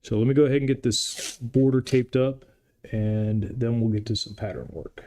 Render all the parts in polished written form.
So let me go ahead and get this border taped up, and then we'll get to some pattern work.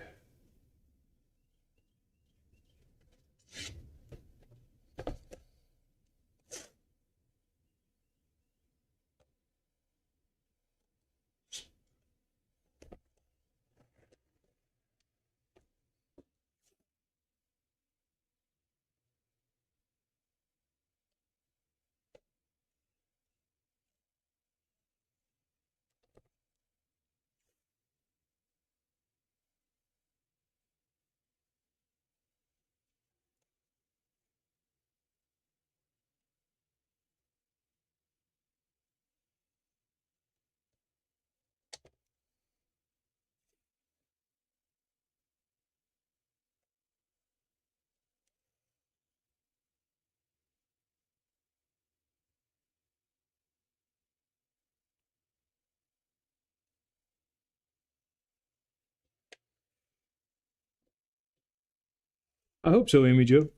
I hope so, Amy Jo.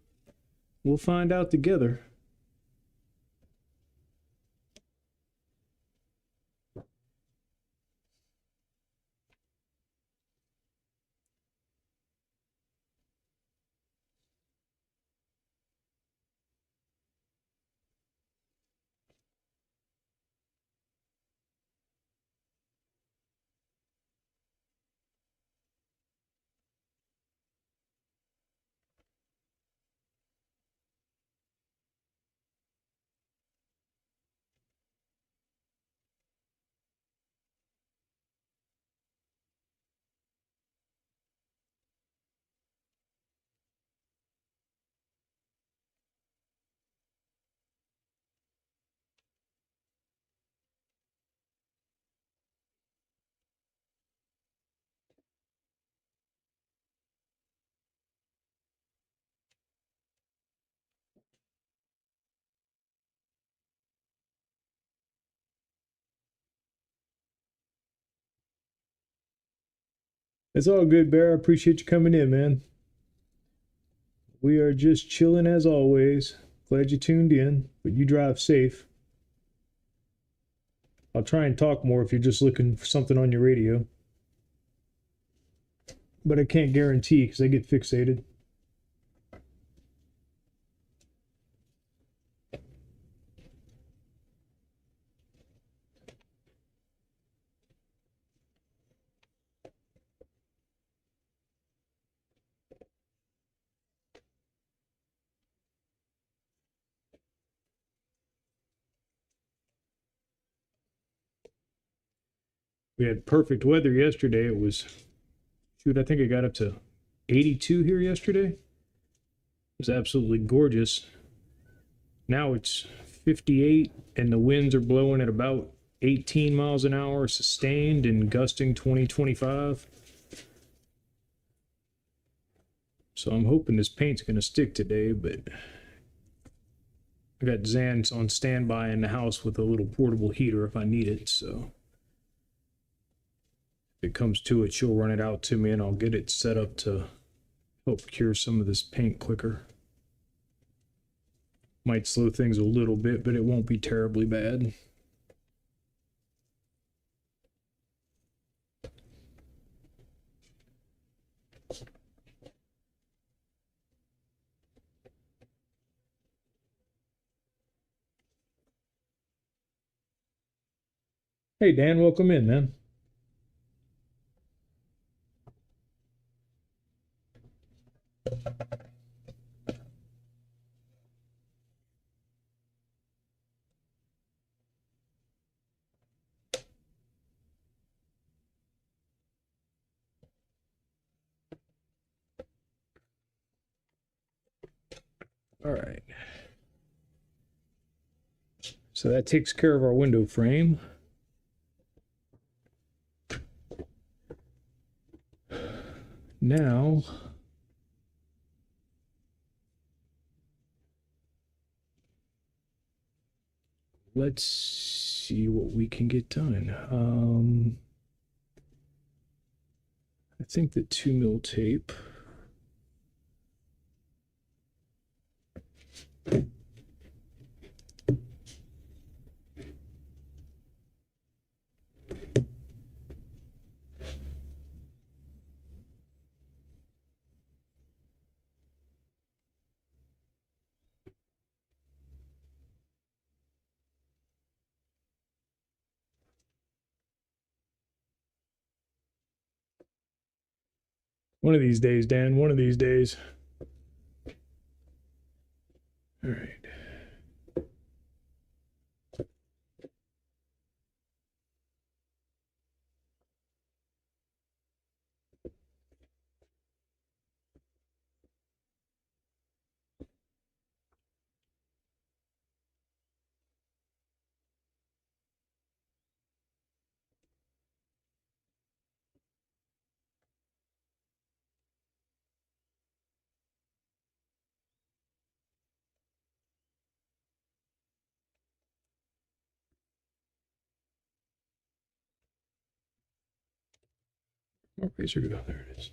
We'll find out together. It's all good, Bear. I appreciate you coming in, man. We are just chilling as always. Glad you tuned in, but you drive safe. I'll try and talk more if you're just looking for something on your radio. But I can't guarantee because I get fixated. We had perfect weather yesterday. It was, shoot, I think it got up to 82 here yesterday. It was absolutely gorgeous. Now it's 58 and the winds are blowing at about 18 miles an hour, sustained and gusting 20-25. So I'm hoping this paint's going to stick today, but I got Zan's on standby in the house with a little portable heater if I need it, so if it comes to it, she'll run it out to me and I'll get it set up to help cure some of this paint quicker. Might slow things a little bit, but it won't be terribly bad. Hey Dan, welcome in, man. All right. So that takes care of our window frame. Now, let's see what we can get done. I think the 2mm tape. One of these days, Dan. One of these days. All right. Oh, razor go. There it is.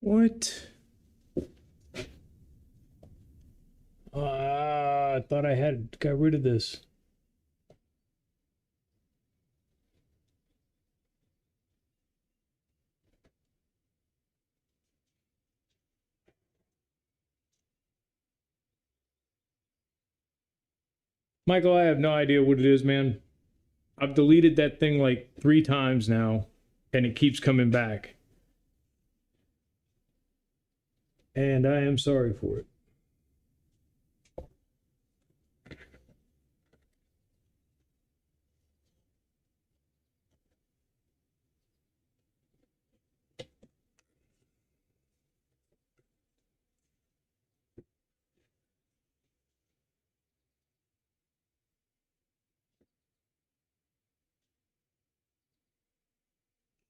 What? I thought I had got rid of this. Michael, I have no idea what it is, man. I've deleted that thing like 3 times now, and it keeps coming back. And I am sorry for it.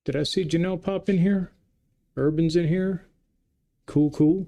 Did I see Janelle pop in here? Urban's in here. Cool, cool.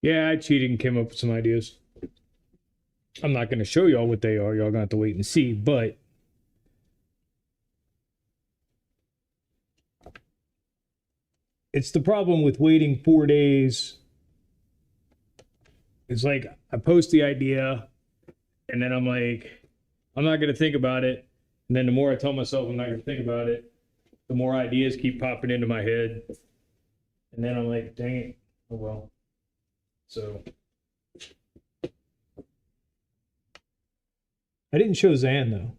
Yeah, I cheated and came up with some ideas. I'm not going to show y'all what they are. Y'all going to have to wait and see. But it's the problem with waiting 4 days. It's like I post the idea and then I'm like, I'm not going to think about it. And then the more I tell myself I'm not going to think about it, the more ideas keep popping into my head. And then I'm like, dang it. Oh well. So I didn't show Zan though.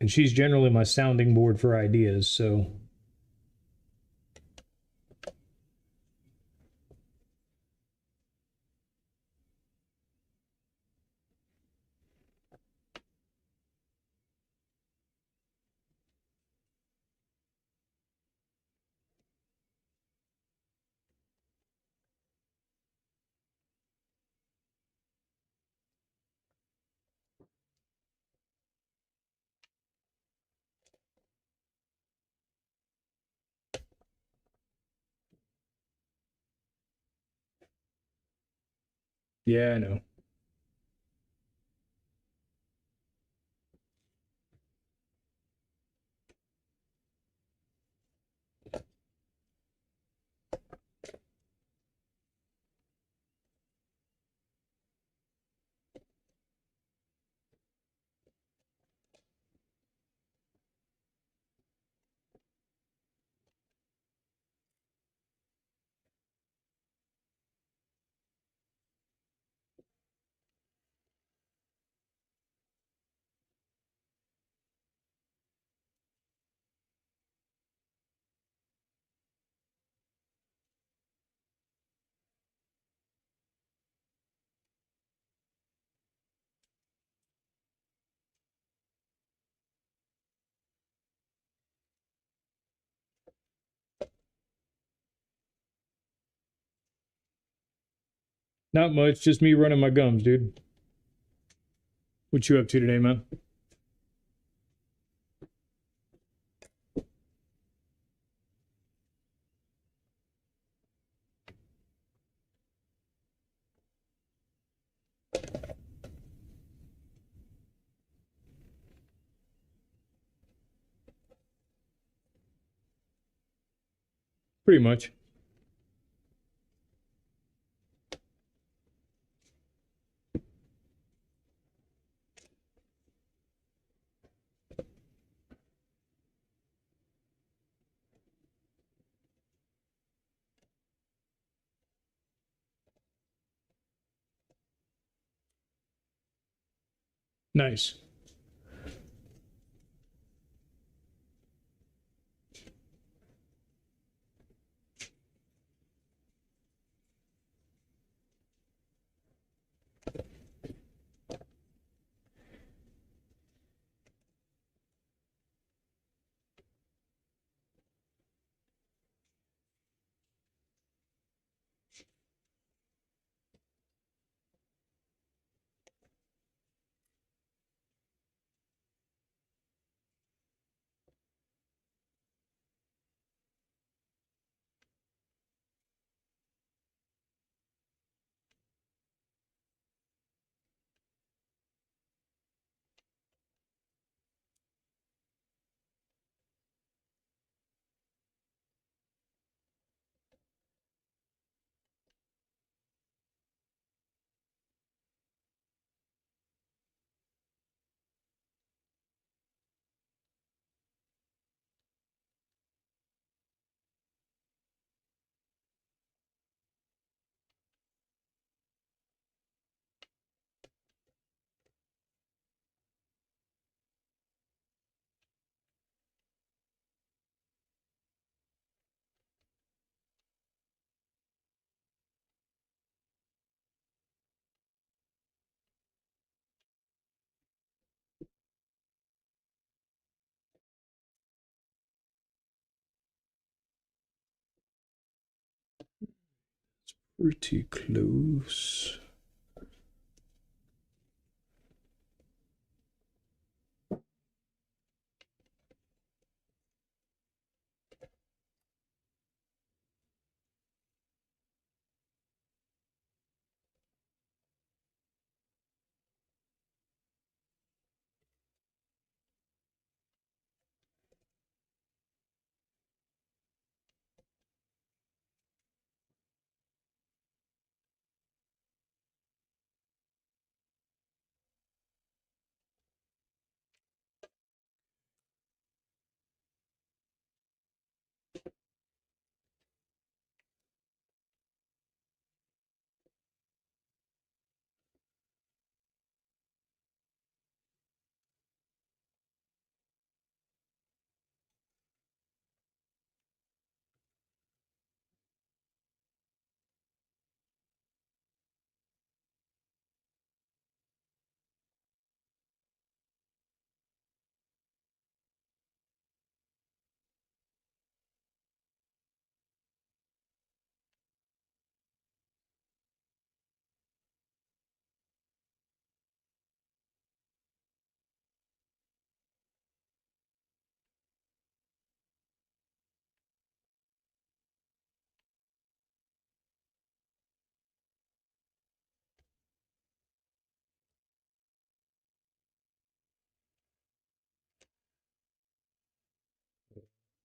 And she's generally my sounding board for ideas, so yeah, I know. Not much, just me running my gums, dude. What you up to today, man? Pretty much. Nice. Pretty close.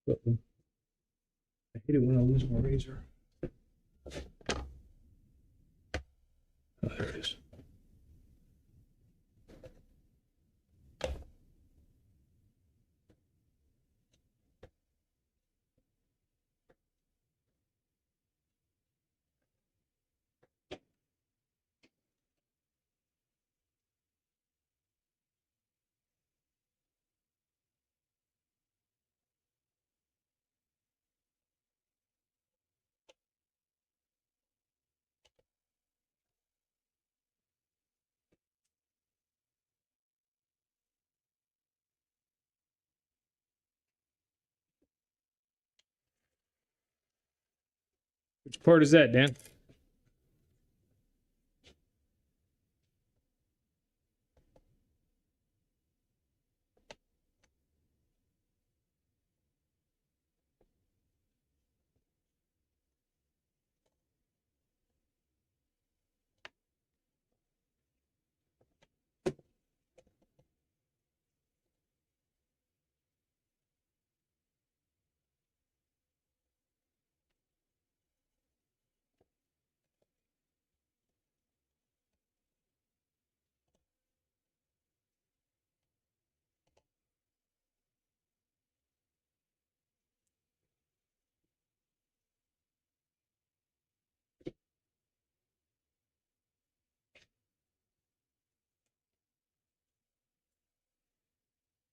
Uh-oh. I hate it when I lose my razor. Oh, there it is. Which part is that, Dan?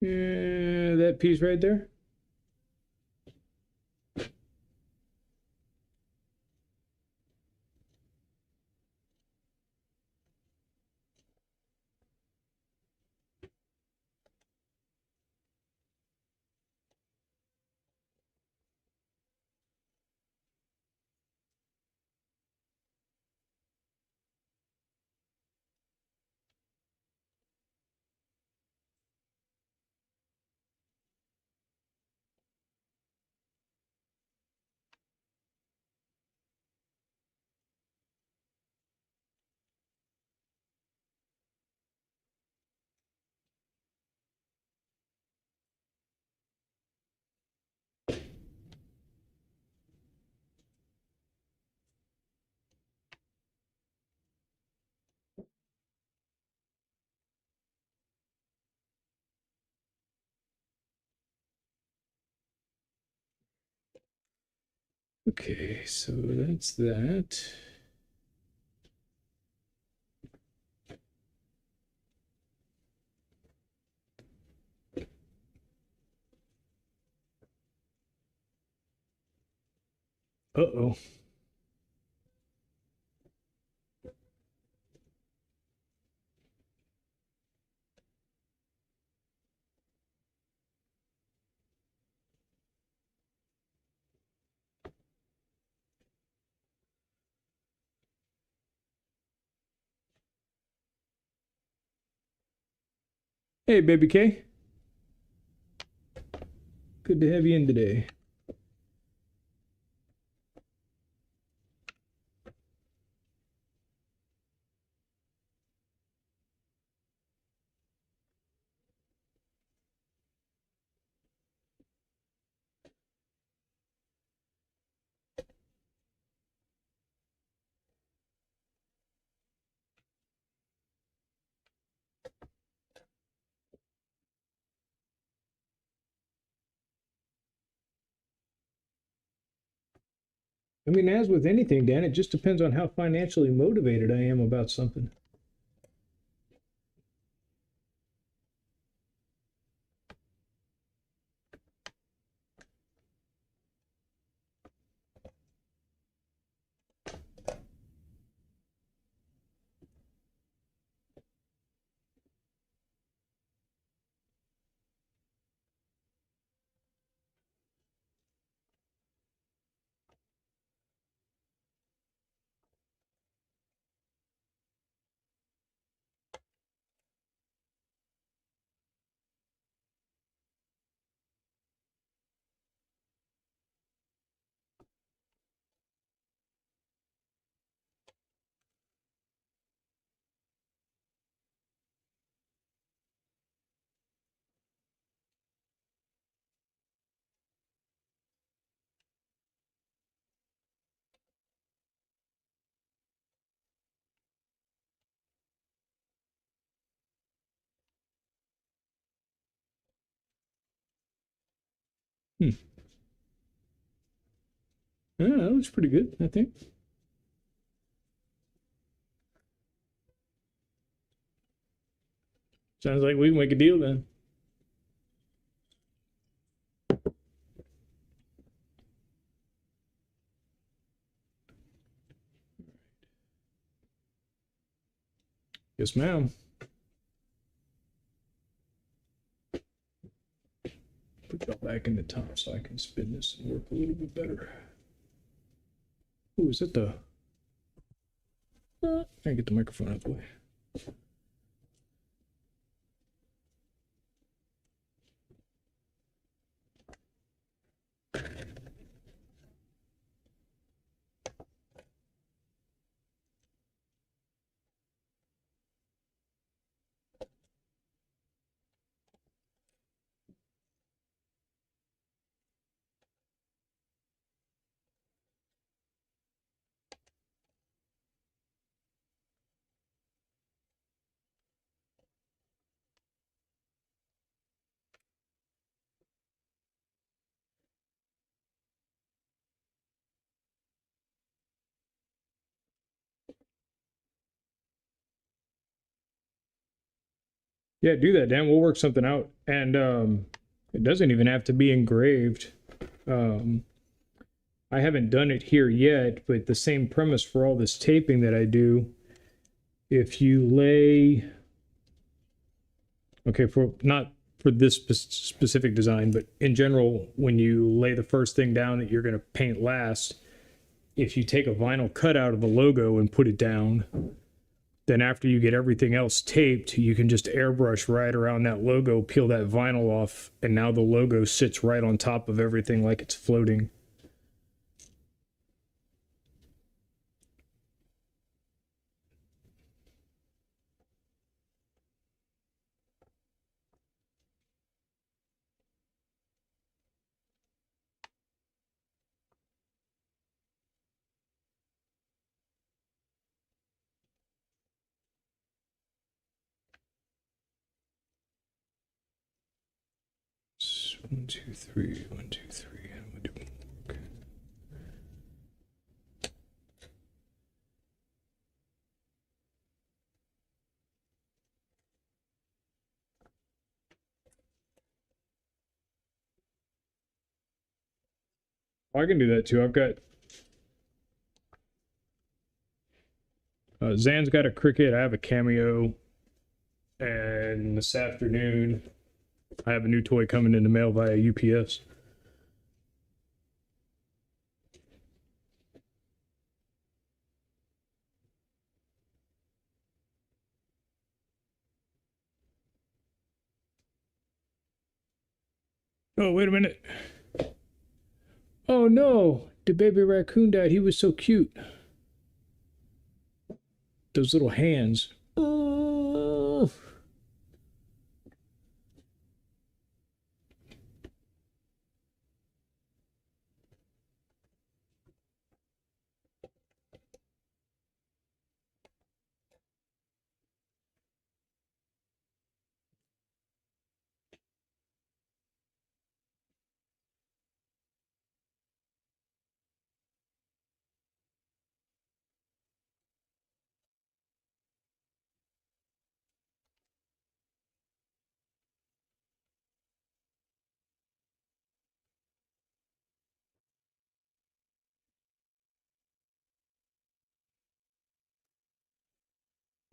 That piece right there. Okay, so that's that. Uh-oh. Hey, baby K. Good to have you in today. I mean, as with anything, Dan, it just depends on how financially motivated I am about something. Yeah, that looks pretty good, I think. Sounds like we can make a deal then. Yes, ma'am. Put y'all back in the top so I can spin this and work a little bit better. Ooh, is it the... I get the microphone out of the way. Yeah, do that, Dan. We'll work something out. And it doesn't even have to be engraved. I haven't done it here yet, but the same premise for all this taping that I do. If you lay, okay, for not for this specific design, but in general, when you lay the first thing down that you're going to paint last, if you take a vinyl cutout of the logo and put it down, then after you get everything else taped, you can just airbrush right around that logo, peel that vinyl off, and now the logo sits right on top of everything like it's floating. One, two, three, 1, 2, 3. How am I doing? Okay. I can do that too. I've got Zan's got a Cricut. I have a Cameo, and this afternoon I have a new toy coming in the mail via UPS. Oh, wait a minute. Oh no, the baby raccoon died. He was so cute. Those little hands. Oh.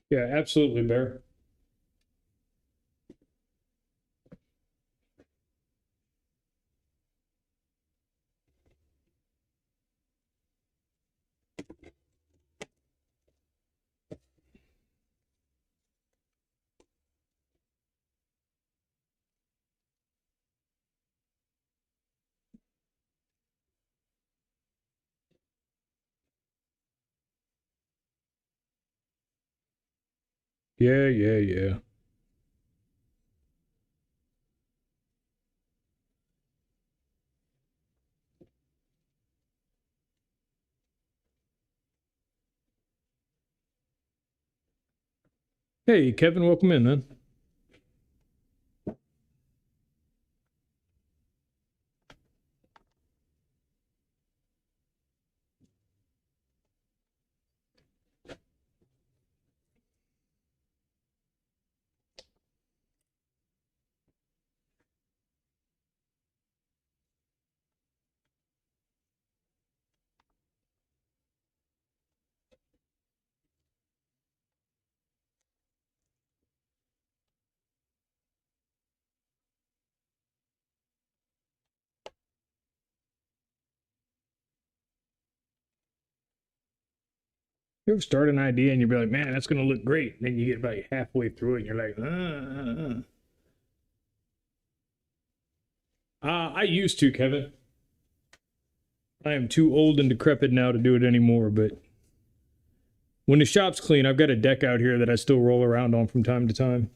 Yeah, absolutely, Bear. Yeah, yeah, yeah. Hey, Kevin, welcome in, man. You ever start an idea and you'll be like, man, that's going to look great. And then you get about halfway through it and you're like, I used to, Kevin. I am too old and decrepit now to do it anymore. But when the shop's clean, I've got a deck out here that I still roll around on from time to time.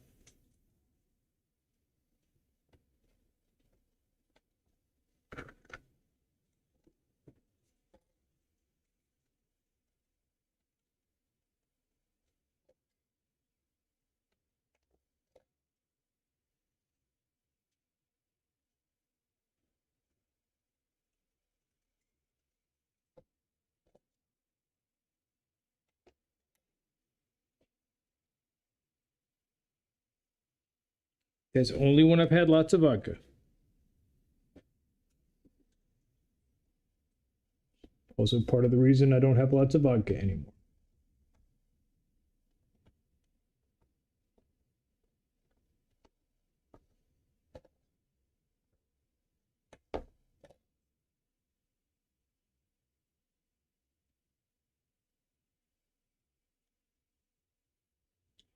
That's only when I've had lots of vodka. Also part of the reason I don't have lots of vodka anymore.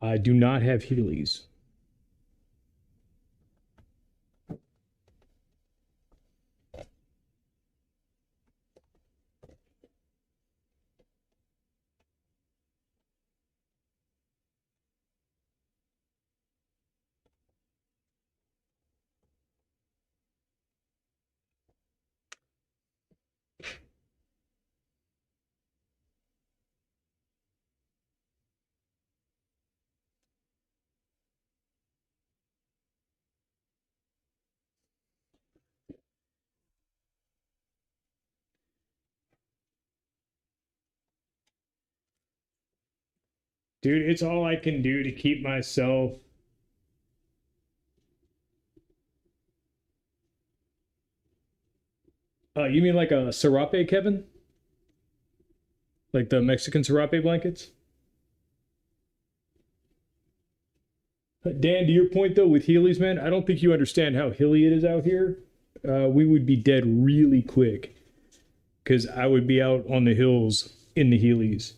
I do not have Heelys. Dude, it's all I can do to keep myself. You mean like a serape, Kevin? Like the Mexican serape blankets? Dan, to your point though, with Heelys, man, I don't think you understand how hilly it is out here. We would be dead really quick because I would be out on the hills in the Heelys.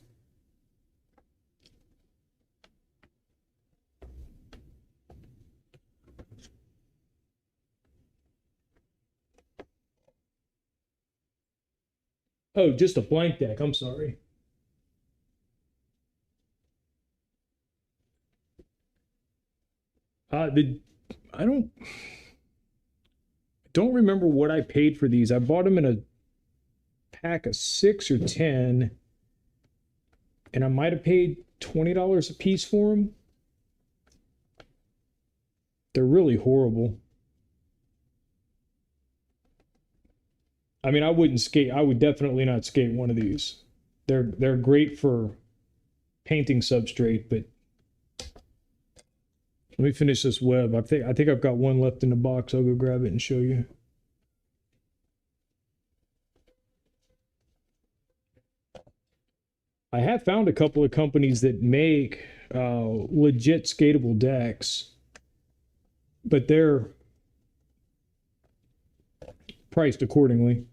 Oh, just a blank deck. I'm sorry. The I don't remember what I paid for these. I bought them in a pack of 6 or 10, and I might have paid $20 a piece for them. They're really horrible. I mean, I wouldn't skate. I would definitely not skate one of these. They're great for painting substrate, but let me finish this web. I think I've got one left in the box. I'll go grab it and show you. I have found a couple of companies that make legit skatable decks, but they're priced accordingly.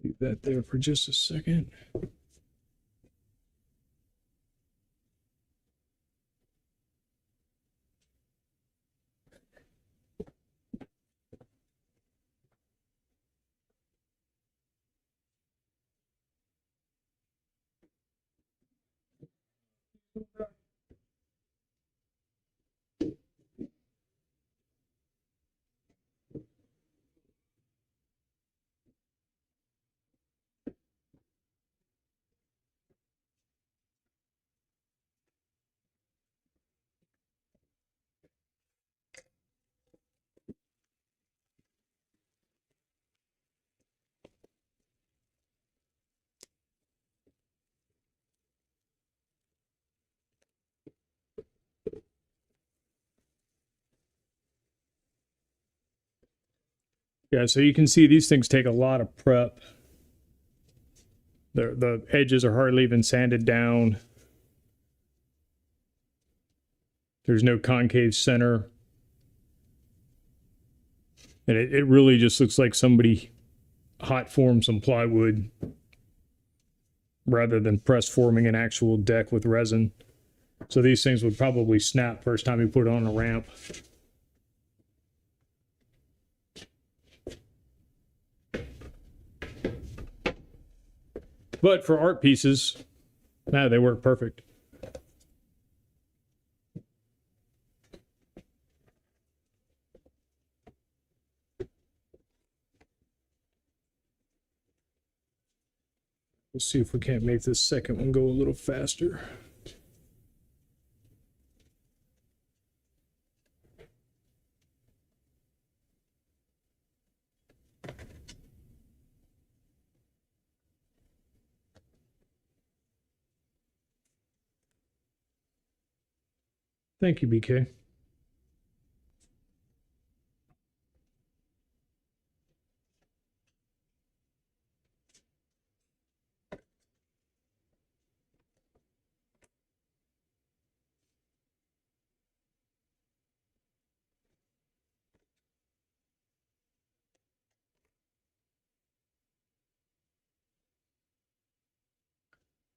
Leave that there for just a second. Yeah, so you can see these things take a lot of prep. The edges are hardly even sanded down. There's no concave center. And it really just looks like somebody hot formed some plywood rather than press forming an actual deck with resin. So these things would probably snap first time you put it on a ramp. But for art pieces, they work perfect. Let's see if we can't make this second one go a little faster. Thank you, BK.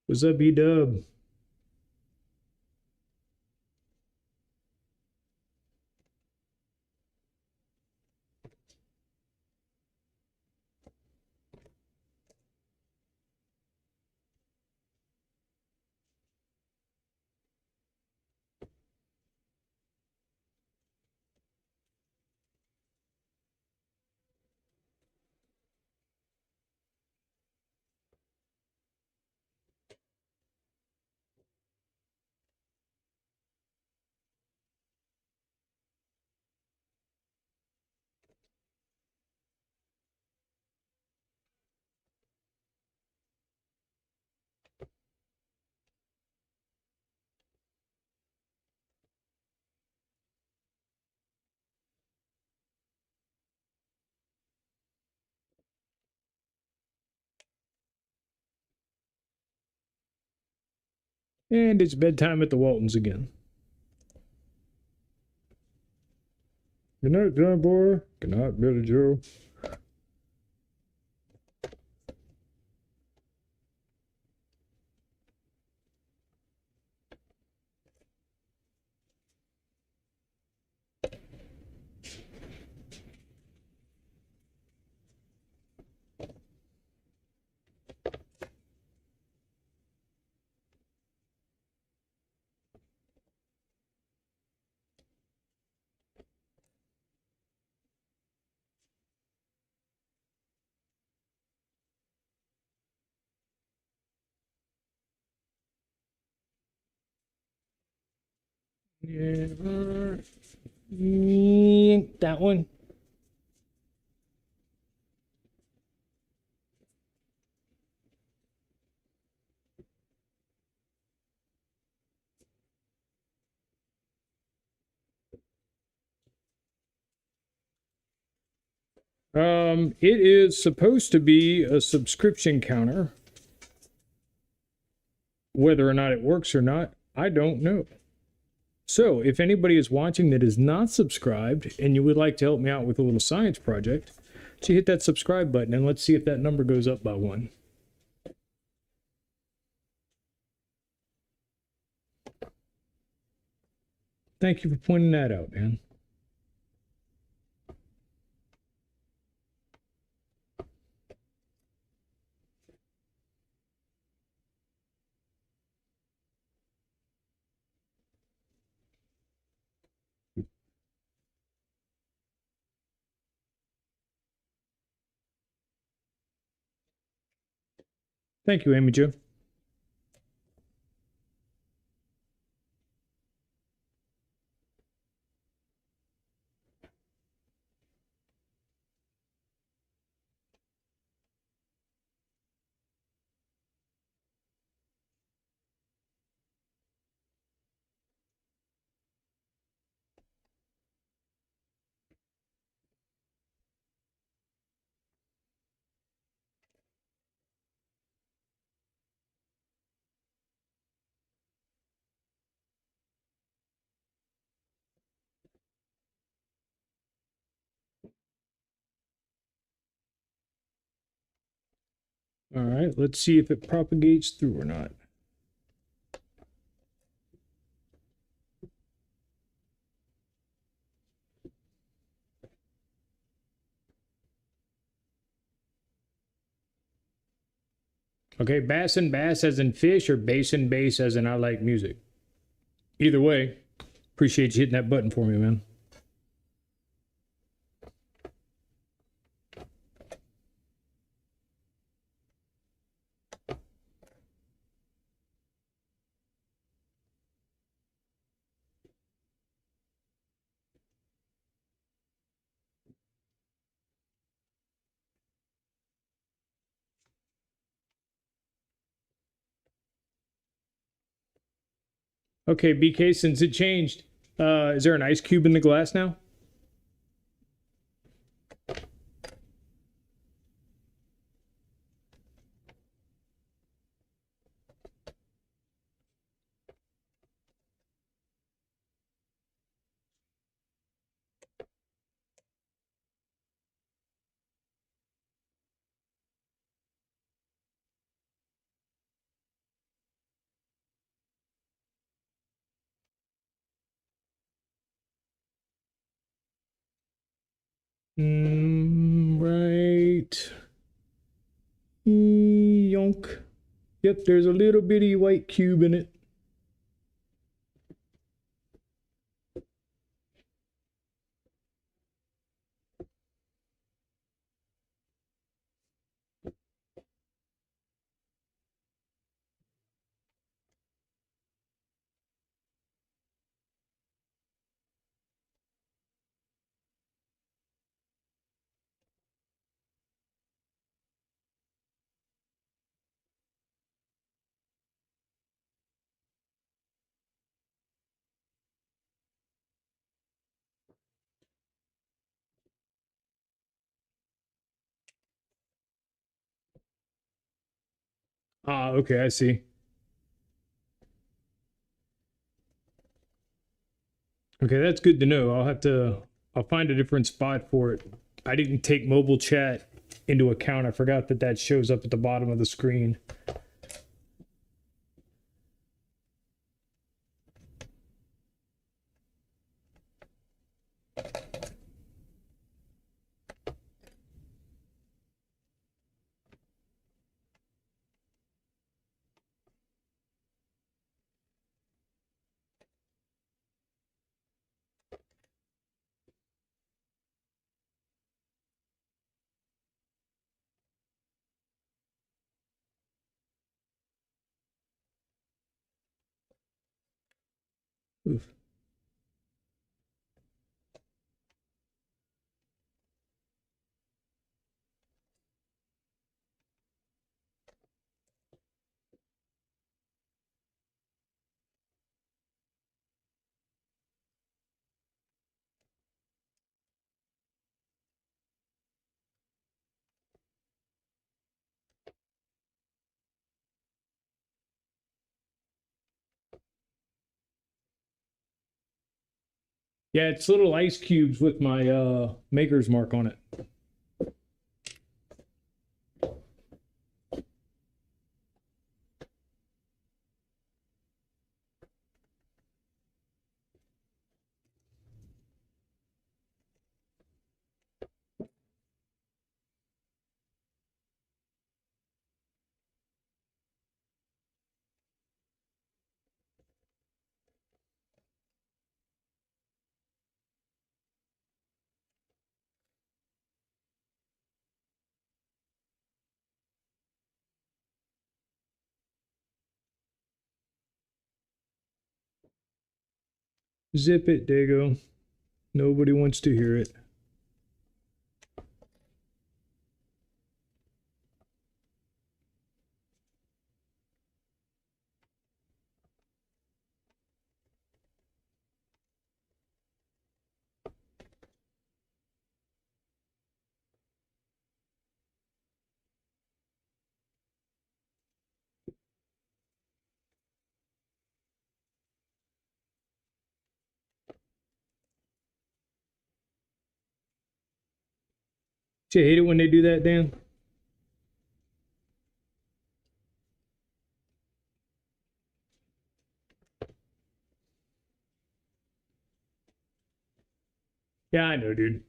What's up, B-Dub? And it's bedtime at the Waltons again. Good night, John Boy. Good night, Billy Joe. Yeah, that one. It is supposed to be a subscription counter. Whether or not it works or not, I don't know. So, if anybody is watching that is not subscribed and you would like to help me out with a little science project, so hit that subscribe button and let's see if that number goes up by one. Thank you for pointing that out, man. Thank you, Amy Jo. All right, let's see if it propagates through or not. Okay, bass and bass as in fish, or bass and bass as in I like music. Either way, appreciate you hitting that button for me, man. Okay, BK, since it changed, is there an ice cube in the glass now? Right. Yonk. Yep, there's a little bitty white cube in it. Ah, okay, I see. Okay, that's good to know. I'll find a different spot for it. I didn't take mobile chat into account. I forgot that that shows up at the bottom of the screen. Oof. Yeah, it's little ice cubes with my maker's mark on it. Zip it, Dago. Nobody wants to hear it. Do you hate it when they do that, Dan? Yeah, I know, dude.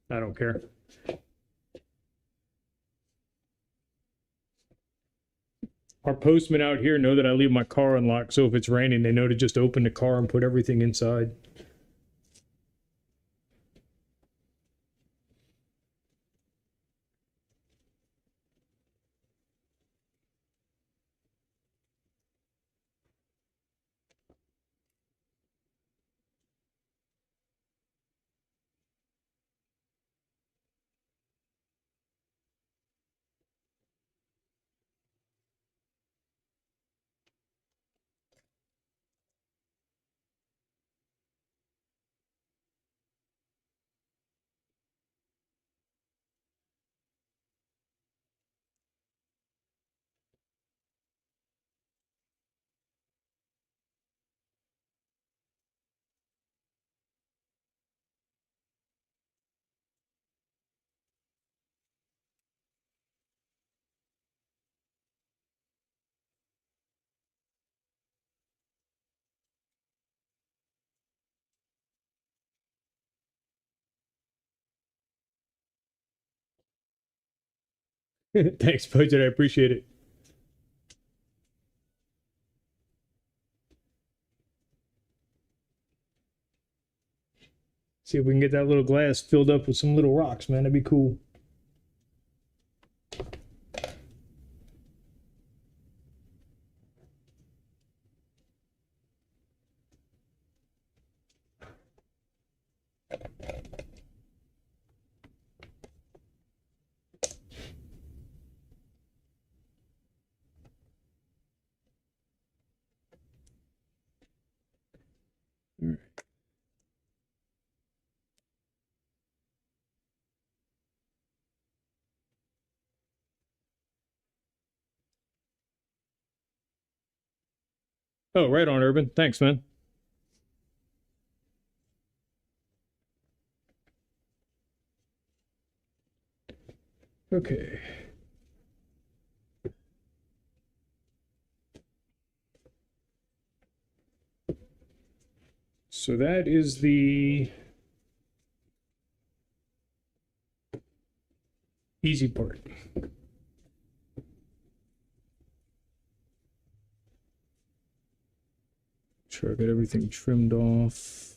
I don't care. Our postmen out here know that I leave my car unlocked, so if it's raining, they know to just open the car and put everything inside. Thanks, Budget. I appreciate it. See if we can get that little glass filled up with some little rocks, man. That'd be cool. Oh, right on, Urban. Thanks, man. Okay. So that is the easy part. Sure, I got everything trimmed off.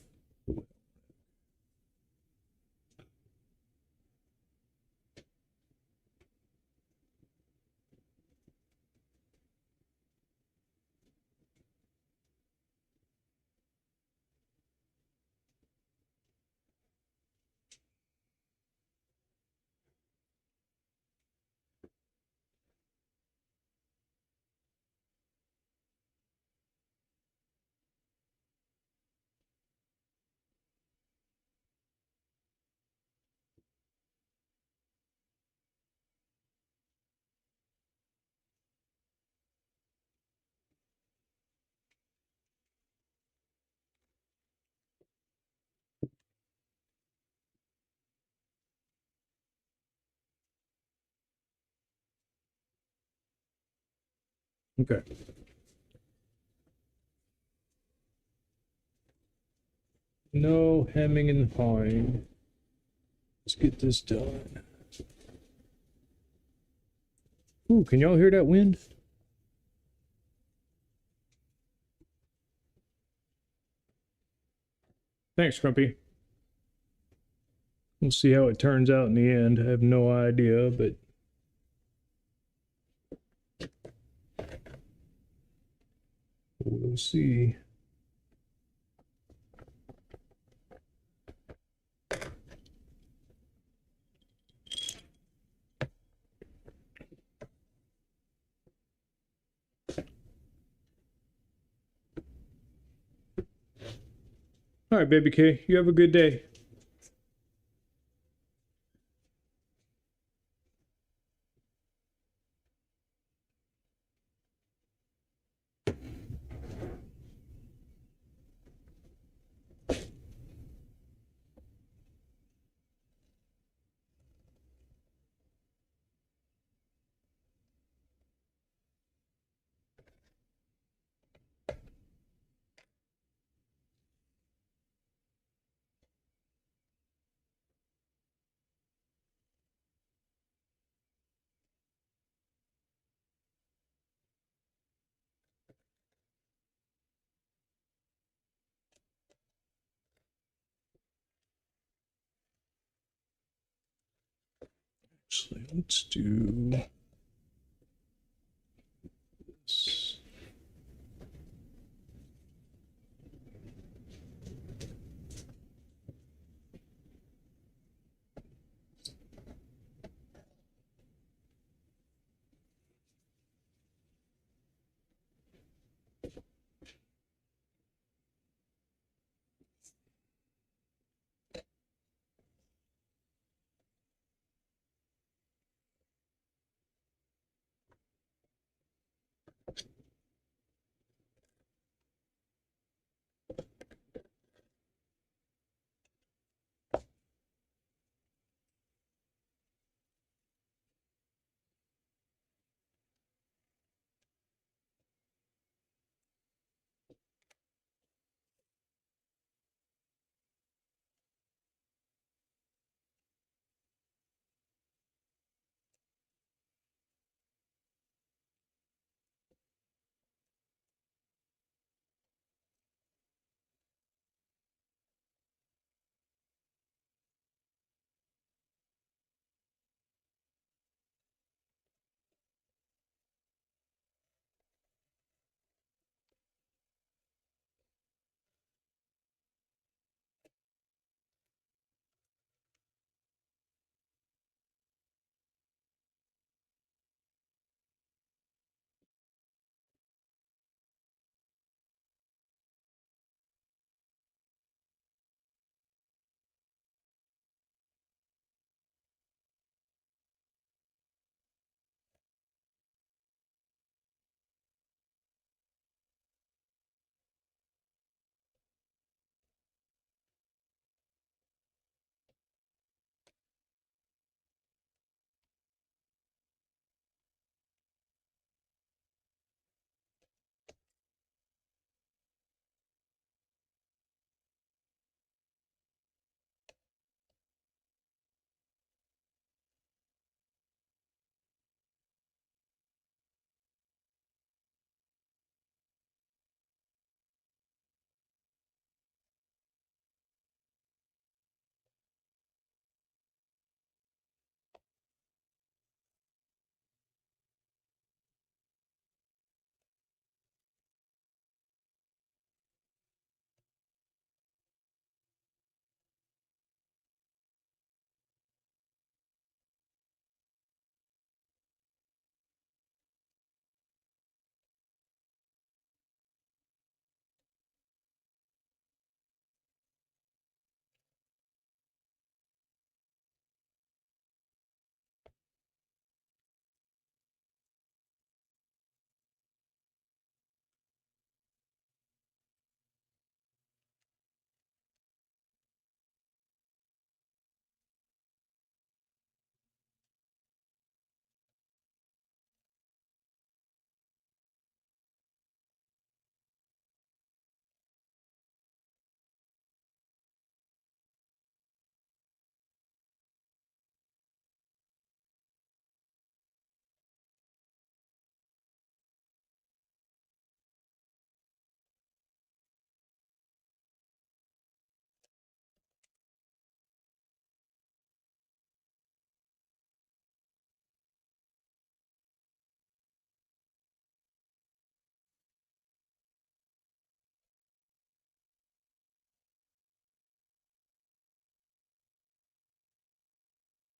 Okay. No hemming and hawing. Let's get this done. Ooh, can y'all hear that wind? Thanks, Crumpy. We'll see how it turns out in the end. I have no idea, but we'll see. All right, baby K, you have a good day. Actually, let's do this.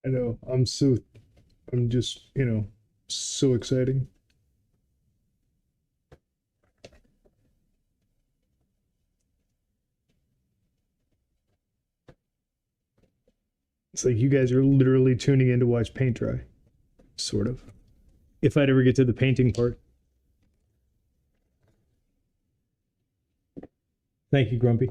I know. I'm just, so exciting. It's like you guys are literally tuning in to watch paint dry, sort of. If I'd ever get to the painting part. Thank you, Grumpy.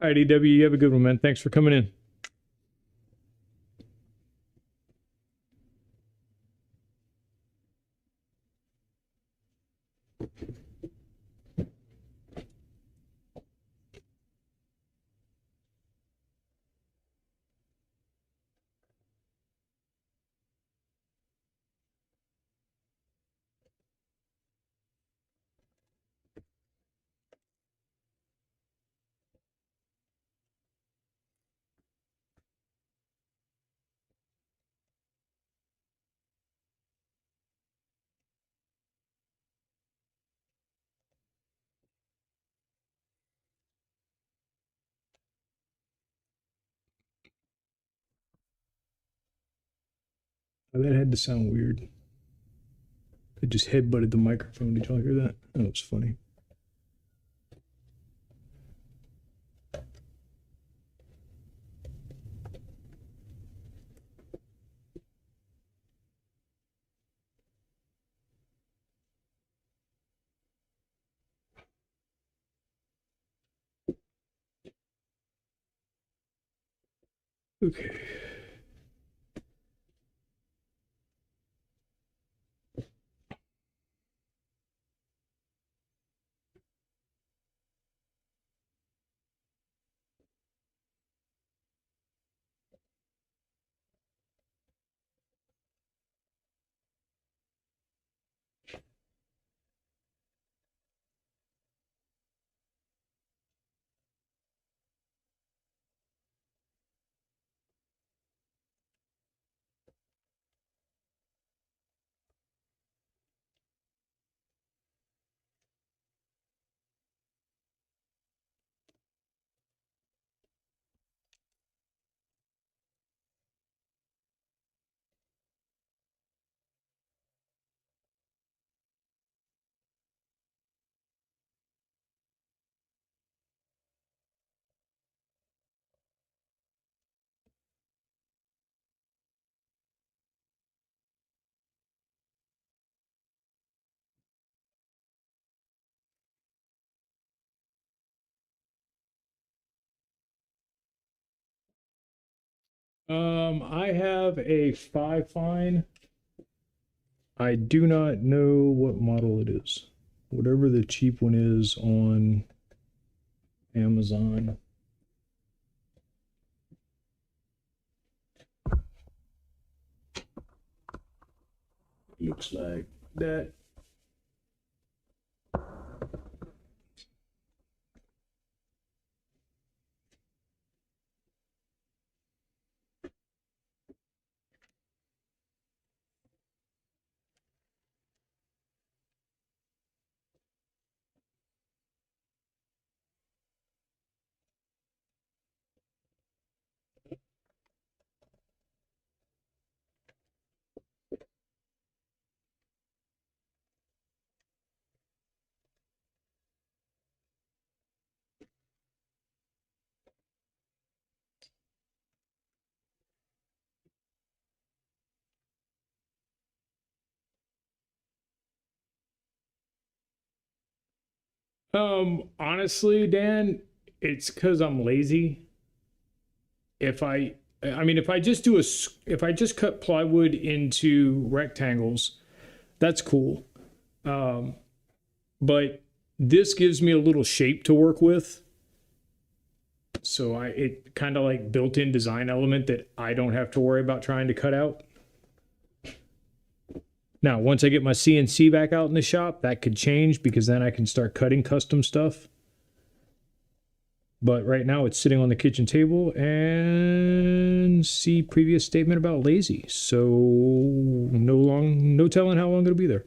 All right, EW, you have a good one, man. Thanks for coming in. Oh, that had to sound weird. I just headbutted the microphone. Did y'all hear that? That was funny. Okay. I have a 5 fine. I do not know what model it is. Whatever the cheap one is on Amazon. Looks like that. Honestly, Dan, it's because I'm lazy. If I just if I just cut plywood into rectangles, that's cool. But this gives me a little shape to work with. So it kind of like built-in design element that I don't have to worry about trying to cut out. Now, once I get my CNC back out in the shop, that could change because then I can start cutting custom stuff. But right now it's sitting on the kitchen table and see previous statement about lazy. So no telling how long it'll be there.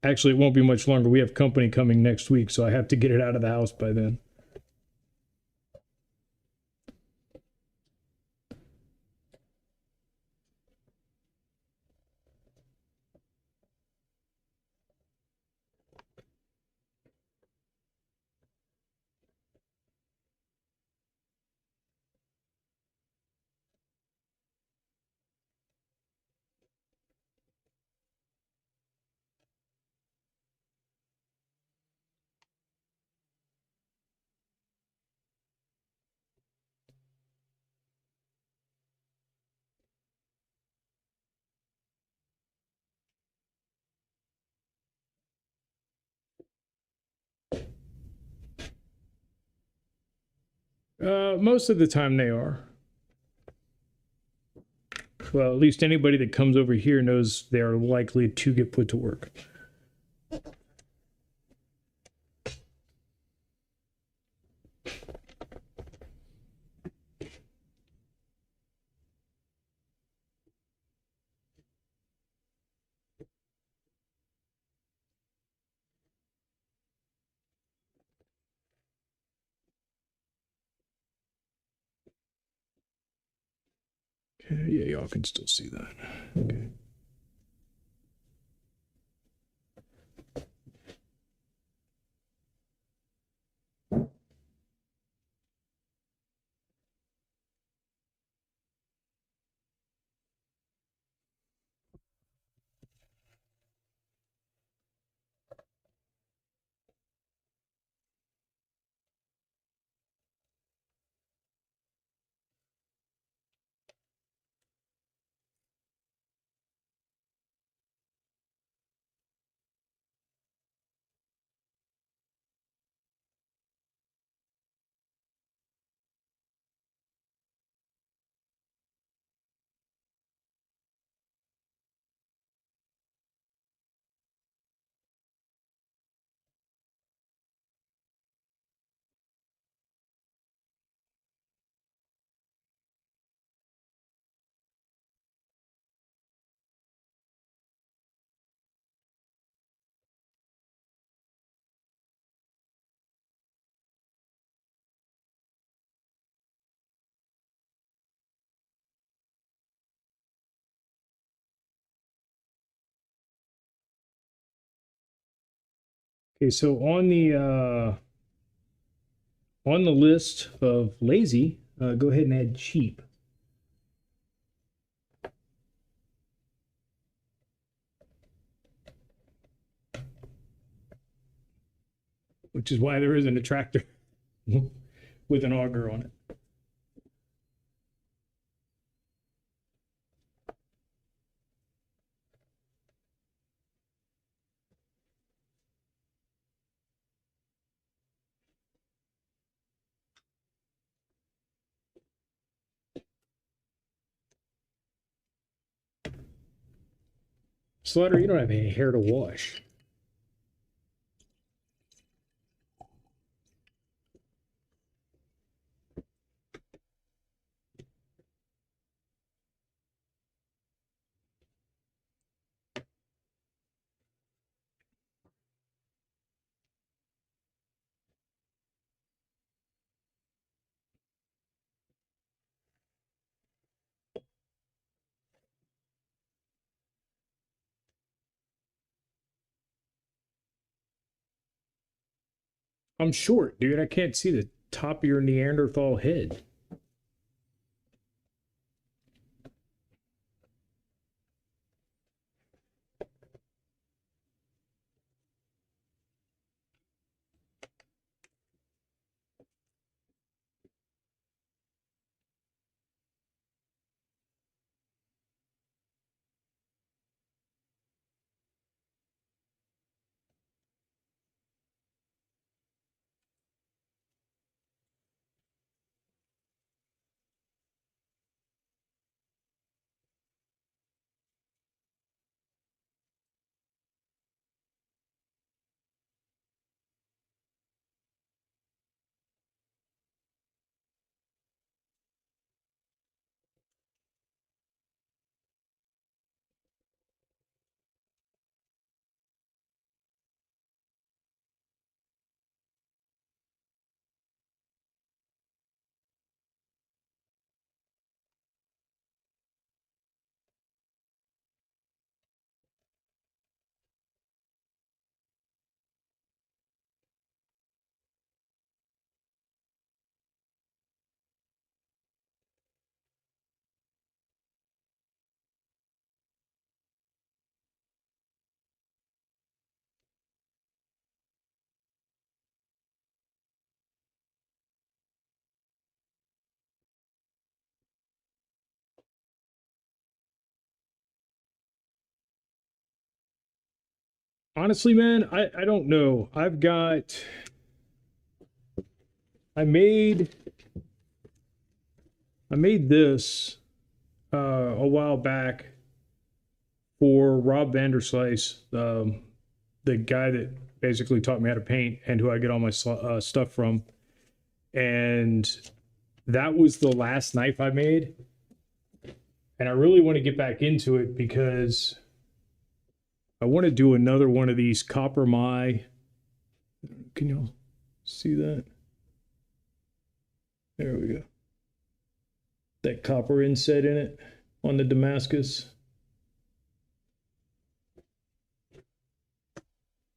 Actually, it won't be much longer. We have company coming next week, so I have to get it out of the house by then. Most of the time they are. Well, at least anybody that comes over here knows they are likely to get put to work. Yeah, y'all can still see that. Okay. Okay, so on the list of lazy, go ahead and add cheap. Which is why there isn't a tractor with an auger on it. Slaughter, you don't have any hair to wash. I'm short, dude. I can't see the top of your Neanderthal head. Honestly, man, I don't know. I made I made this a while back for Rob Vanderslice, the guy that basically taught me how to paint and who I get all my stuff from. And that was the last knife I made. And I really want to get back into it because I want to do another one of these copper my. Can you see that? There we go. That copper inset in it. on the Damascus.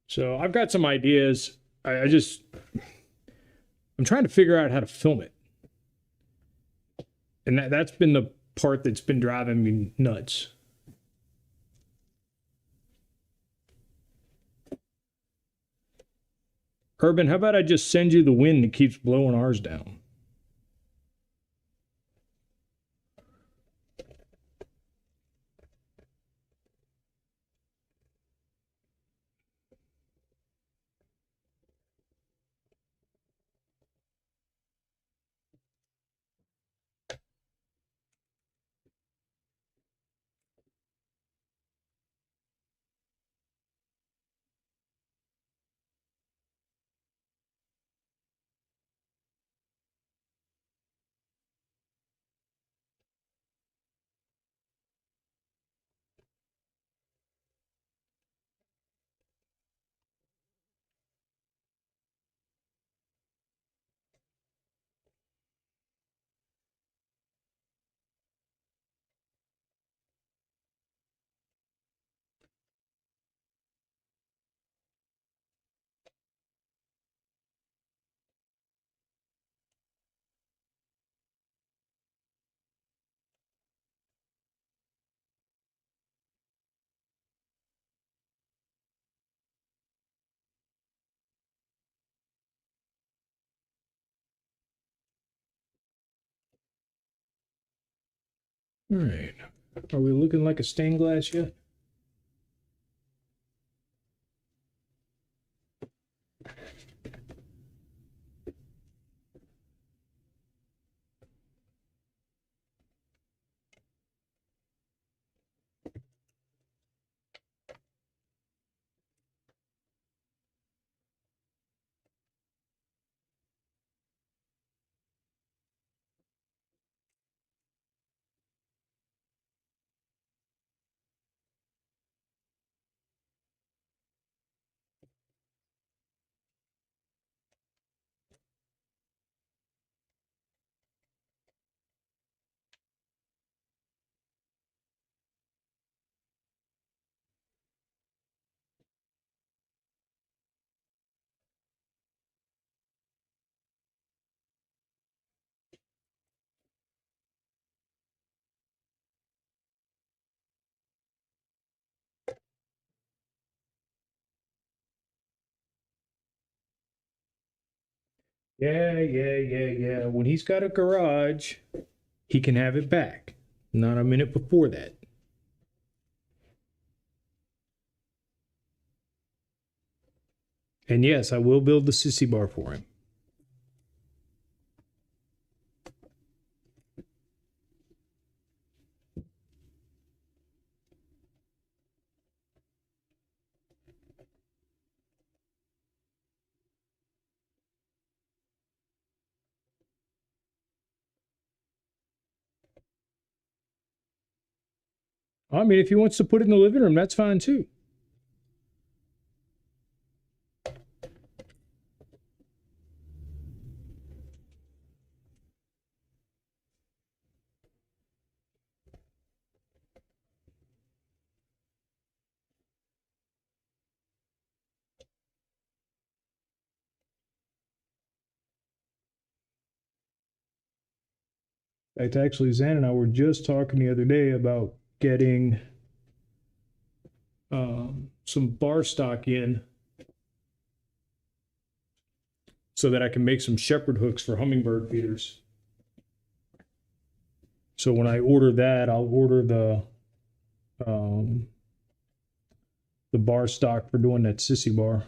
So I've got some ideas. I'm trying to figure out how to film it. And that's been the part that's been driving me nuts. Urban, how about I just send you the wind that keeps blowing ours down? All right. Are we looking like a stained glass yet? Yeah. When he's got a garage, he can have it back. Not a minute before that. And yes, I will build the sissy bar for him. I mean, if he wants to put it in the living room, that's fine too. In fact, actually, Zan and I were just talking the other day about getting some bar stock in so that I can make some shepherd hooks for hummingbird feeders. So when I order that, I'll order the bar stock for doing that sissy bar.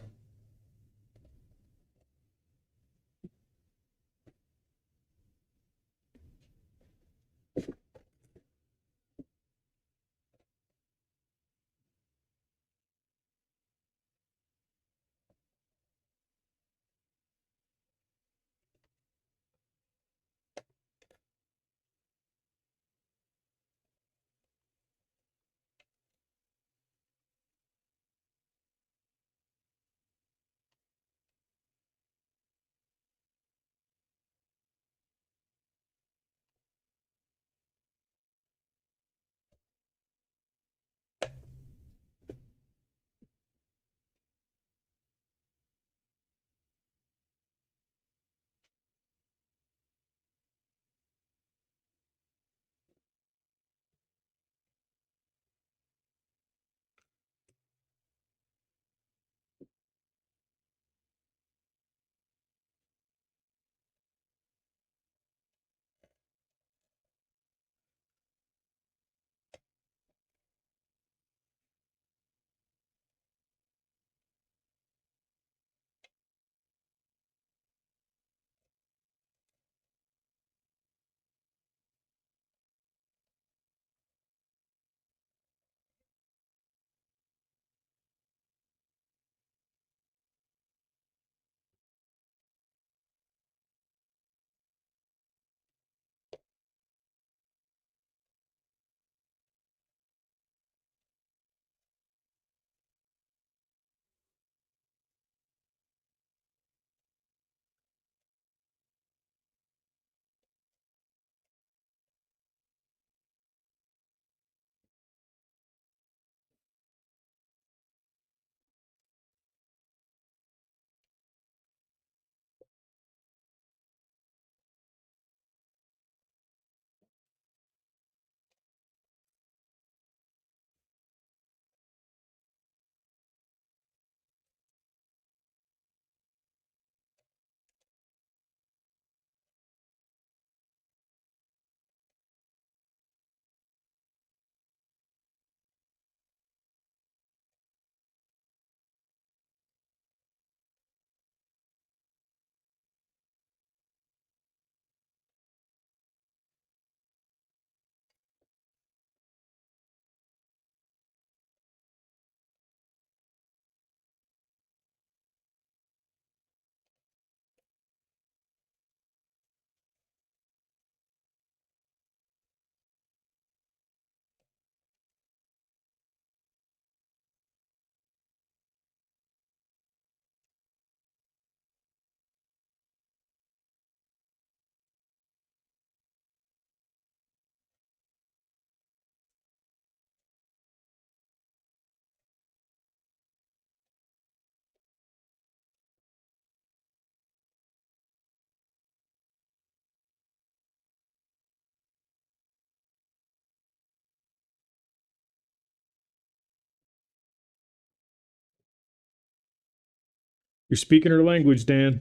You're speaking her language, Dan.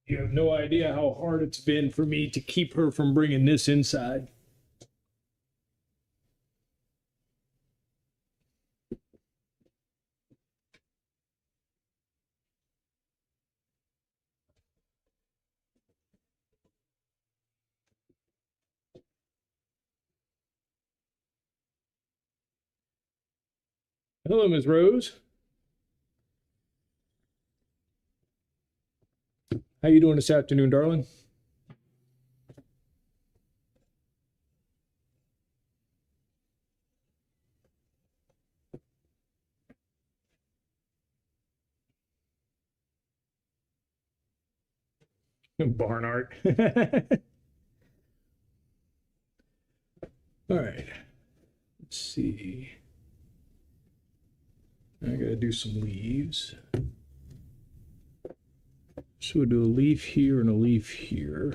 You have no idea how hard it's been for me to keep her from bringing this inside. Hello, Ms. Rose. How you doing this afternoon, darling? Barn art. All right. Let's see. I gotta do some leaves. So we'll do a leaf here and a leaf here.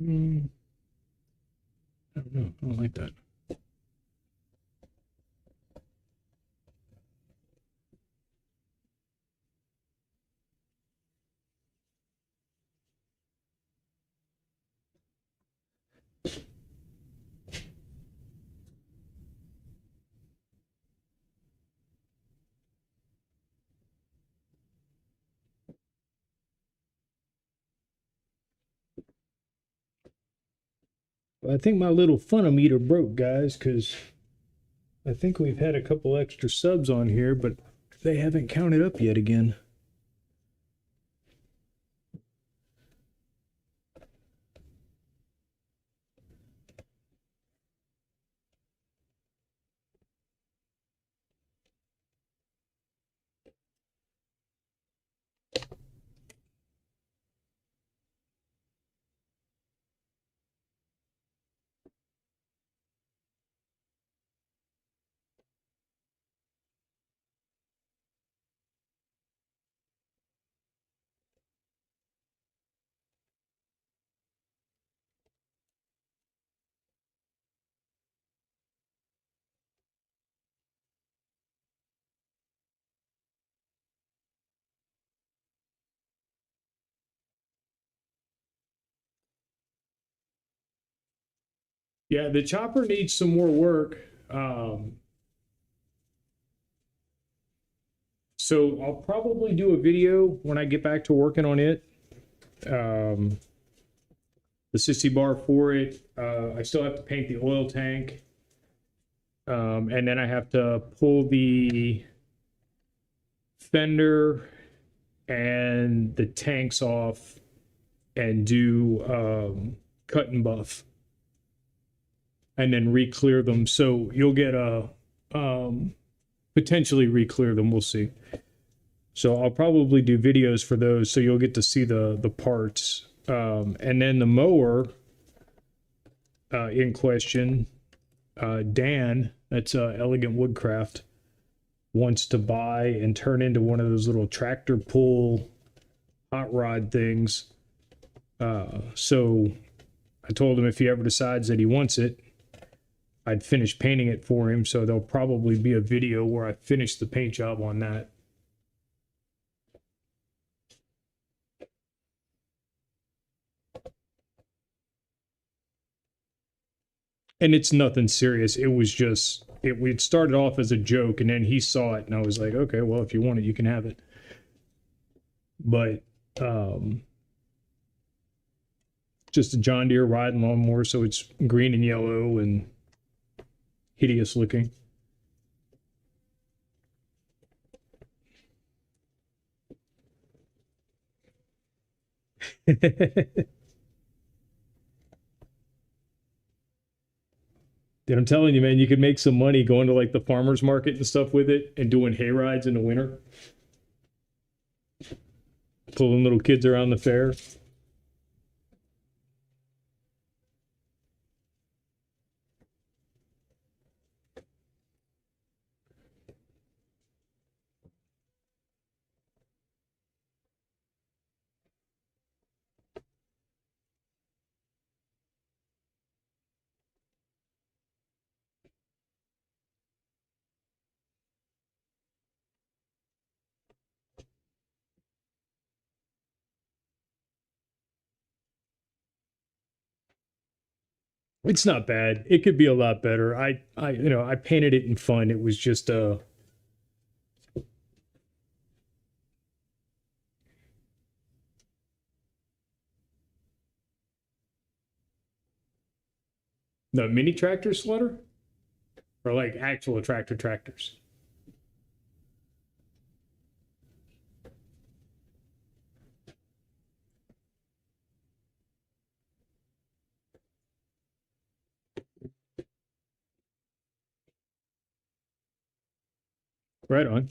I don't know. I don't like that. I think my little funometer broke, guys, because I think we've had a couple extra subs on here, but they haven't counted up yet again. Yeah, the chopper needs some more work. So I'll probably do a video when I get back to working on it. The sissy bar for it. I still have to paint the oil tank. And then I have to pull the fender and the tanks off and do cut and buff. And then re-clear them. So you'll get a potentially re-clear them. We'll see. So I'll probably do videos for those, so you'll get to see the parts. And then the mower in question, Dan, that's Elegant Woodcraft, wants to buy and turn into one of those little tractor pull hot rod things. So I told him if he ever decides that he wants it, I'd finish painting it for him. So there'll probably be a video where I finish the paint job on that. And it's nothing serious. It was just it started off as a joke, and then he saw it, and I was like, okay, well, if you want it, you can have it. But just a John Deere riding lawnmower, so it's green and yellow and hideous looking. Dude, I'm telling you, man, you could make some money going to like the farmers market and stuff with it and doing hay rides in the winter. Pulling little kids around the fair. It's not bad. It could be a lot better. I painted it in fun. It was just the mini tractor slaughter or like actual tractors. Right on.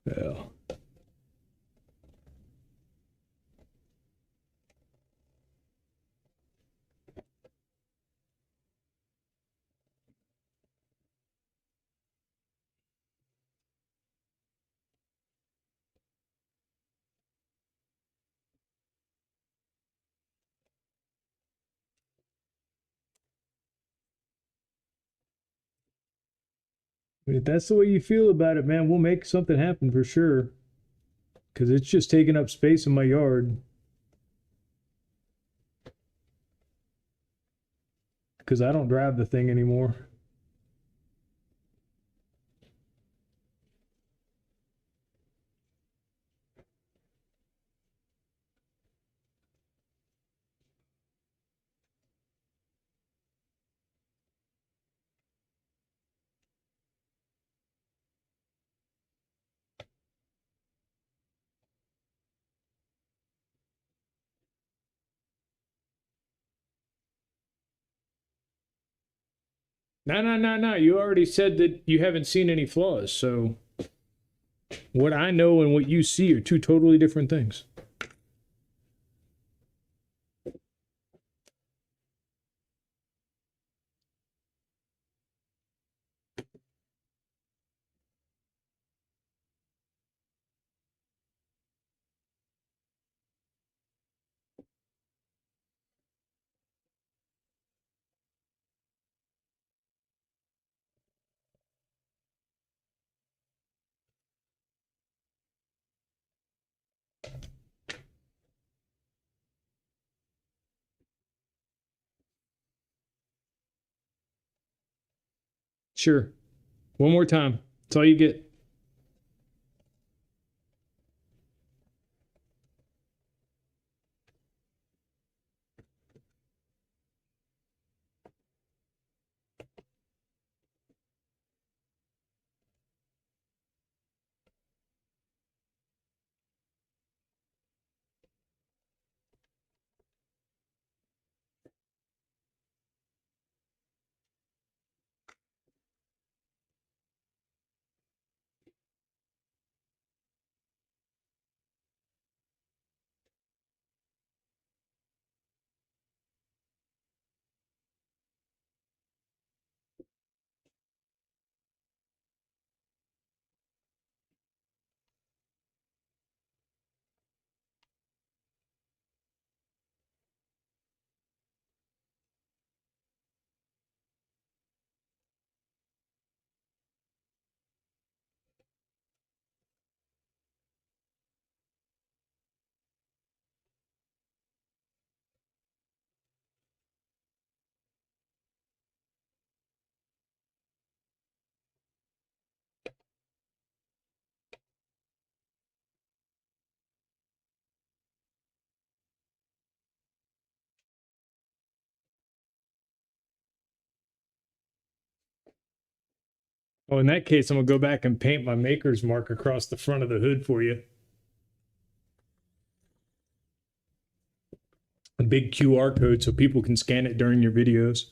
Yeah. If that's the way you feel about it, man, we'll make something happen for sure. Because it's just taking up space in my yard. Because I don't drive the thing anymore. No, no, no, no. You already said that you haven't seen any flaws. So what I know and what you see are two totally different things. Sure. One more time. That's all you get. Oh, in that case, I'm going to go back and paint my maker's mark across the front of the hood for you. A big QR code so people can scan it during your videos.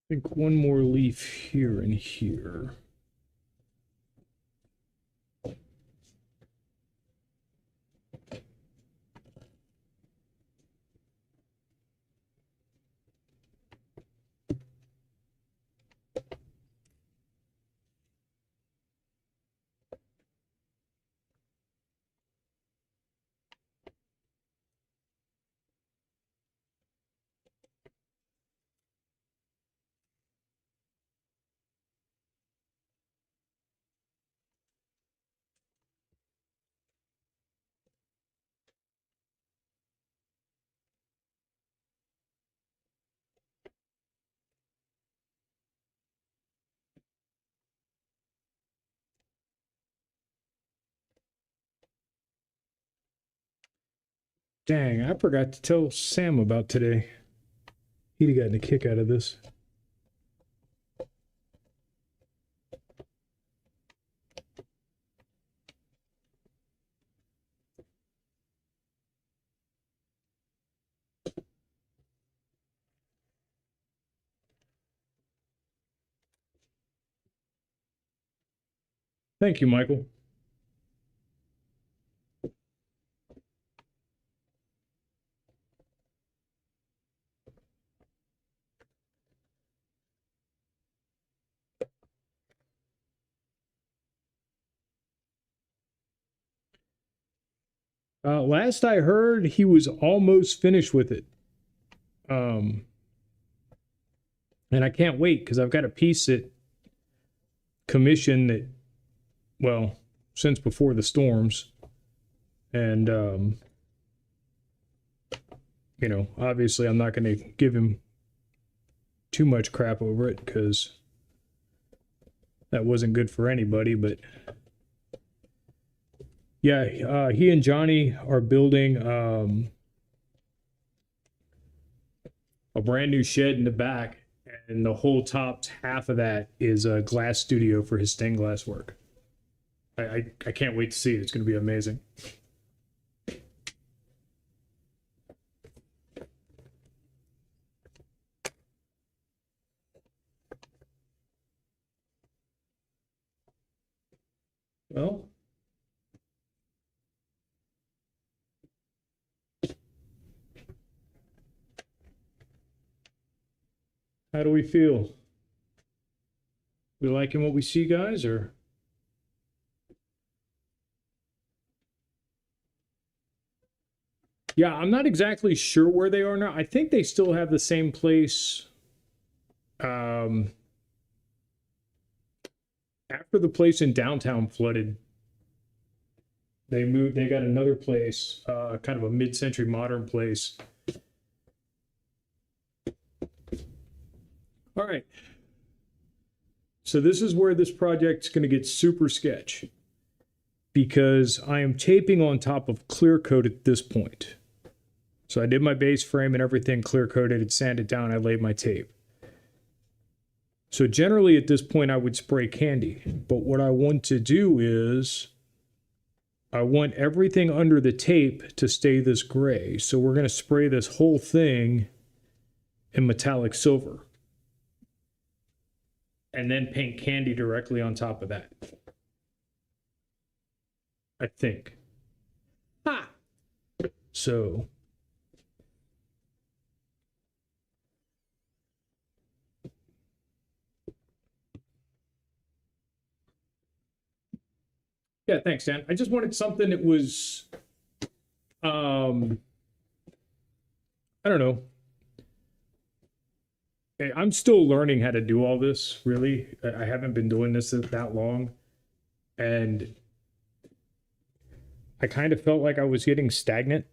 think one more leaf here and here. Dang, I forgot to tell Sam about today. He'd have gotten a kick out of this. Thank you, Michael. Last I heard, he was almost finished with it. And I can't wait because I've got a piece that commissioned that, well, since before the storms. And, you know, obviously I'm not going to give him too much crap over it because that wasn't good for anybody. But yeah, he and Johnny are building a brand new shed in the back, and the whole top half of that is a glass studio for his stained glass work. I can't wait to see it. It's going to be amazing. Well, how do we feel? We liking what we see, guys, or? Yeah, I'm not exactly sure where they are now. I think they still have the same place. After the place in downtown flooded, they moved. They got another place, kind of a mid-century modern place. All right. So this is where this project's going to get super sketch because I am taping on top of clear coat at this point. So I did my base frame and everything clear coated and sanded down. I laid my tape. So generally at this point I would spray candy, but what I want to do is I want everything under the tape to stay this gray. So we're going to spray this whole thing in metallic silver and then paint candy directly on top of that. I think. Ha! So yeah, thanks, Dan. I just wanted something that was, I don't know. I'm still learning how to do all this, really. I haven't been doing this that long. And I kind of felt like I was getting stagnant.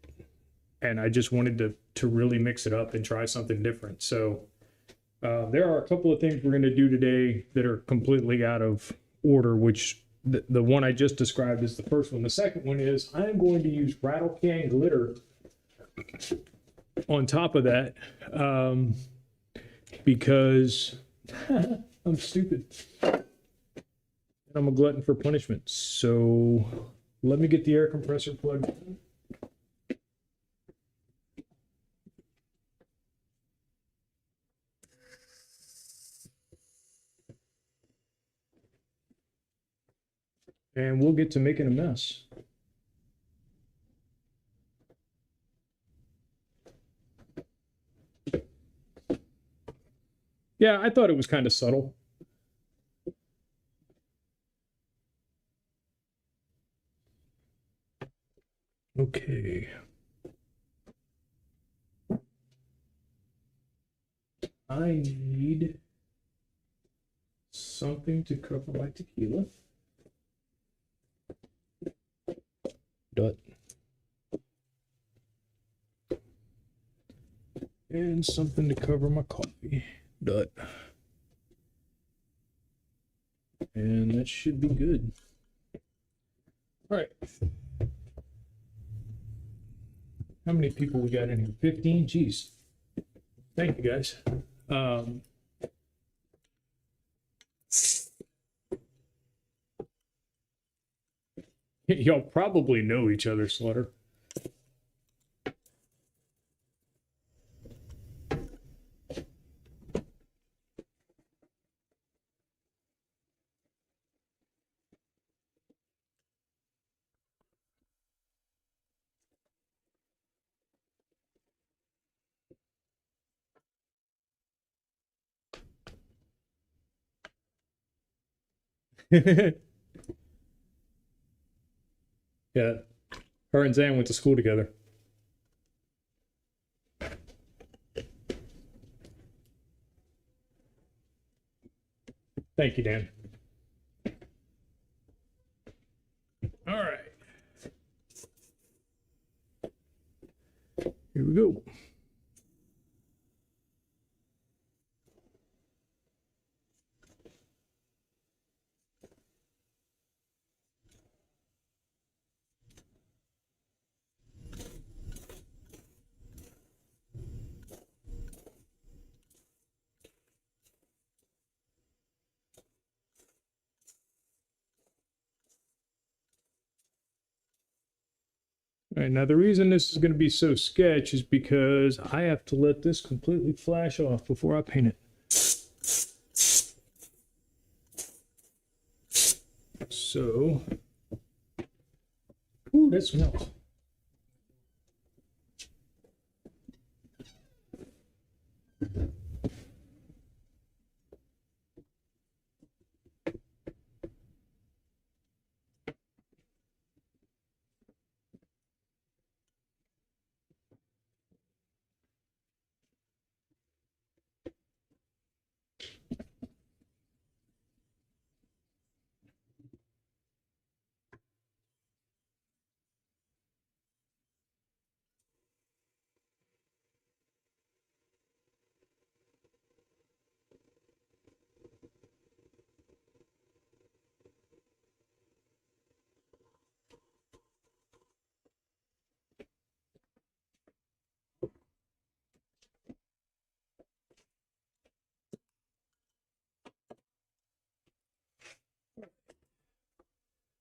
And I just wanted to really mix it up and try something different. So there are a couple of things we're going to do today that are completely out of order, which the one I just described is the first one. The second one is I'm going to use rattle can glitter on top of that because I'm stupid and I'm a glutton for punishment. So let me get the air compressor plugged in. and we'll get to making a mess. Yeah, I thought it was kind of subtle. Okay. I need something to cover my tequila. Dot. And something to cover my coffee. Dot. And that should be good. All right. How many people we got in here? 15? Jeez. Thank you, guys. Y'all probably know each other, Slaughter. Yeah, her and Zan went to school together. Thank you, Dan. All right. Here we go. All right, now the reason this is going to be so sketch is because I have to let this completely flash off before I paint it. So, ooh, that smells.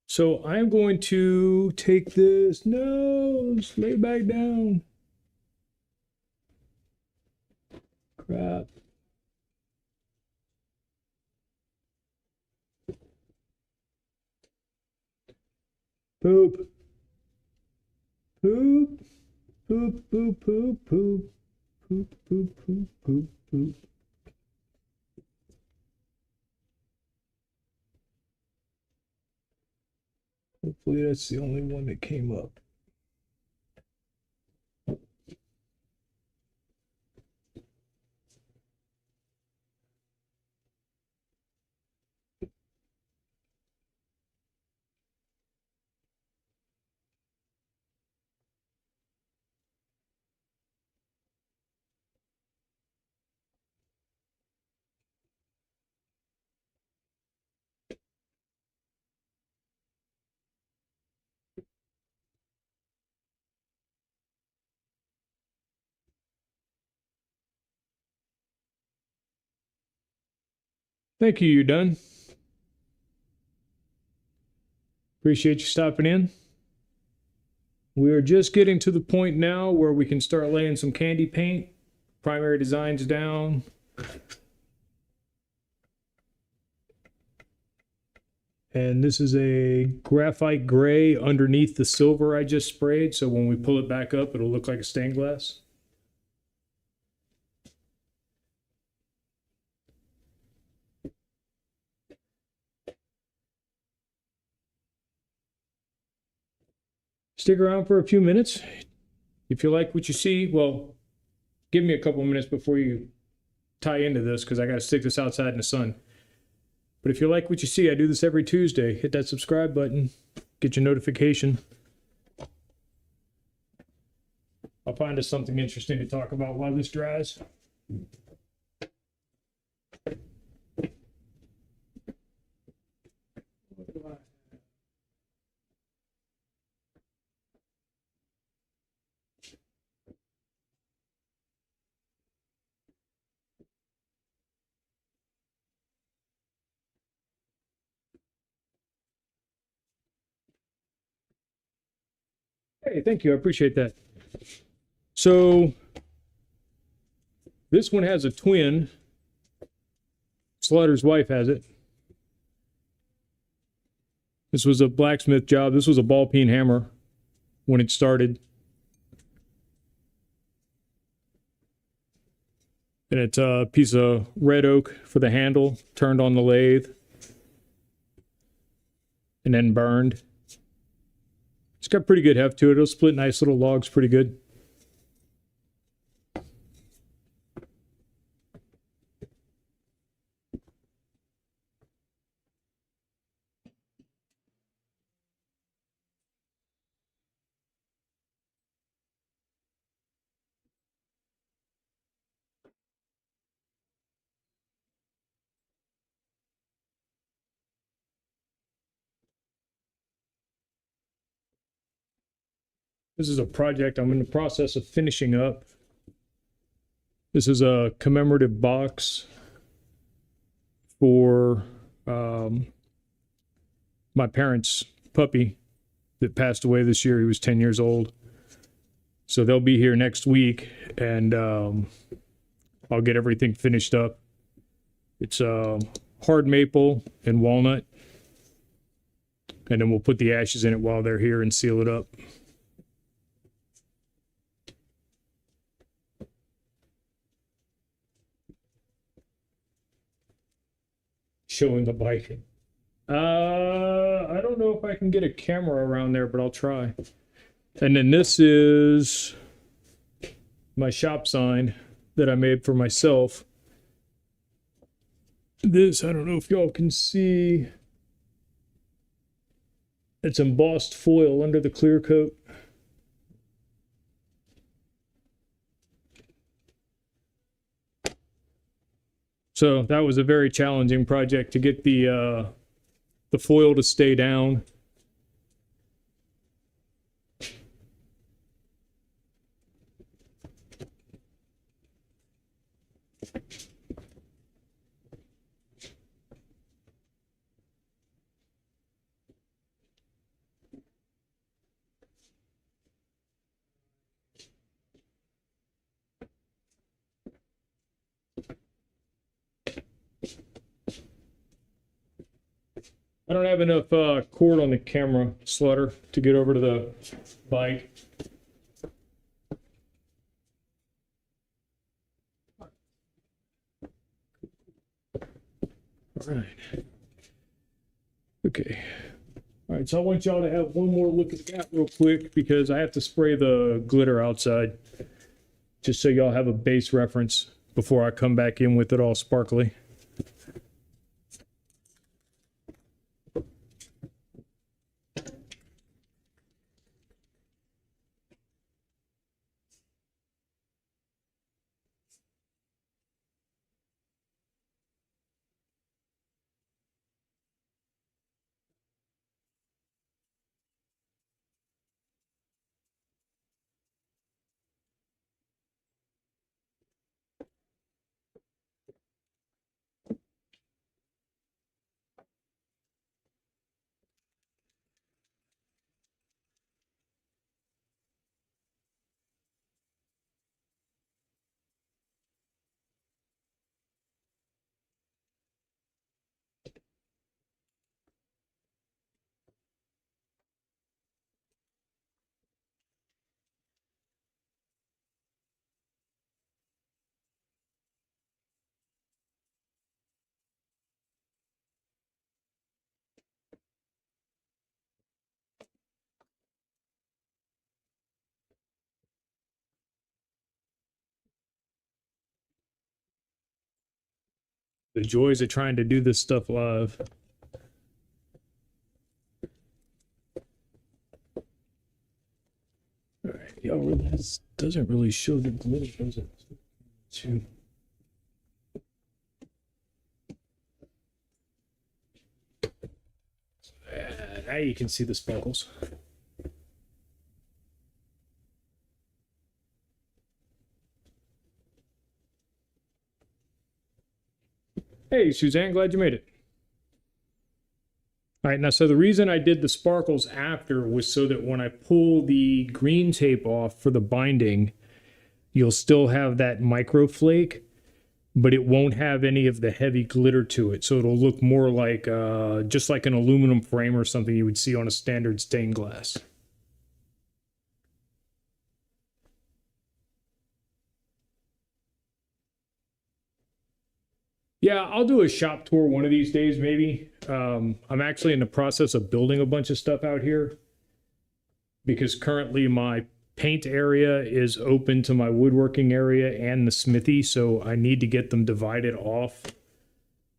So I'm going to take this, no, lay back down. Crap. Poop. Poop. Poop, poop, poop, poop. Poop, poop, poop, poop, poop. Hopefully that's the only one that came up. Thank you, you're done. Appreciate you stopping in. We're just getting to the point now where we can start laying some candy paint. Primary designs down. And this is a graphite gray underneath the silver I just sprayed. So when we pull it back up, it'll look like a stained glass. Stick around for a few minutes. If you like what you see, well, give me a couple minutes before you tie into this because I got to stick this outside in the sun. But if you like what you see, I do this every Tuesday. Hit that subscribe button, get your notification. I'll find us something interesting to talk about while this dries. Hey, thank you. I appreciate that. So this one has a twin. Slaughter's wife has it. This was a blacksmith job. This was a ball peen hammer when it started. And it's a piece of red oak for the handle, turned on the lathe, and then burned. It's got pretty good heft to it. It'll split nice little logs pretty good. This is a project I'm in the process of finishing up. This is a commemorative box for my parents' puppy that passed away this year. He was 10 years old. So they'll be here next week, and I'll get everything finished up. It's hard maple and walnut, and then we'll put the ashes in it while they're here and seal it up. Showing the bike. I don't know if I can get a camera around there, but I'll try. And then this is my shop sign that I made for myself. This, I don't know if y'all can see. It's embossed foil under the clear coat. So that was a very challenging project to get the foil to stay down. I don't have enough cord on the camera, Slaughter, to get over to the bike. All right. Okay. All right, so I want y'all to have one more look at that real quick because I have to spray the glitter outside just so y'all have a base reference before I come back in with it all sparkly. The joys of trying to do this stuff live. All right, y'all, this doesn't really show the glitter, does it? Now you can see the sparkles. Hey, Suzanne, glad you made it. All right, now, so the reason I did the sparkles after was so that when I pull the green tape off for the binding, you'll still have that micro flake, but it won't have any of the heavy glitter to it. So it'll look more like just like an aluminum frame or something you would see on a standard stained glass. Yeah, I'll do a shop tour one of these days, maybe. I'm actually in the process of building a bunch of stuff out here because currently my paint area is open to my woodworking area and the smithy, so I need to get them divided off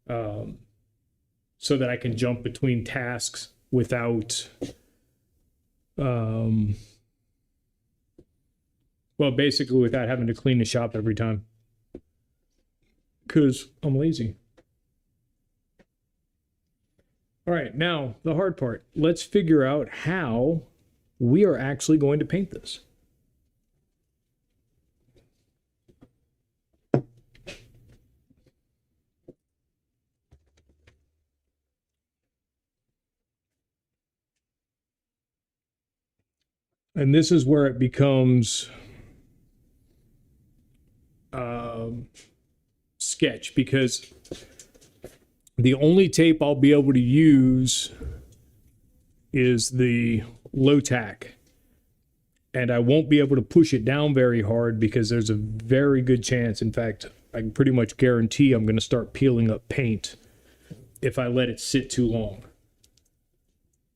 so that I can jump between tasks without well, basically without having to clean the shop every time because I'm lazy. All right, now the hard part. Let's figure out how we are actually going to paint this. And this is where it becomes sketch, because the only tape I'll be able to use is the low tack. And I won't be able to push it down very hard because there's a very good chance, in fact, I can pretty much guarantee I'm going to start peeling up paint if I let it sit too long.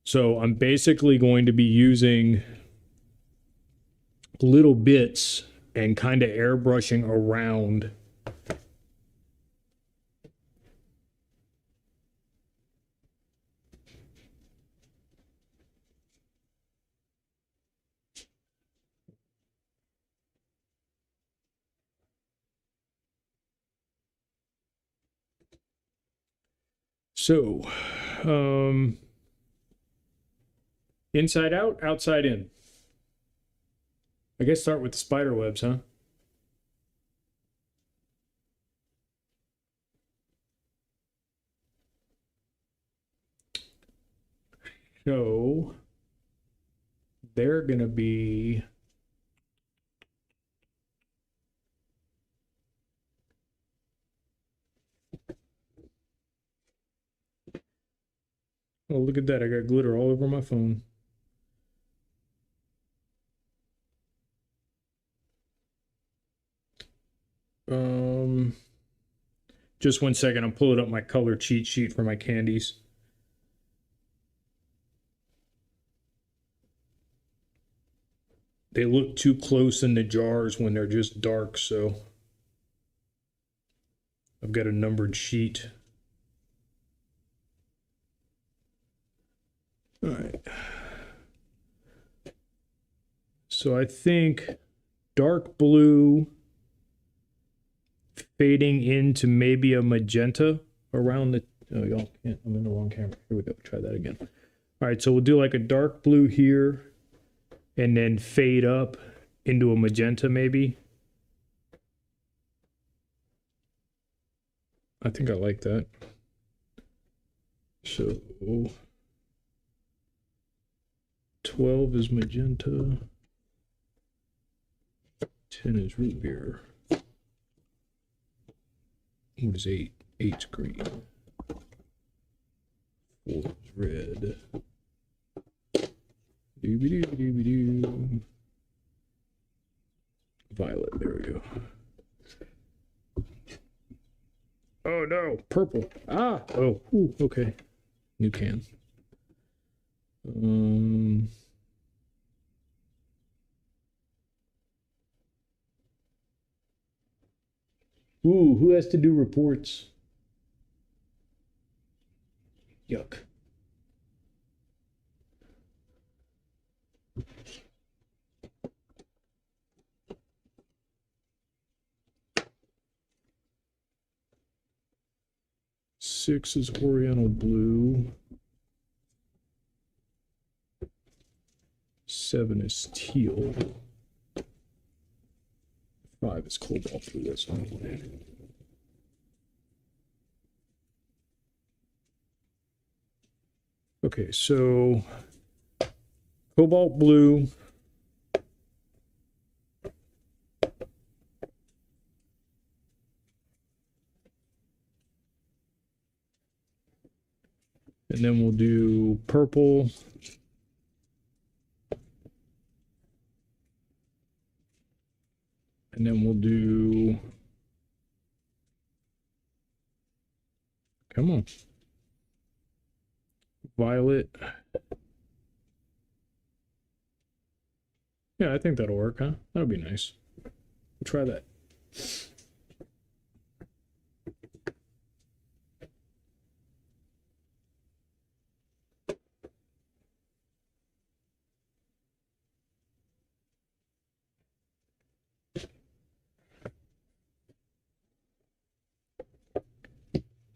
So I'm basically going to be using little bits and kind of airbrushing around. So, inside out, outside in. I guess start with the spider webs, huh? So, they're going to be oh, look at that. I got glitter all over my phone. Just 1 second. I'm pulling up my color cheat sheet for my candies. They look too close in the jars when they're just dark, so I've got a numbered sheet. All right. So I think dark blue fading into maybe a magenta around the, oh, y'all can't, I'm in the wrong camera. Here we go, try that again. All right, so we'll do like a dark blue here and then fade up into a magenta maybe. I think I like that. So 12 is magenta, 10 is root beer. What is 8? 8's green. 4 is red. Doo-be-doo-be-doo-be-doo. Violet, there we go. Oh no, purple. Ah, oh, ooh, okay. New can. Ooh, who has to do reports? Yuck. Six is Oriental blue. 7 is teal. 5 is cobalt blue. That's not it. Okay, so cobalt blue. And then we'll do purple. And then we'll do, come on, violet. Yeah, I think that'll work, huh? That'll be nice. We'll try that.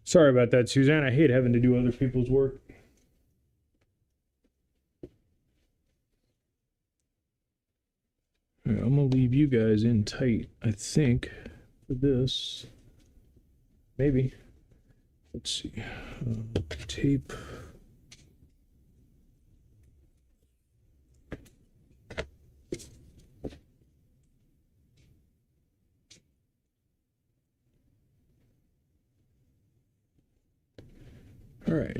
Sorry about that, Suzanne. I hate having to do other people's work. All right, I'm gonna leave you guys in tight, I think, for this. Maybe. Let's see. Tape. All right.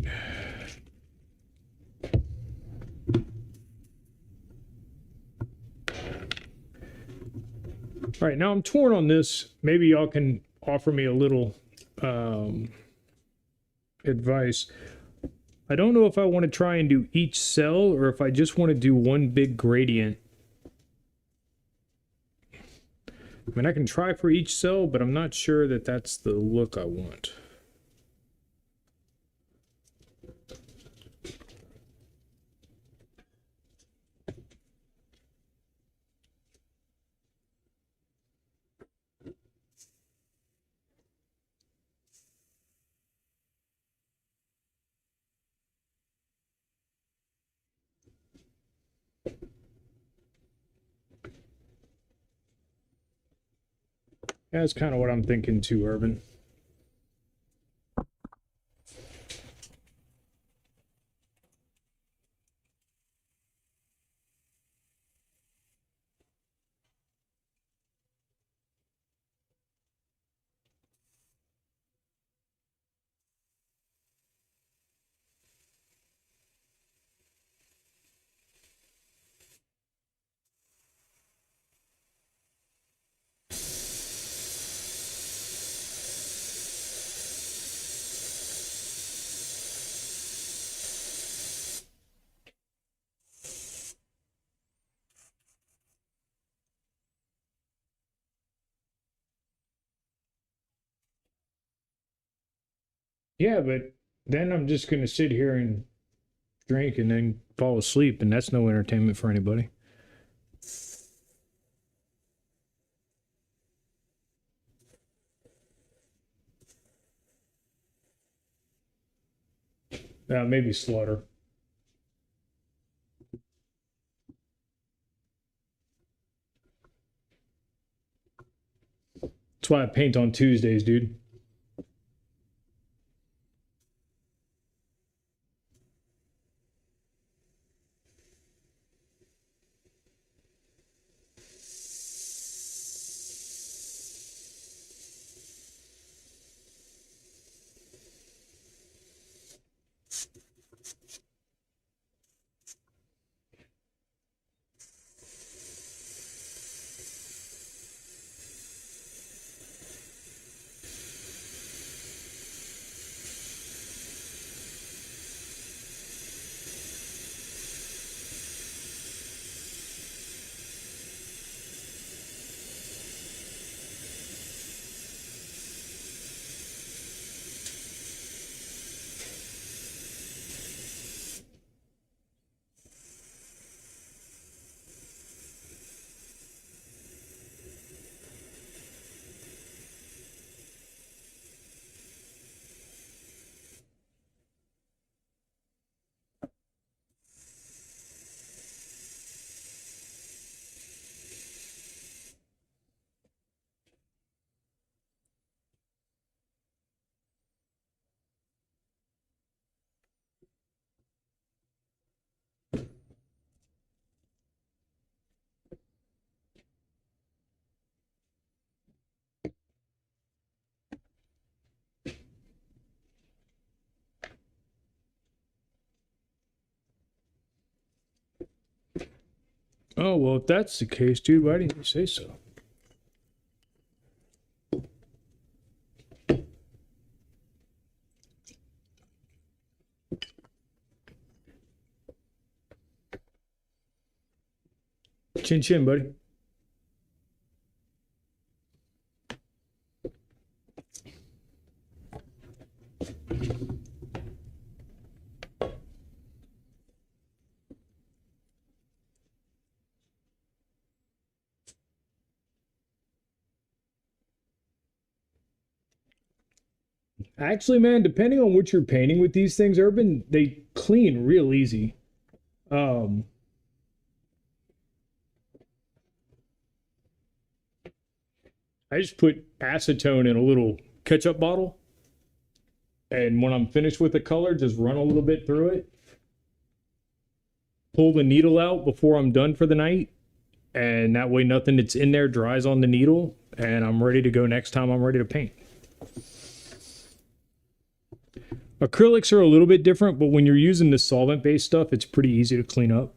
All right, now I'm torn on this. Maybe y'all can offer me a little advice. I don't know if I want to try and do each cell or if I just want to do one big gradient. I mean, I can try for each cell, but I'm not sure that that's the look I want. That's kind of what I'm thinking too, Urban. Yeah, but then I'm just going to sit here and drink and then fall asleep, and that's no entertainment for anybody. Maybe Slaughter. That's why I paint on Tuesdays, dude. Oh, well, if that's the case, dude, why didn't you say so? Chin chin, buddy. Actually, man, depending on what you're painting with these things, Urban, they clean real easy. Um, I just put acetone in a little ketchup bottle, and when I'm finished with the color, just run a little bit through it. Pull the needle out before I'm done for the night, and that way nothing that's in there dries on the needle, and I'm ready to go next time I'm ready to paint. Acrylics are a little bit different, but when you're using the solvent-based stuff, it's pretty easy to clean up.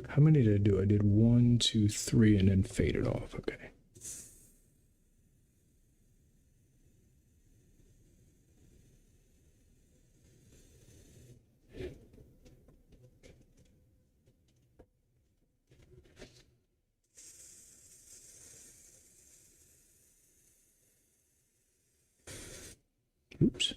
How many did I do? I did 1, 2, 3, and then faded off. Okay. Oops.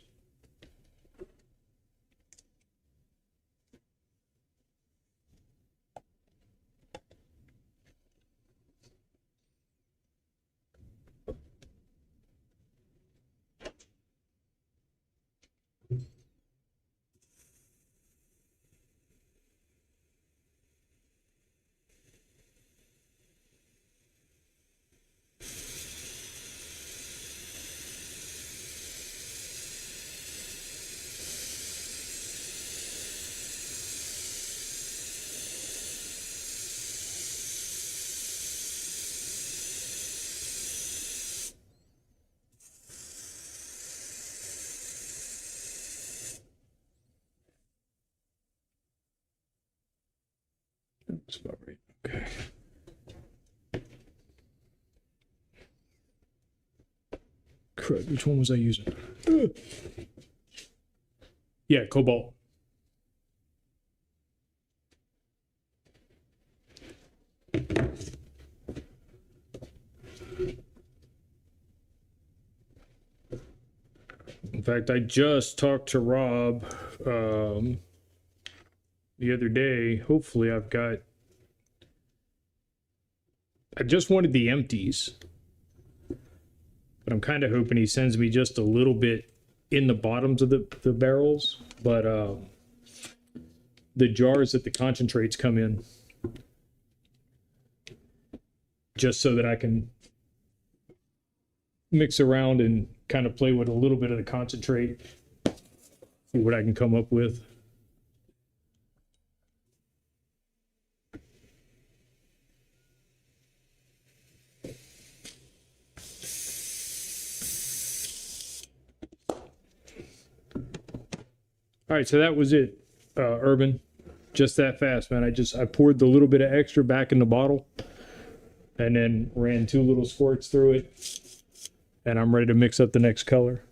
That's about right. Okay. Crud, which one was I using? Yeah, cobalt. In fact, I just talked to Rob the other day. Hopefully, I just wanted the empties, but I'm kind of hoping he sends me just a little bit in the bottoms of the barrels, but the jars that the concentrates come in, just so that I can mix around and kind of play with a little bit of the concentrate, see what I can come up with. All right, so that was it, Urban. Just that fast, man. I poured the little bit of extra back in the bottle and then ran 2 little squirts through it, and I'm ready to mix up the next color.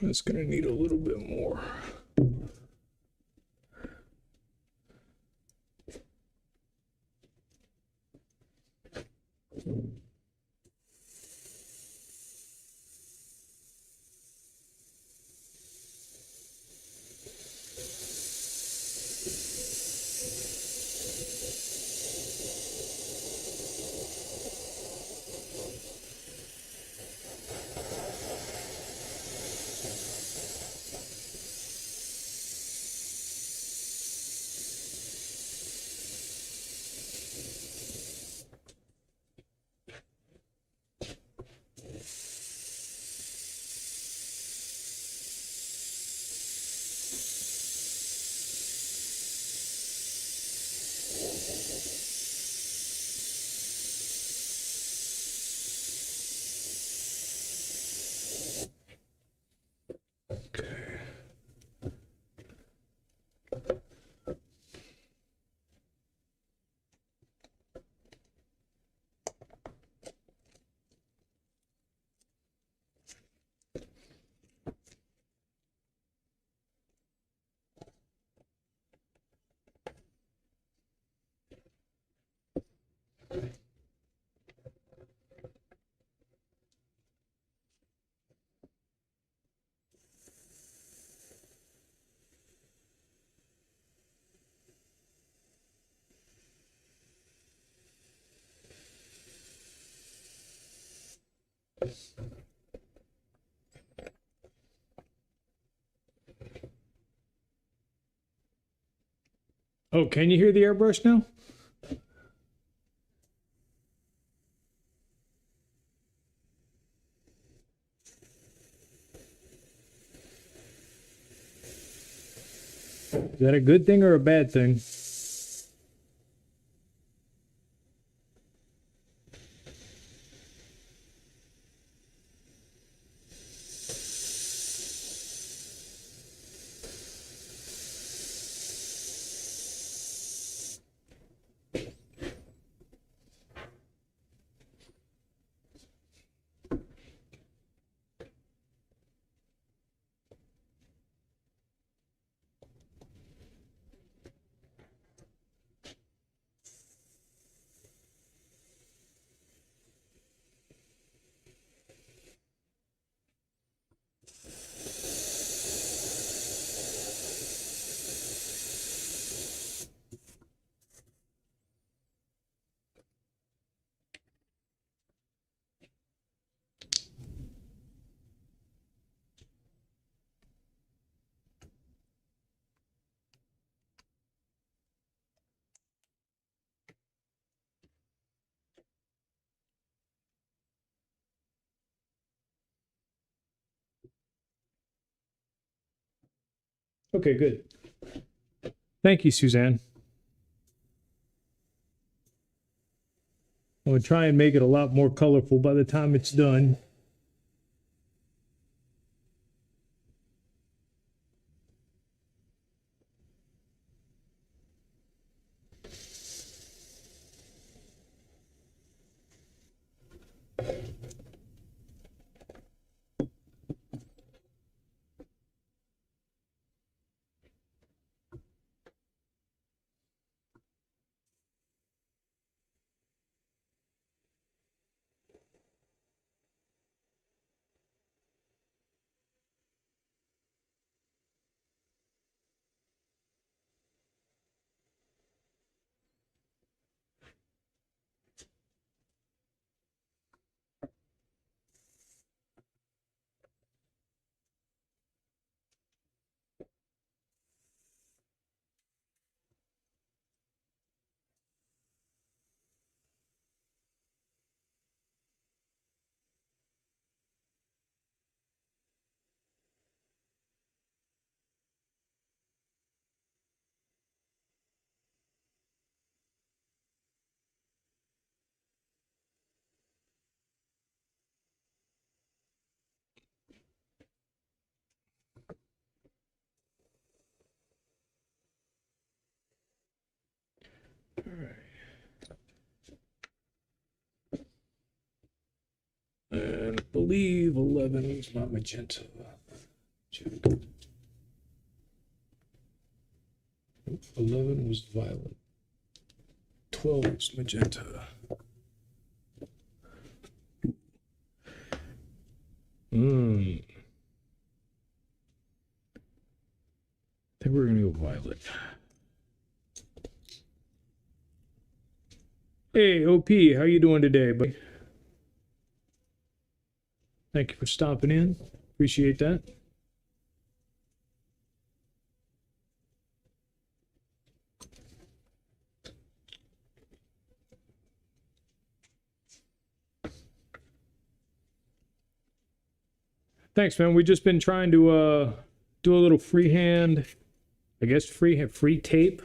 That's gonna need a little bit more. Oh, can you hear the airbrush now? Is that a good thing or a bad thing? Okay, good. Thank you, Suzanne. I'm gonna try and make it a lot more colorful by the time it's done. All right. And I believe 11 is my magenta. Check. 11 was violet. 12 was magenta. I think we're gonna go violet. Hey, OP, how you doing today, buddy? Thank you for stopping in. Appreciate that. Thanks, man. We've just been trying to do a little freehand, I guess free tape.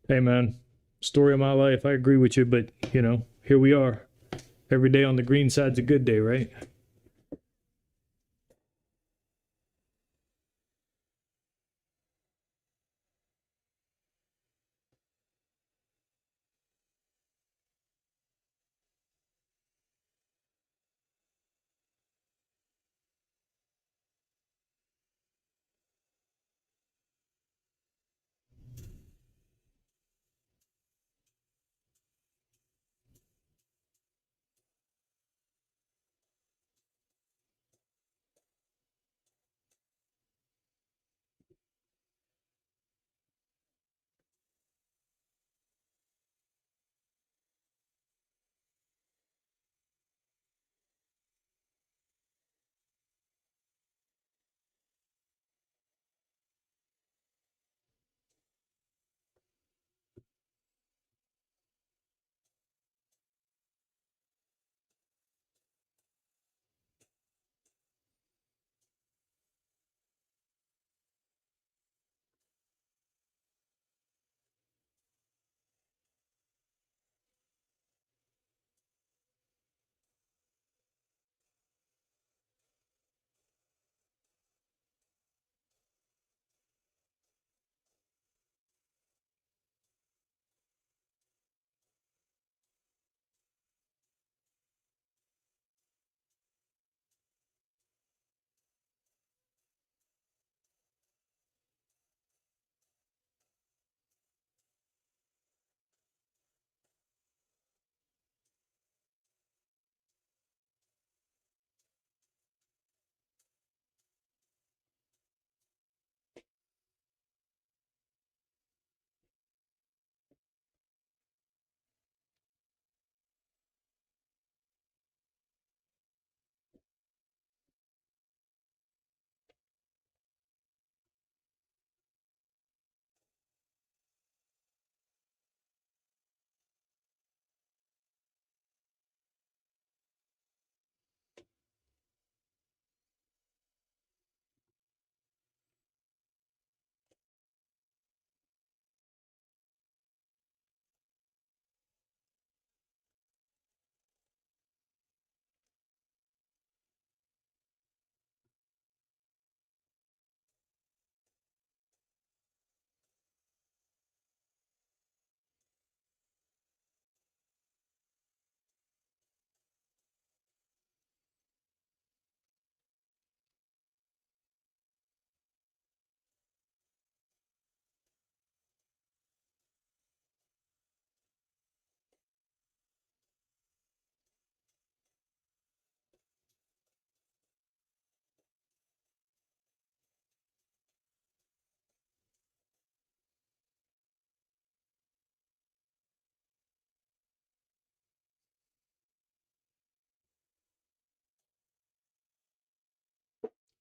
Hey, man, story of my life. I agree with you, but you know, here we are. Every day on the green side's a good day, right?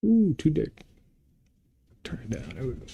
Ooh, too dick. Turn it down. There we go.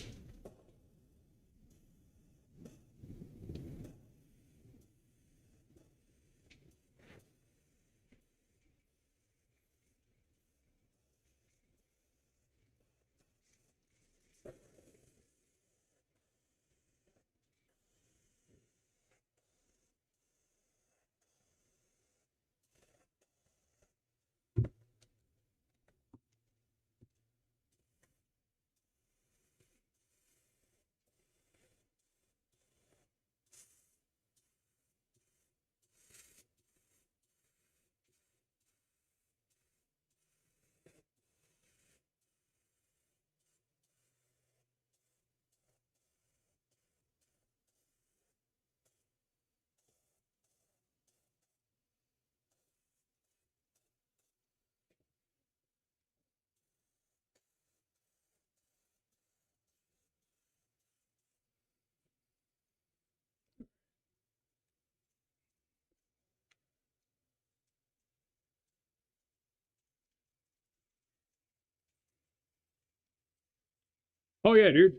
Oh yeah, dude.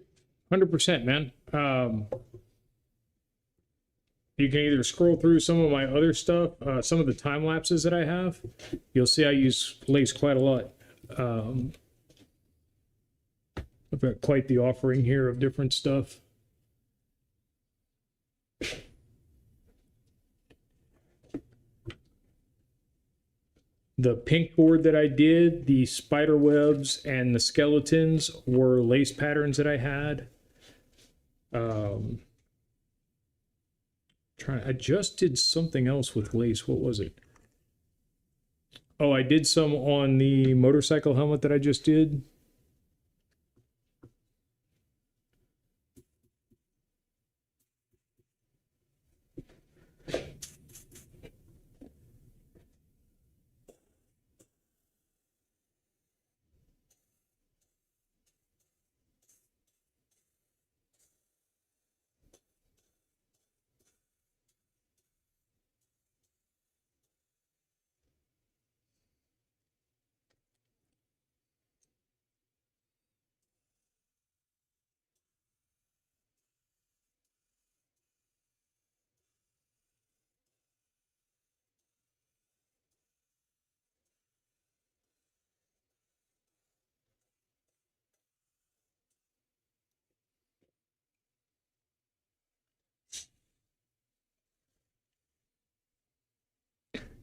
100%, man. You can either scroll through some of my other stuff, some of the time lapses that I have. You'll see I use lace quite a lot. Um, I've got quite the offering here of different stuff. The pink board that I did, the spider webs and the skeletons were lace patterns that I had. I just did something else with lace. What was it? Oh, I did some on the motorcycle helmet that I just did.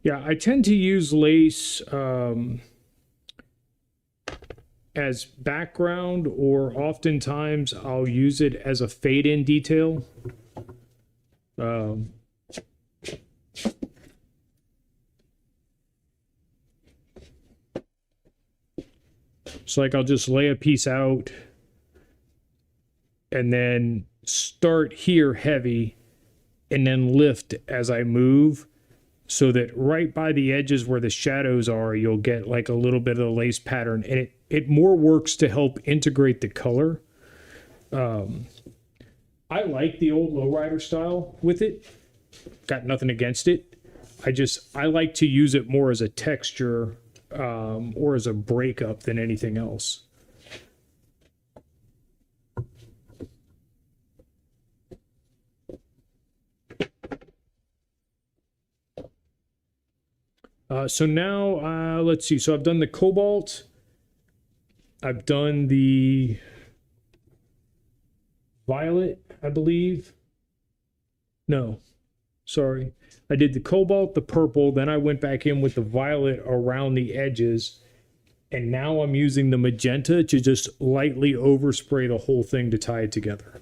Yeah, I tend to use lace as background, or oftentimes I'll use it as a fade-in detail. Um, so like I'll just lay a piece out and then start here heavy and then lift as I move, so that right by the edges where the shadows are, you'll get like a little bit of the lace pattern, and it more works to help integrate the color. I like the old lowrider style with it. Got nothing against it. I like to use it more as a texture or as a breakup than anything else. So now, let's see. So I've done the cobalt. I've done the violet, I believe. No, sorry. I did the cobalt, the purple, then I went back in with the violet around the edges. And now I'm using the magenta to just lightly overspray the whole thing to tie it together.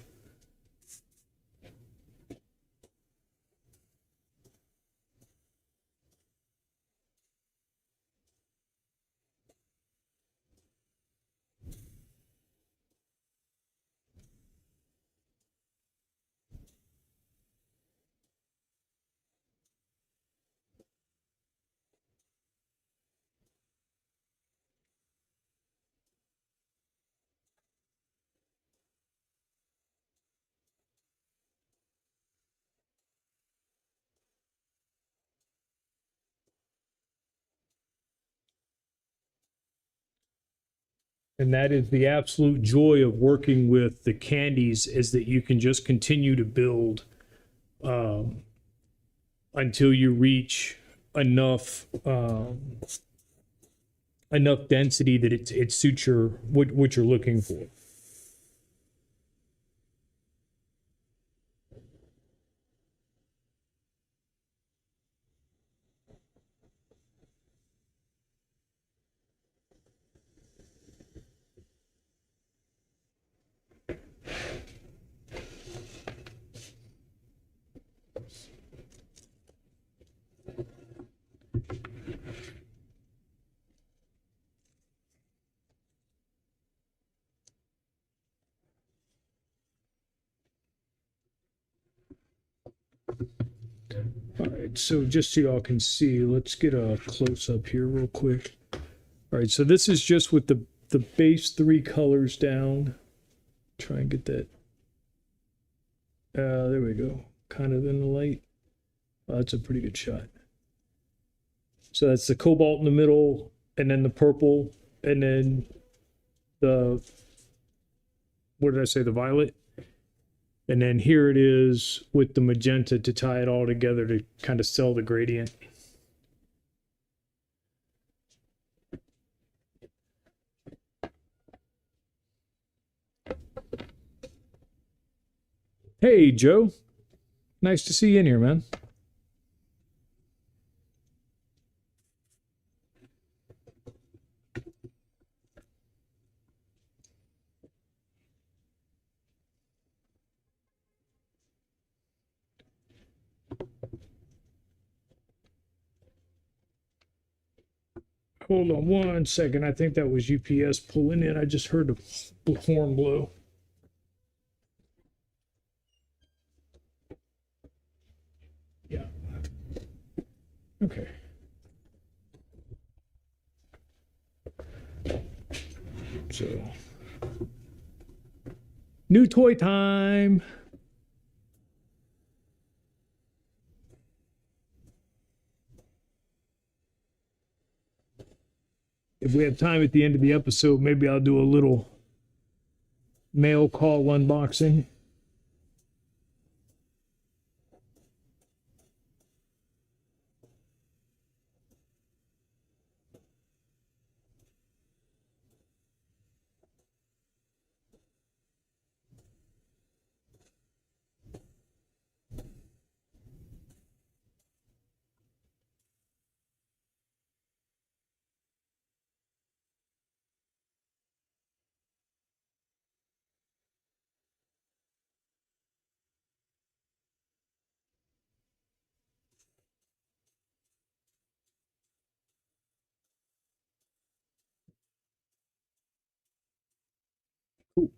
And that is the absolute joy of working with the candies, is that you can just continue to build until you reach enough enough density that it suits your what you're looking for. All right, so just so y'all can see, let's get a close up here real quick. All right, so this is just with the base 3 colors down. Try and get that. There we go. Kind of in the light. That's a pretty good shot. So that's the cobalt in the middle, and then the purple, and then the what did I say, the violet? And then here it is with the magenta to tie it all together to kind of sell the gradient. Hey, Joe. Nice to see you in here, man. Hold on 1 second. I think that was UPS pulling in. I just heard the horn blow. Yeah. Okay. So, new toy time. If we have time at the end of the episode, maybe I'll do a little mail call unboxing. Cool.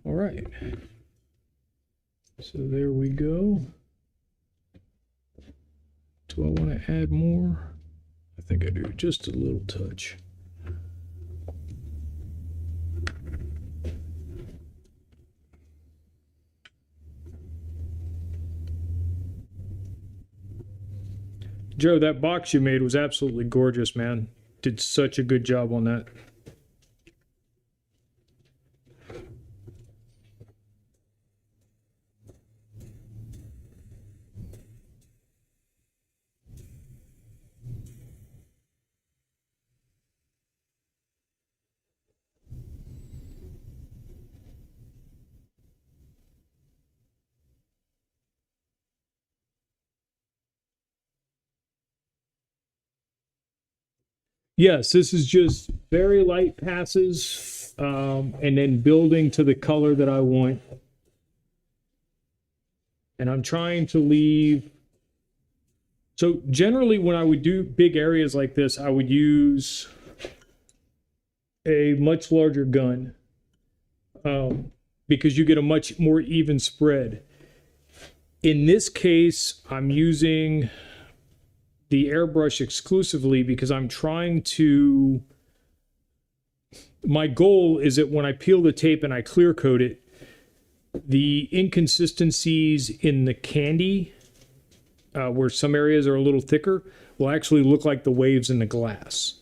All right. So there we go. Do I want to add more? I think I do, just a little touch. Joe, that box you made was absolutely gorgeous, man. Did such a good job on that. Yes, this is just very light passes, and then building to the color that I want. And I'm trying to leave. So generally when I would do big areas like this, I would use a much larger gun, because you get a much more even spread. In this case, I'm using the airbrush exclusively because I'm trying to, my goal is that when I peel the tape and I clear coat it, the inconsistencies in the candy, where some areas are a little thicker, will actually look like the waves in the glass.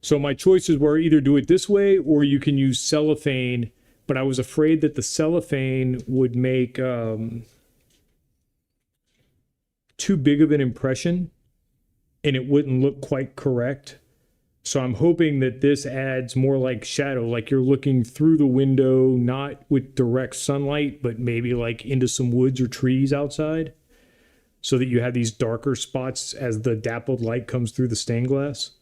So my choices were either do it this way or you can use cellophane, but I was afraid that the cellophane would make too big of an impression and it wouldn't look quite correct. So I'm hoping that this adds more like shadow, like you're looking through the window, not with direct sunlight, but maybe like into some woods or trees outside, so that you have these darker spots as the dappled light comes through the stained glass.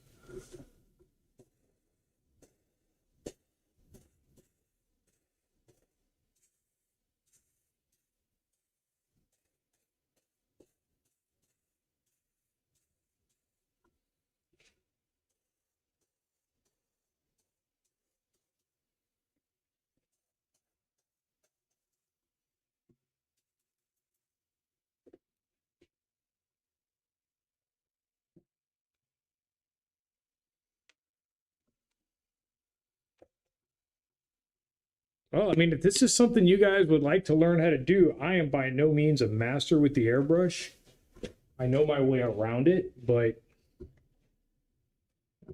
Well, I mean, if this is something you guys would like to learn how to do, I am by no means a master with the airbrush. I know my way around it, but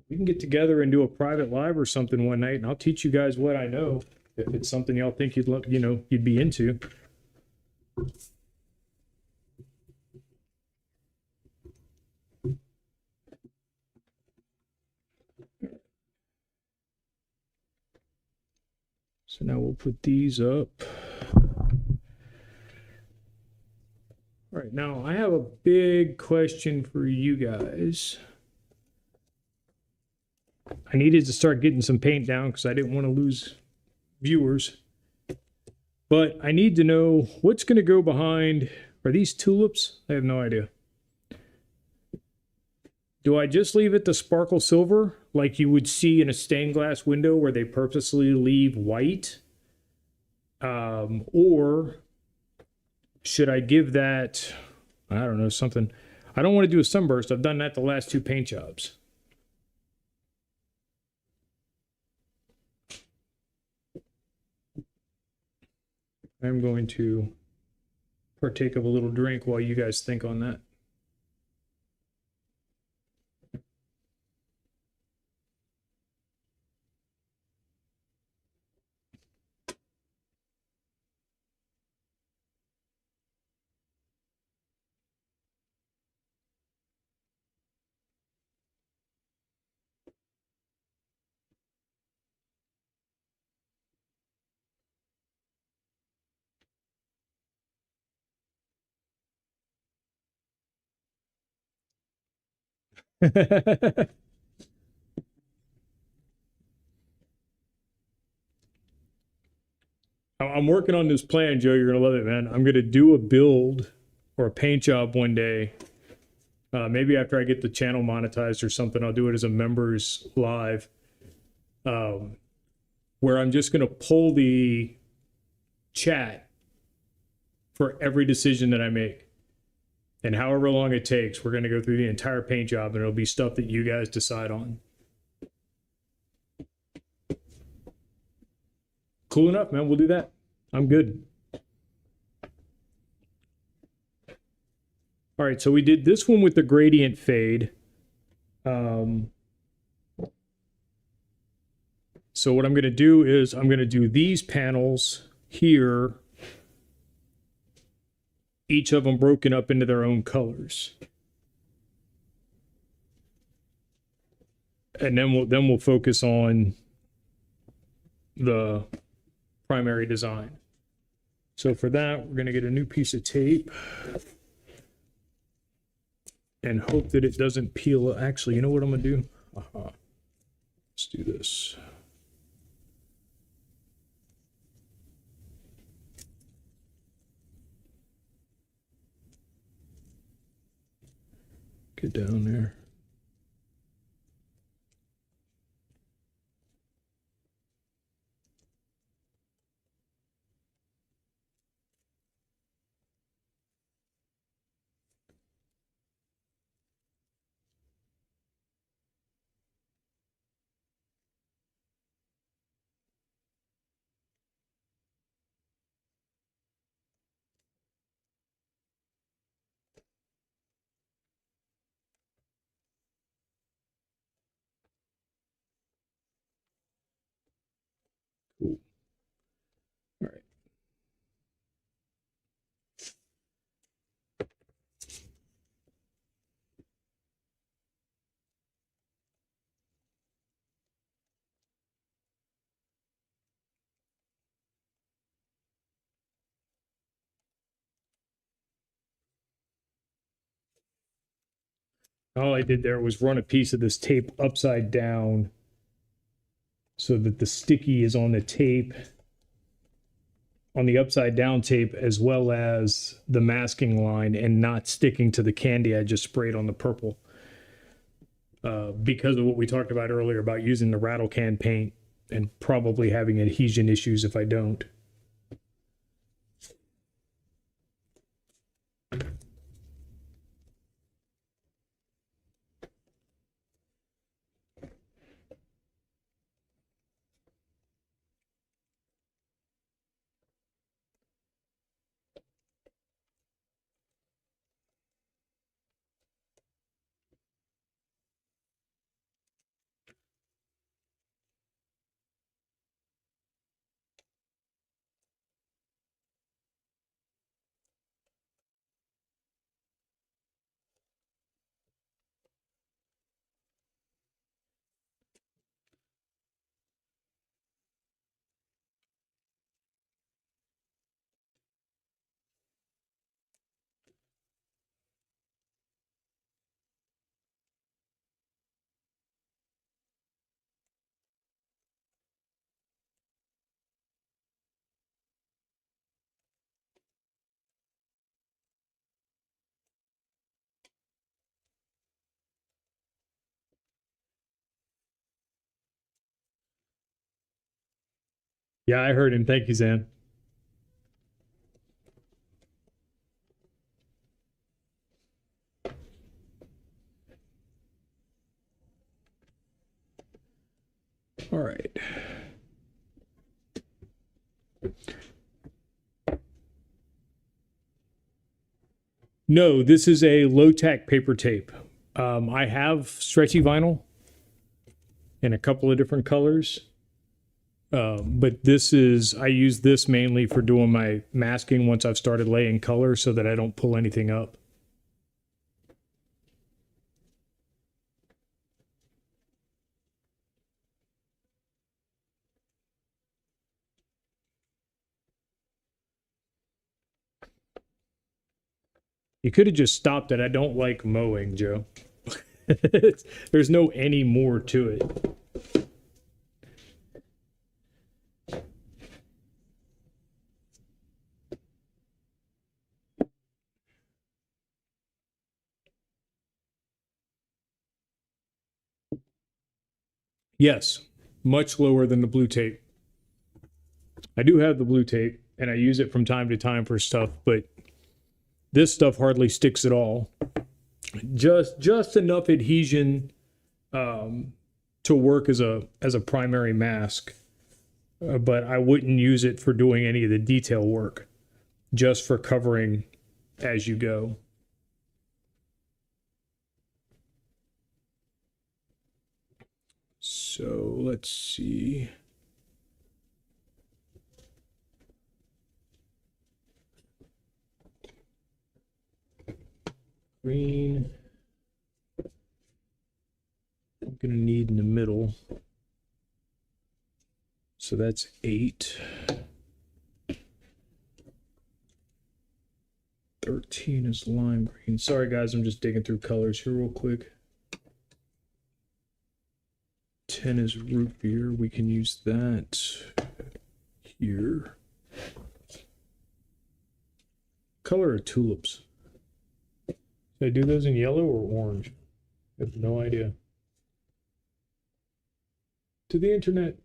We can get together and do a private live or something one night, and I'll teach you guys what I know. If it's something y'all think you'd love, you'd be into. So now we'll put these up. All right, now I have a big question for you guys. I needed to start getting some paint down because I didn't want to lose viewers. But I need to know what's going to go behind. Are these tulips? I have no idea. Do I just leave it to sparkle silver like you would see in a stained glass window where they purposely leave white? Or should I give that, I don't know, something. I don't want to do a sunburst. I've done that the last two paint jobs. I'm going to partake of a little drink while you guys think on that. I'm working on this plan, Joe. You're going to love it, man. I'm going to do a build or a paint job one day. Maybe after I get the channel monetized or something, I'll do it as a members live, where I'm just going to pull the chat for every decision that I make. And however long it takes, we're going to go through the entire paint job, and it'll be stuff that you guys decide on. Cool enough, man. We'll do that. I'm good. All right, so we did this one with the gradient fade. So what I'm going to do is I'm going to do these panels here, each of them broken up into their own colors. And then we'll focus on the primary design. So for that, we're going to get a new piece of tape and hope that it doesn't peel. Actually, you know what I'm going to do? Let's do this. Get down there. Cool. All right. All I did there was run a piece of this tape upside down so that the sticky is on the tape, on the upside down tape, as well as the masking line, and not sticking to the candy I just sprayed on the purple. Because of what we talked about earlier about using the rattle can paint and probably having adhesion issues if I don't. Yeah, I heard him. Thank you, Zan. All right. No, this is a low-tack paper tape. I have stretchy vinyl in a couple of different colors. But I use this mainly for doing my masking once I've started laying color so that I don't pull anything up. You could have just stopped it. I don't like mowing, Joe. There's no any more to it. Yes, much lower than the blue tape. I do have the blue tape, and I use it from time to time for stuff, but this stuff hardly sticks at all. Just enough adhesion to work as a primary mask, but I wouldn't use it for doing any of the detail work, just for covering as you go. So let's see. Green. I'm gonna need in the middle. So that's 8. 13 is lime green. Sorry guys, I'm just digging through colors here real quick. 10 is root beer. We can use that here. Color of tulips. Should I do those in yellow or orange? I have no idea. To the internet.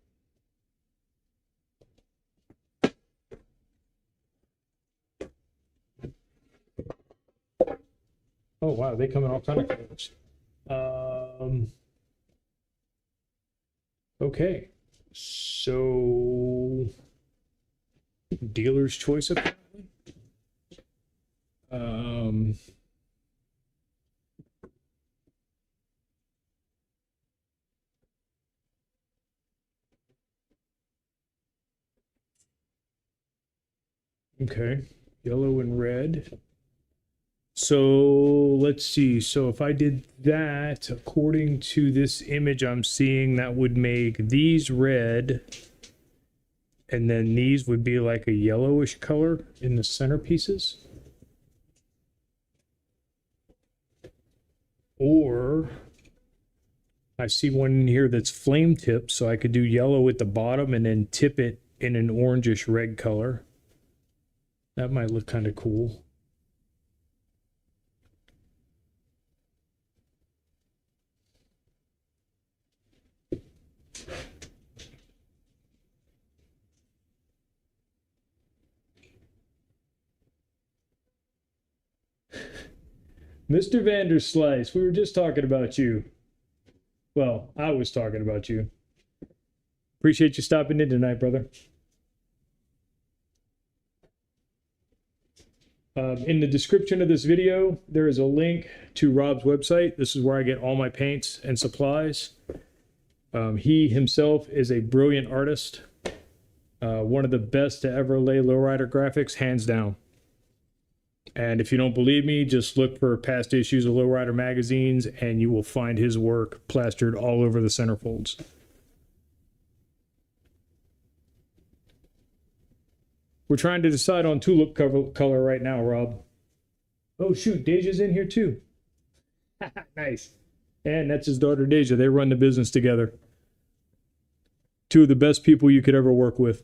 Oh wow, they come in all kind of colors. Okay, so dealer's choice apparently. Okay, yellow and red. So let's see. So if I did that, according to this image I'm seeing, that would make these red, and then these would be like a yellowish color in the centerpieces. Or I see one in here that's flame tipped, so I could do yellow at the bottom and then tip it in an orangish red color. That might look kind of cool. Mr. Vanderslice, we were just talking about you. Well, I was talking about you. Appreciate you stopping in tonight, brother. In the description of this video, there is a link to Rob's website. This is where I get all my paints and supplies. He himself is a brilliant artist. One of the best to ever lay lowrider graphics, hands down. And if you don't believe me, just look for past issues of Lowrider magazines and you will find his work plastered all over the centerfolds. We're trying to decide on tulip color right now, Rob. Oh shoot, Deja's in here too. Nice. And that's his daughter Deja. They run the business together. Two of the best people you could ever work with.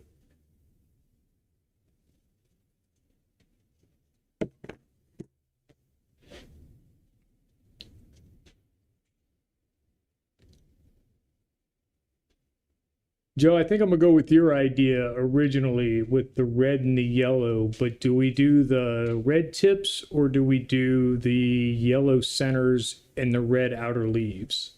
Joe, I think I'm gonna go with your idea originally with the red and the yellow, but do we do the red tips or do we do the yellow centers and the red outer leaves?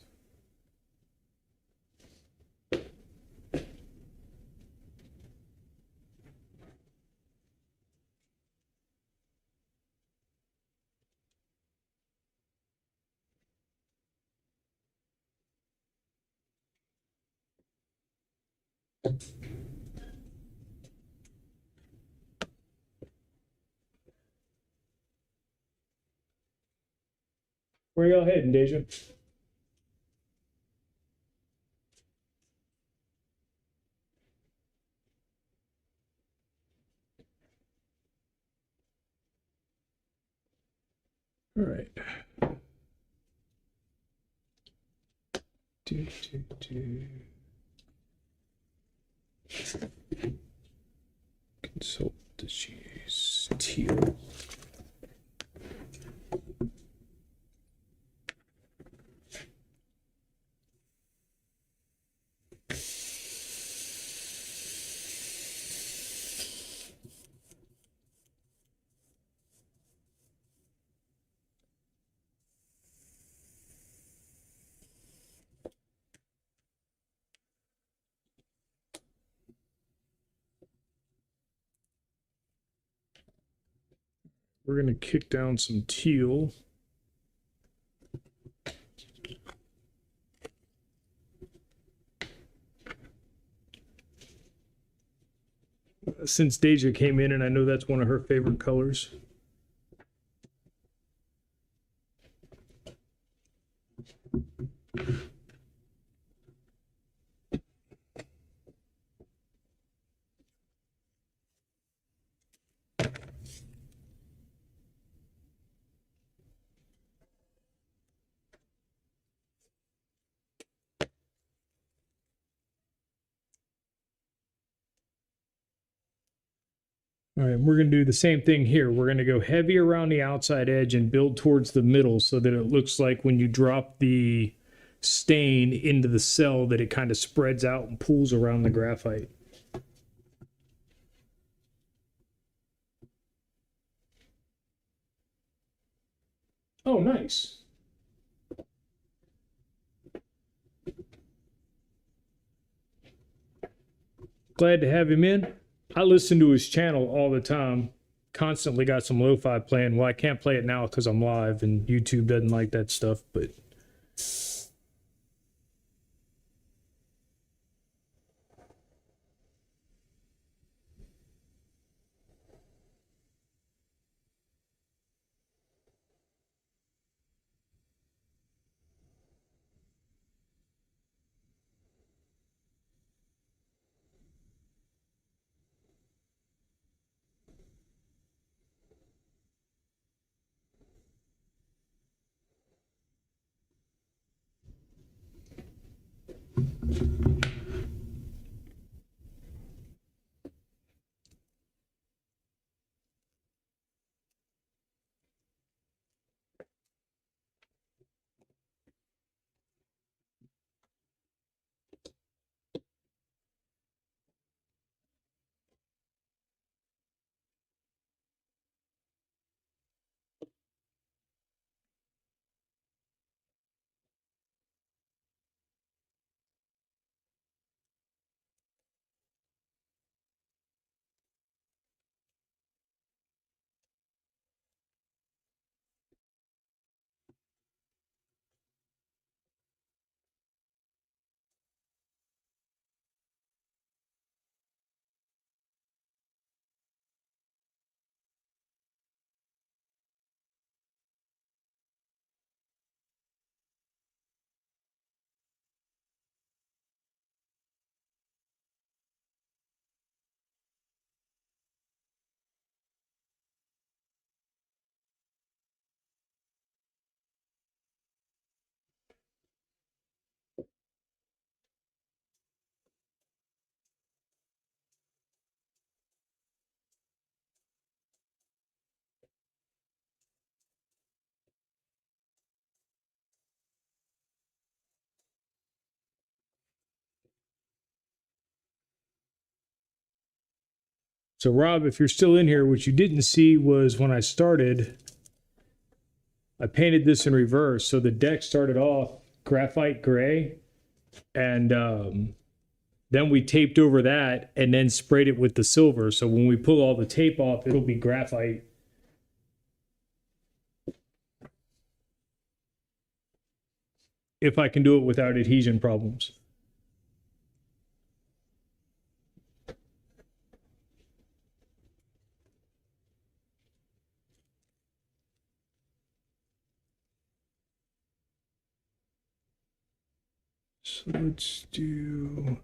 Where y'all heading, Deja? All right. Do, do, do. Consult the cheese teal. We're going to kick down some teal. Since Deja came in, and I know that's one of her favorite colors. All right, we're going to do the same thing here. We're going to go heavy around the outside edge and build towards the middle so that it looks like when you drop the stain into the cell that it kind of spreads out and pulls around the graphite. Oh, nice. Glad to have him in. I listen to his channel all the time. Constantly got some lo-fi playing. Well, I can't play it now because I'm live and YouTube doesn't like that stuff, but So Rob, if you're still in here, what you didn't see was when I started, I painted this in reverse. So the deck started off graphite gray, and then we taped over that and then sprayed it with the silver. So when we pull all the tape off, it'll be graphite. If I can do it without adhesion problems. So let's do...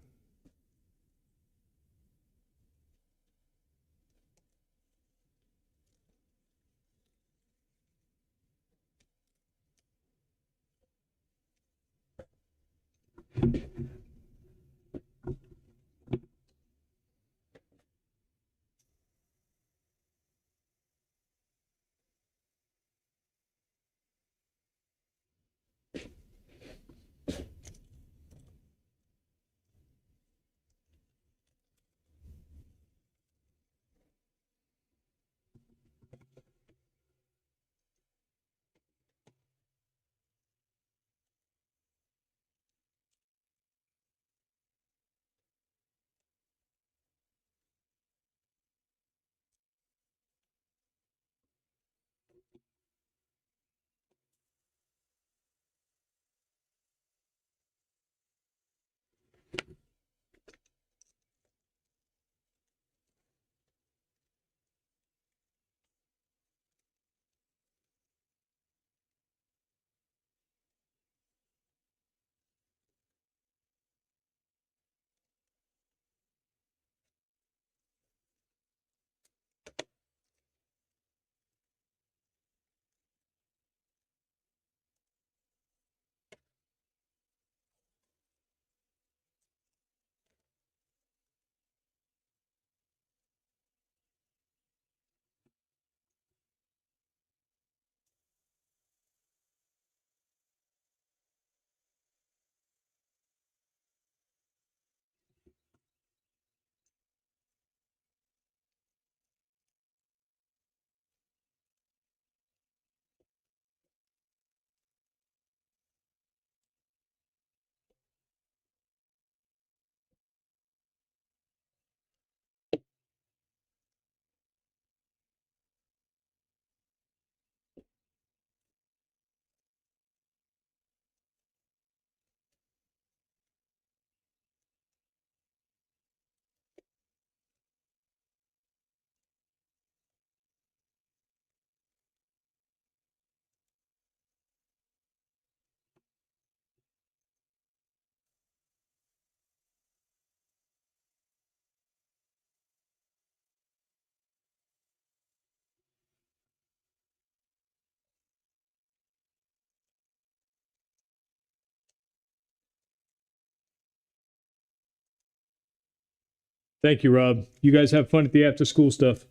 Thank you, Rob. You guys have fun at the after school stuff.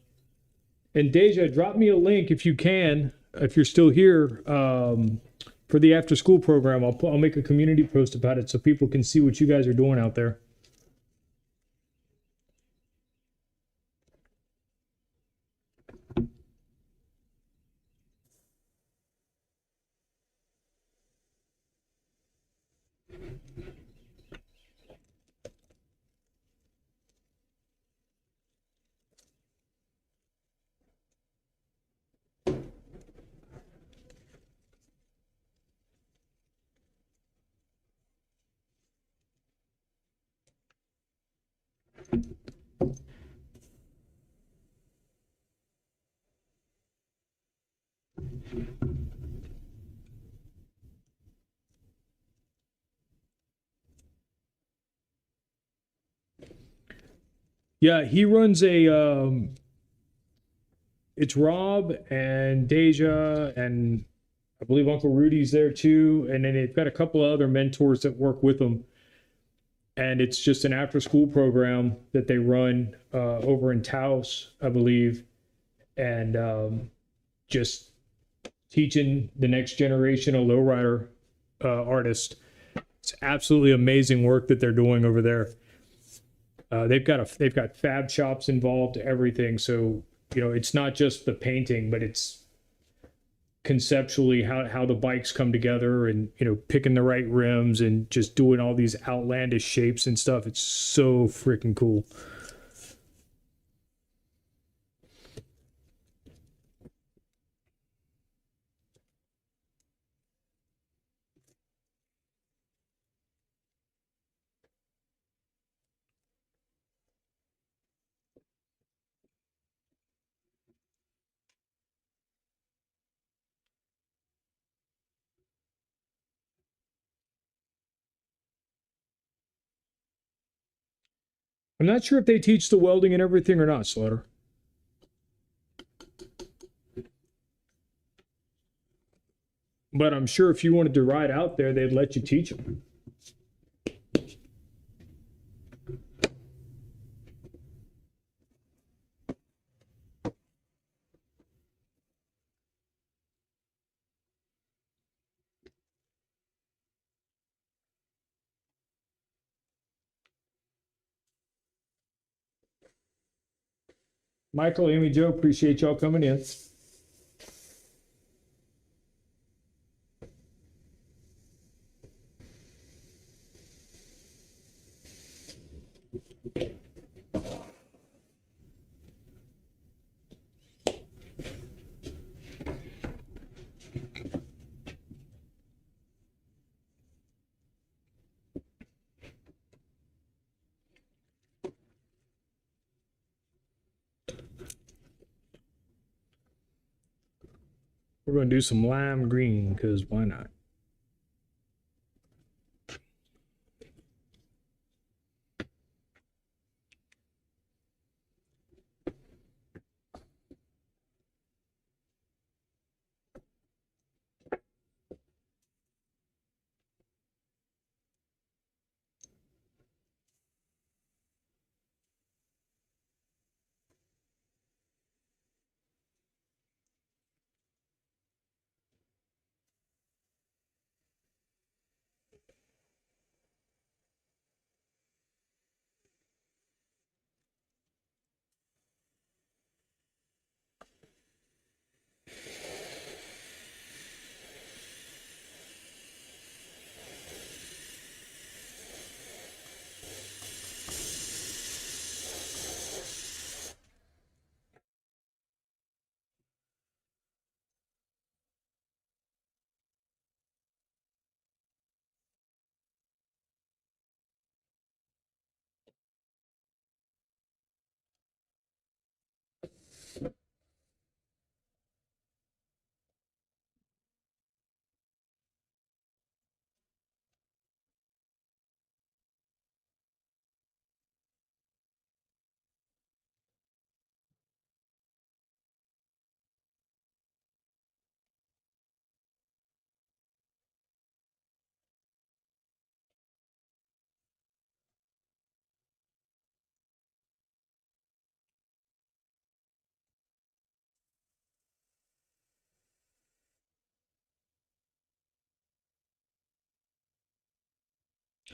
And Dacia, drop me a link if you can, if you're still here, for the after school program. I'll make a community post about it so people can see what you guys are doing out there. Yeah, he runs a it's Rob and Dacia, and I believe Uncle Rudy's there too, and then they've got a couple of other mentors that work with them. And it's just an after school program that they run over in Taos, I believe, and just teaching the next generation of lowrider artists. It's absolutely amazing work that they're doing over there. They've got fab shops involved, everything. So it's not just the painting, but it's conceptually how the bikes come together, and picking the right rims and just doing all these outlandish shapes and stuff. It's so freaking cool. I'm not sure if they teach the welding and everything or not, Slaughter. But I'm sure if you wanted to ride out there, they'd let you teach them. Michael, Amy, Joe, appreciate y'all coming in. We're going to do some lime green, because why not?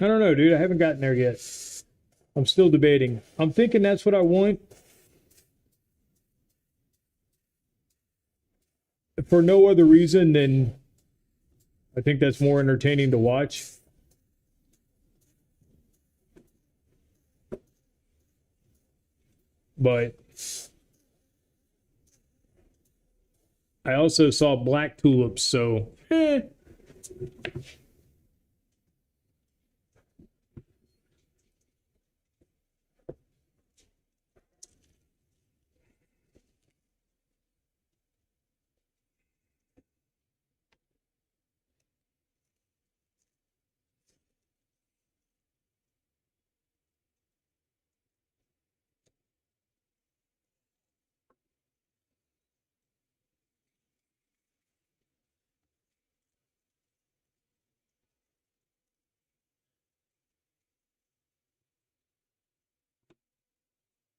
I don't know, dude. I haven't gotten there yet. I'm still debating. I'm thinking that's what I want. For no other reason than I think that's more entertaining to watch. But I also saw black tulips, so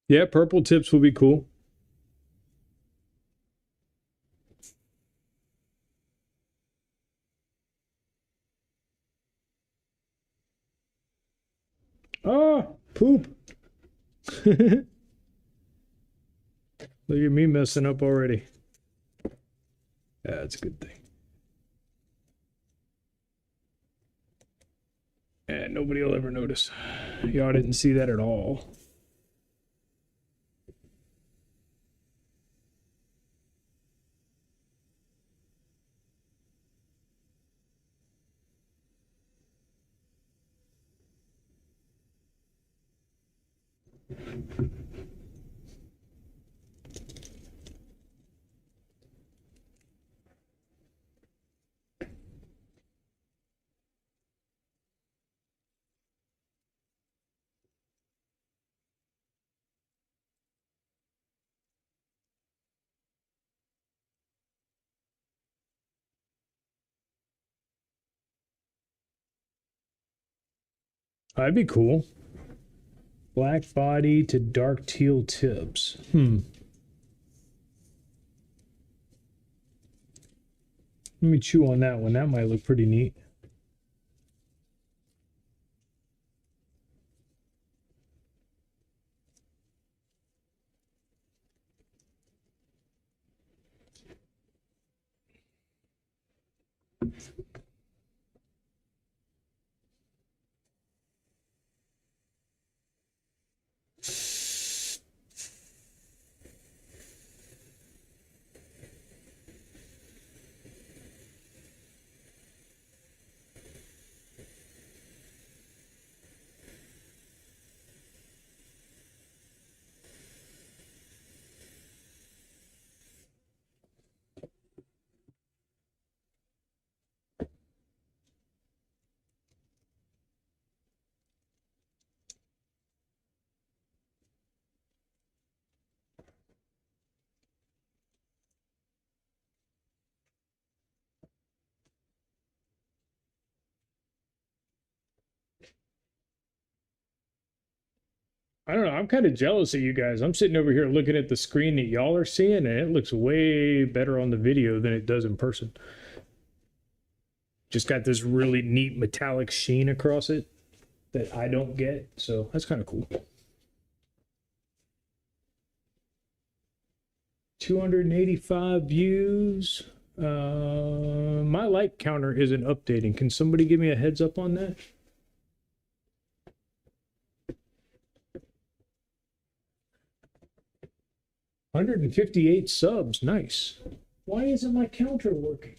yeah, purple tips will be cool. Oh, poop. Look at me messing up already. That's a good thing. And nobody will ever notice. Y'all didn't see that at all. That'd be cool. Black body to dark teal tips. Let me chew on that one. That might look pretty neat. I don't know. I'm kind of jealous of you guys. I'm sitting over here looking at the screen that y'all are seeing, and it looks way better on the video than it does in person. Just got this really neat metallic sheen across it that I don't get. So that's kind of cool. 285 views. My like counter isn't updating. Can somebody give me a heads up on that? $158 subs. Nice. Why isn't my counter working?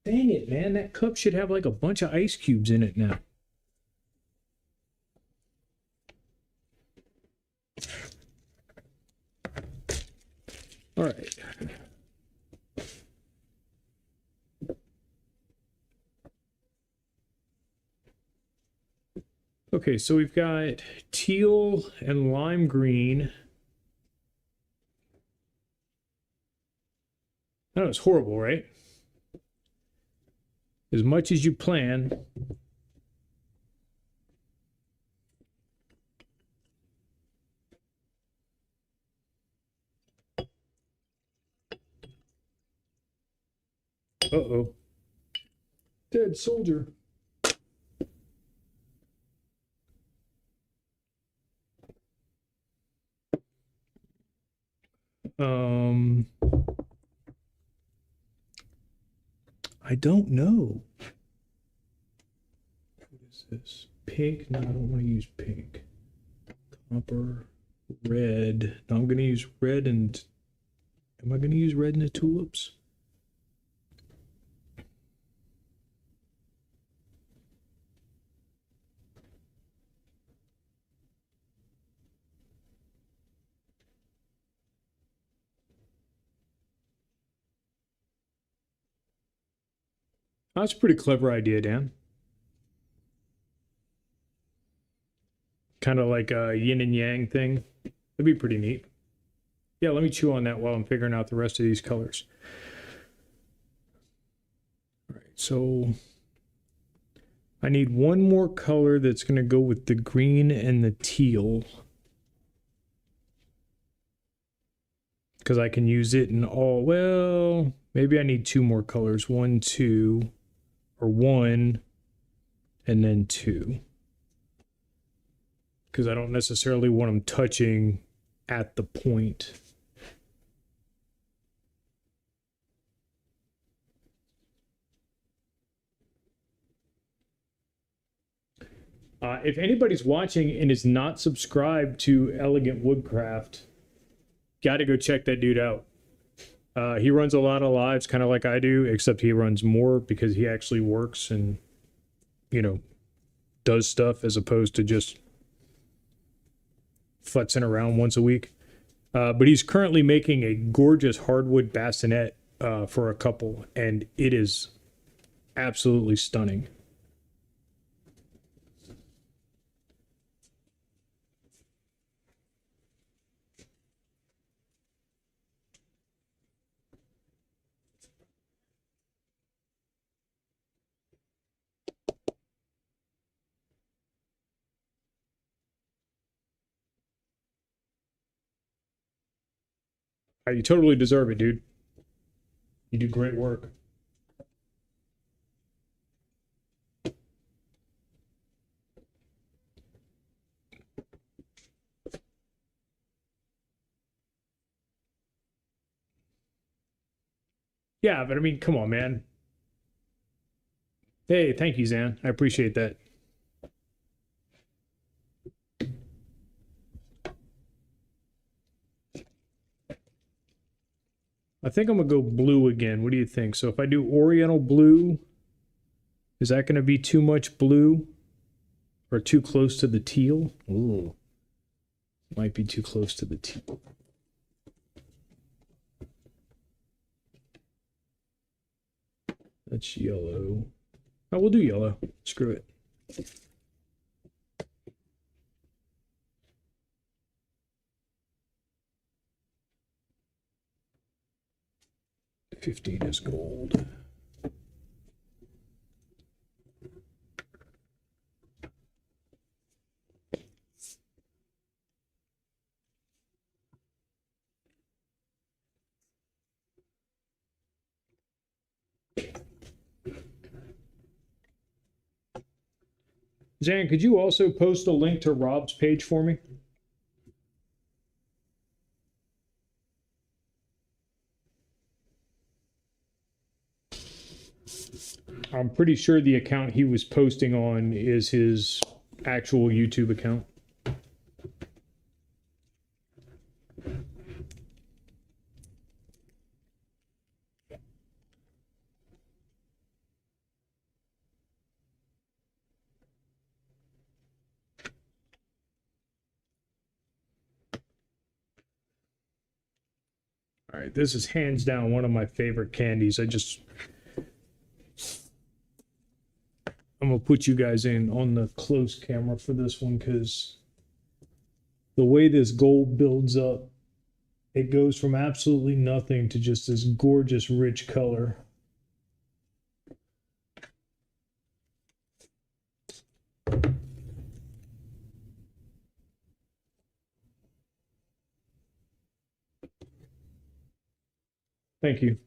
Dang it, man. That cup should have like a bunch of ice cubes in it now. All right. Okay, so we've got teal and lime green. I know it's horrible, right? As much as you plan. Uh-oh. Dead soldier. I don't know. What is this? Pink? No, I don't want to use pink. Copper, red. No, I'm going to use red and... Am I going to use red in the tulips? That's a pretty clever idea, Dan. Kind of like a yin and yang thing. That'd be pretty neat. Yeah, let me chew on that while I'm figuring out the rest of these colors. All right, so I need one more color that's going to go with the green and the teal. Because I can use it in all, well, maybe I need two more colors. 1, 2, or 1, and then 2. because I don't necessarily want them touching at the point. If anybody's watching and is not subscribed to Elegant Woodcraft, got to go check that dude out. He runs a lot of lives, kind of like I do, except he runs more because he actually works and, you know, does stuff as opposed to just futzing around once a week. But he's currently making a gorgeous hardwood bassinet for a couple, and it is absolutely stunning. You totally deserve it, dude. You do great work. Yeah, but I mean, come on, man. Hey, thank you, Zan. I appreciate that. I think I'm gonna go blue again. What do you think? So if I do Oriental blue, is that gonna be too much blue or too close to the teal? Ooh, might be too close to the teal. That's yellow. Oh, we'll do yellow. Screw it. $15 is gold. Zan, could you also post a link to Rob's page for me? I'm pretty sure the account he was posting on is his actual YouTube account. All right, this is hands down one of my favorite candies. I'm gonna put you guys in on the close camera for this one because the way this gold builds up, it goes from absolutely nothing to just this gorgeous rich color. Thank you.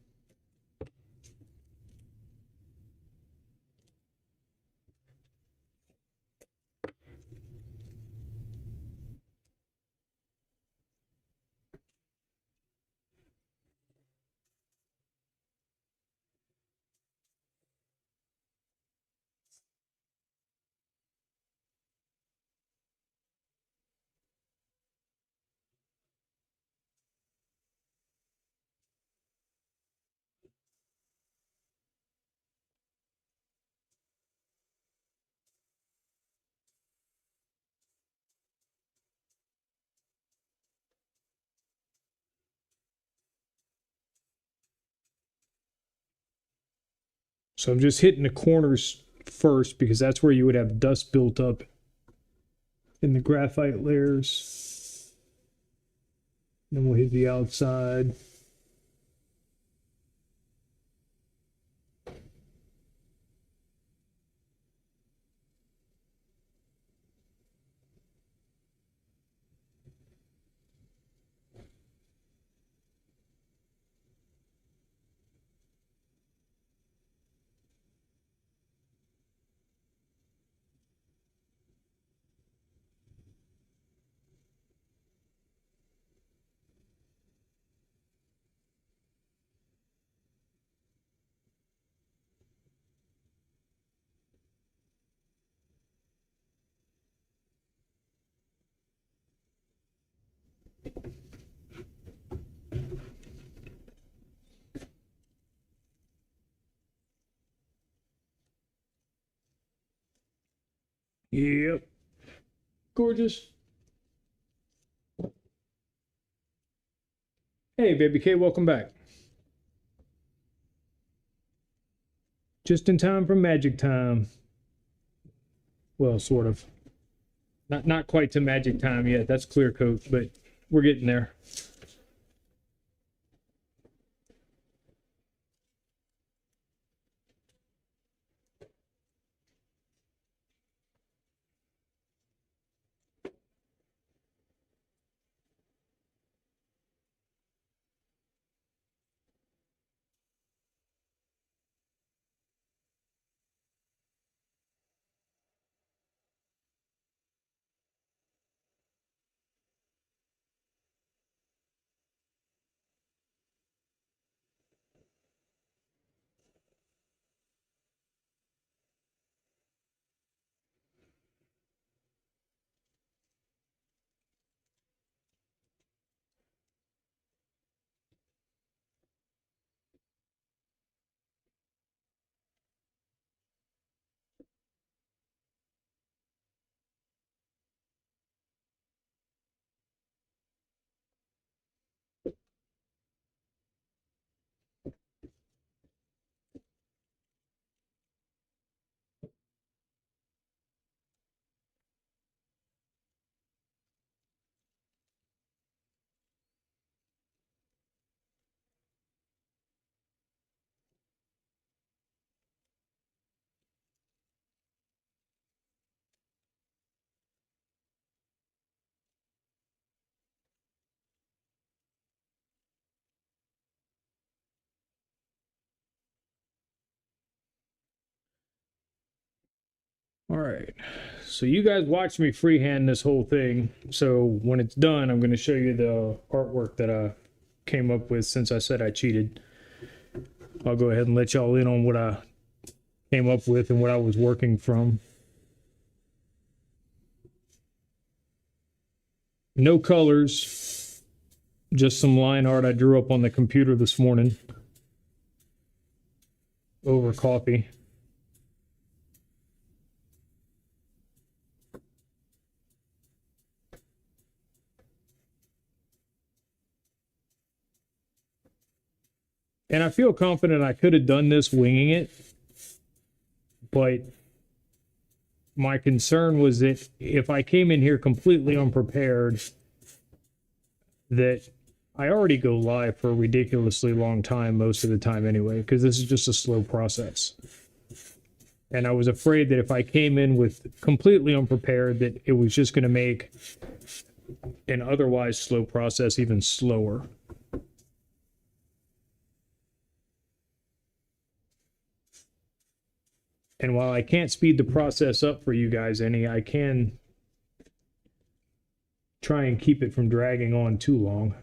So I'm just hitting the corners first because that's where you would have dust built up in the graphite layers. Then we'll hit the outside. Yep. Gorgeous. Hey, baby K, welcome back. Just in time for magic time. Well, sort of. Not quite to magic time yet. That's clear coat, but we're getting there. All right. So you guys watch me freehand this whole thing. So when it's done, I'm going to show you the artwork that I came up with since I said I cheated. I'll go ahead and let y'all in on what I came up with and what I was working from. No colors, just some line art I drew up on the computer this morning over coffee. And I feel confident I could have done this winging it, but my concern was that if I came in here completely unprepared, that I already go live for a ridiculously long time most of the time anyway, because this is just a slow process. And I was afraid that if I came in with completely unprepared, that it was just going to make an otherwise slow process even slower. And while I can't speed the process up for you guys any, I can try and keep it from dragging on too long.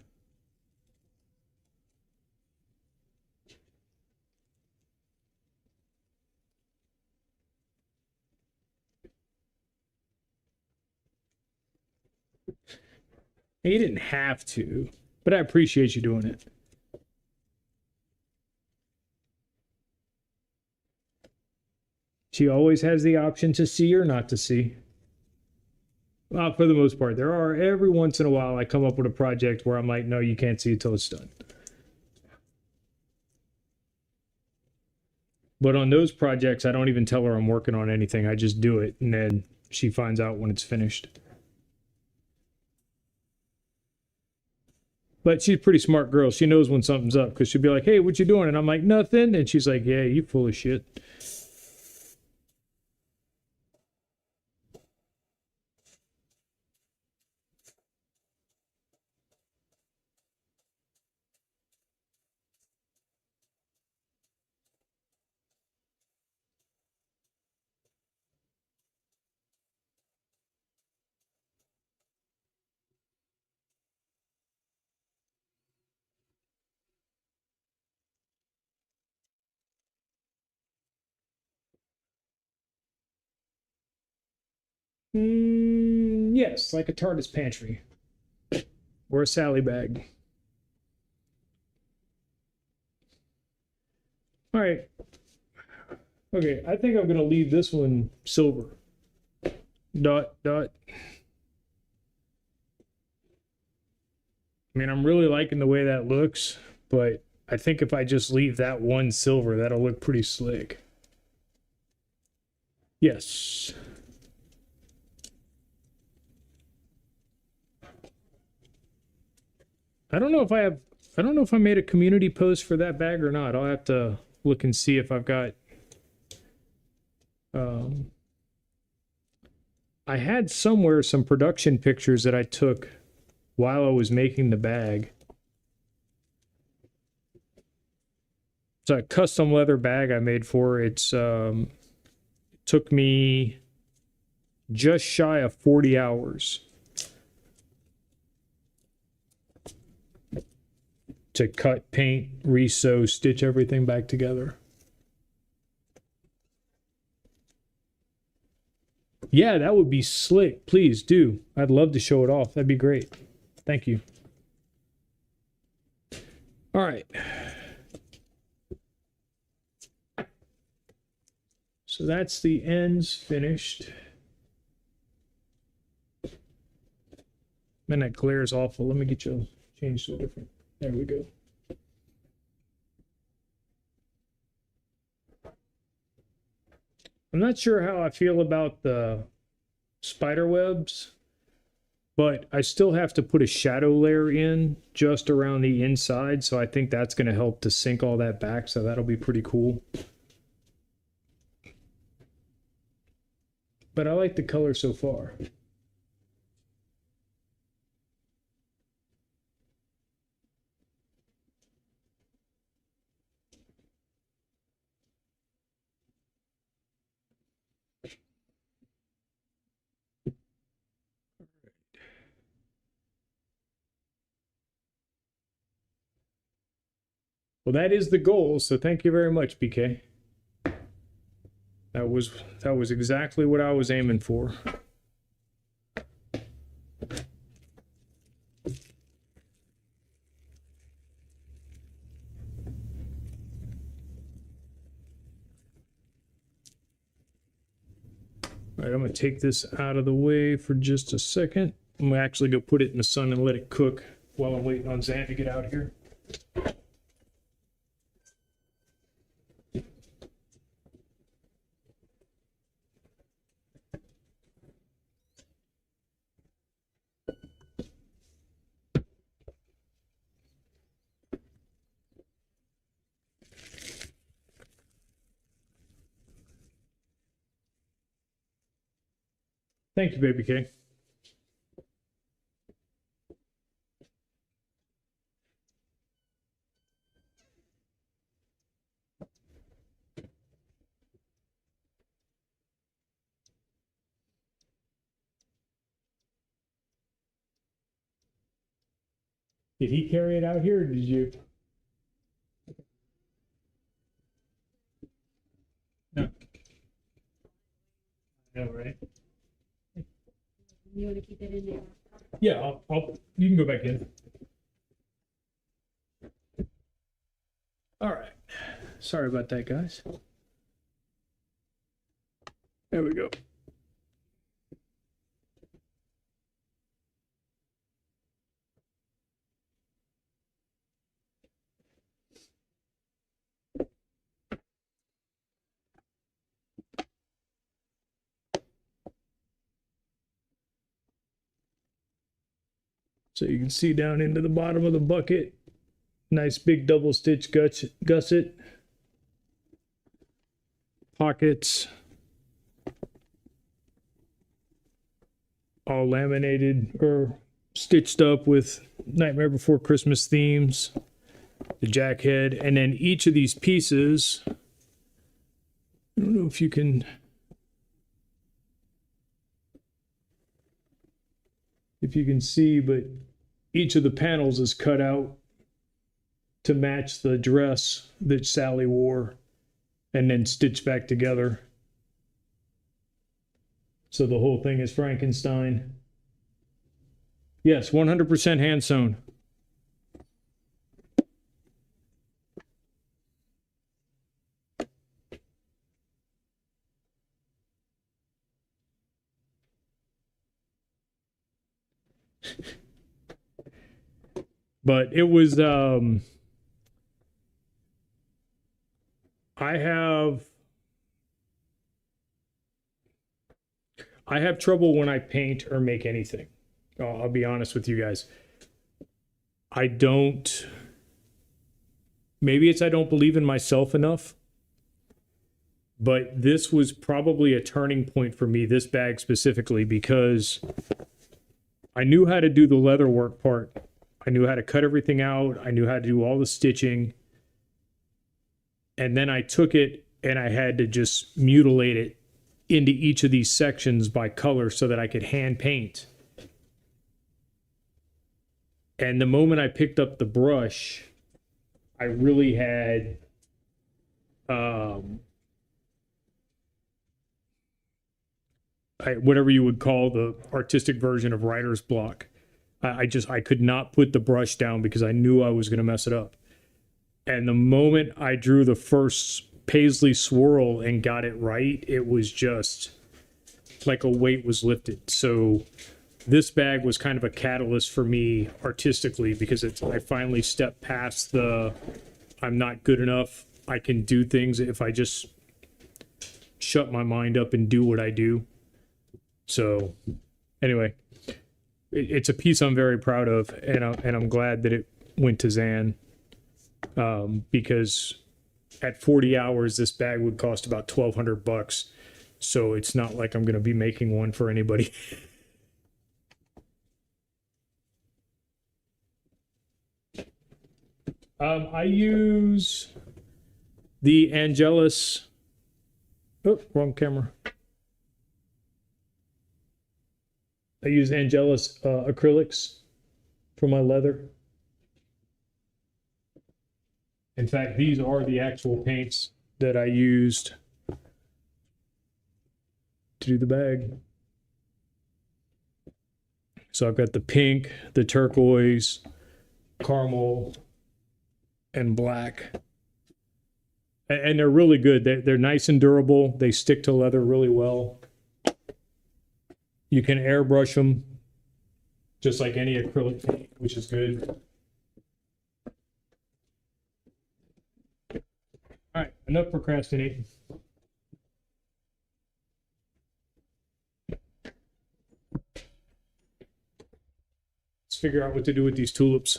And you didn't have to, but I appreciate you doing it. She always has the option to see or not to see. Well, for the most part, there are every once in a while I come up with a project where I'm like, no, you can't see it till it's done. But on those projects, I don't even tell her I'm working on anything. I just do it, and then she finds out when it's finished. But she's a pretty smart girl. She knows when something's up because she'll be like, hey, what you doing? And I'm like, nothing. And she's like, yeah, you full of shit. Yes, like a TARDIS pantry or a Sally bag. All right. Okay, I think I'm going to leave this one silver. dot, dot. I mean, I'm really liking the way that looks, but I think if I just leave that one silver, that'll look pretty slick. Yes. I don't know if I made a community post for that bag or not. I'll have to look and see if I've got, I had somewhere some production pictures that I took while I was making the bag. It's a custom leather bag I made for it. It took me just shy of 40 hours to cut, paint, re-sew, stitch everything back together. Yeah, that would be slick. Please do. I'd love to show it off. That'd be great. Thank you. All right. So that's the ends finished. Man, that glare is awful. Let me get you changed to a different. There we go. I'm not sure how I feel about the spider webs, but I still have to put a shadow layer in just around the inside. So I think that's going to help to sink all that back. So that'll be pretty cool. But I like the color so far. Well, that is the goal. So thank you very much, BK. That was exactly what I was aiming for. All right, I'm going to take this out of the way for just a second. I'm going to actually go put it in the sun and let it cook while I'm waiting on Zan to get out here. Thank you, Baby K. Did he carry it out here, or did you? No. No, right? You want to keep it in there? Yeah, you can go back in. All right. Sorry about that, guys. There we go. So you can see down into the bottom of the bucket, nice big double stitch gusset, pockets, all laminated or stitched up with Nightmare Before Christmas themes, the jack head, and then each of these pieces, I don't know if you can, see, but each of the panels is cut out to match the dress that Sally wore and then stitched back together. So the whole thing is Frankenstein. Yes, 100% hand sewn. But it was I have trouble when I paint or make anything. I'll be honest with you guys. I don't, maybe it's I don't believe in myself enough, but this was probably a turning point for me, this bag specifically, because I knew how to do the leather work part. I knew how to cut everything out. I knew how to do all the stitching. And then I took it and I had to just mutilate it into each of these sections by color so that I could hand paint. And the moment I picked up the brush, I really had whatever you would call the artistic version of writer's block. I could not put the brush down because I knew I was going to mess it up. And the moment I drew the first paisley swirl and got it right, it was just like a weight was lifted. So this bag was kind of a catalyst for me artistically, because I finally stepped past the I'm not good enough. I can do things if I just shut my mind up and do what I do. So anyway, it's a piece I'm very proud of, and I'm glad that it went to Zan, because at 40 hours, this bag would cost about $1,200. So it's not like I'm going to be making one for anybody. I use the Angelus. Oh, wrong camera. I use Angelus acrylics for my leather. In fact, these are the actual paints that I used to do the bag. So I've got the pink, the turquoise, caramel, and black. And they're really good. They're nice and durable. They stick to leather really well. You can airbrush them just like any acrylic paint, which is good. All right, enough procrastinating. Let's figure out what to do with these tulips.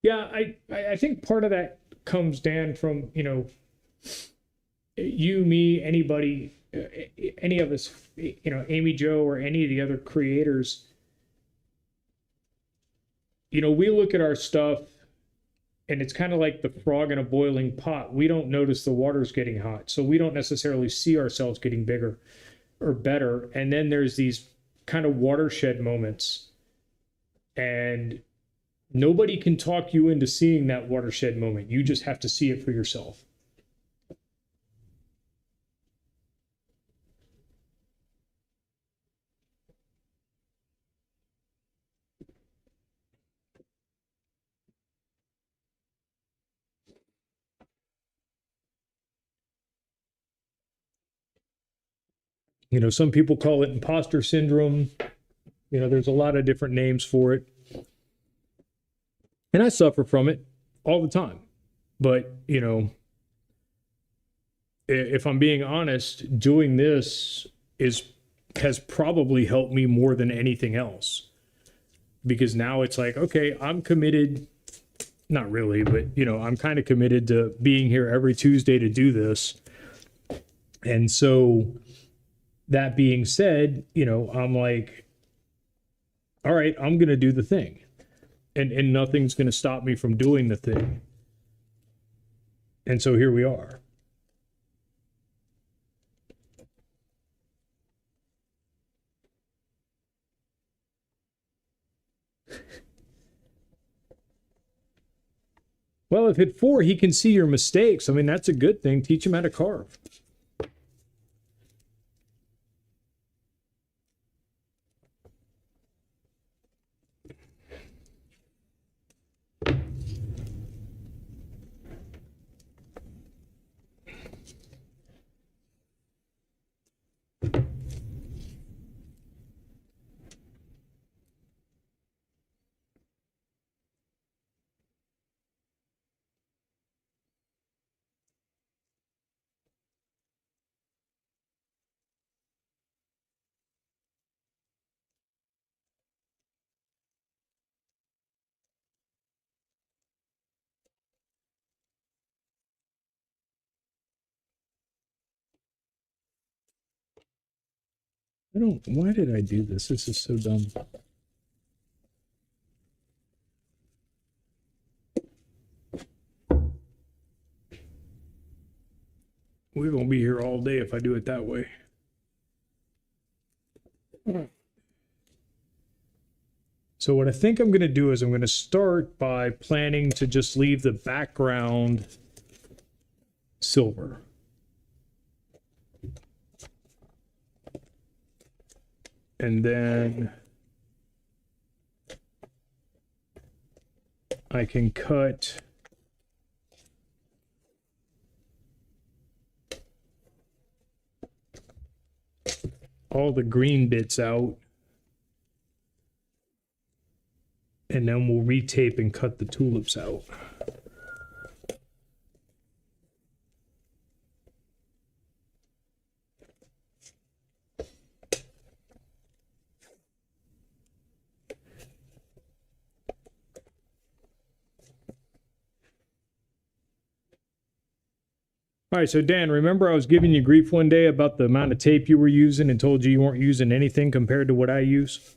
Yeah, I think part of that comes down from, you, me, anybody, any of us, Amy Jo or any of the other creators, we look at our stuff and it's kind of like the frog in a boiling pot. We don't notice the water's getting hot, so we don't necessarily see ourselves getting bigger or better. And then there's these kind of watershed moments, and nobody can talk you into seeing that watershed moment. You just have to see it for yourself. Some people call it imposter syndrome. There's a lot of different names for it. And I suffer from it all the time. But, if I'm being honest, doing this has probably helped me more than anything else. Because now it's like, okay, I'm committed, not really, but, I'm kind of committed to being here every Tuesday to do this. And so that being said, I'm like, all right, I'm going to do the thing. And nothing's going to stop me from doing the thing. And so here we are. Well, if at 4 he can see your mistakes, I mean, that's a good thing. Teach him how to carve. Why did I do this? This is so dumb. We won't be here all day if I do it that way. So what I think I'm going to do is I'm going to start by planning to just leave the background silver. And then I can cut all the green bits out. And then we'll retape and cut the tulips out. All right, so Dan, remember I was giving you grief one day about the amount of tape you were using and told you weren't using anything compared to what I use?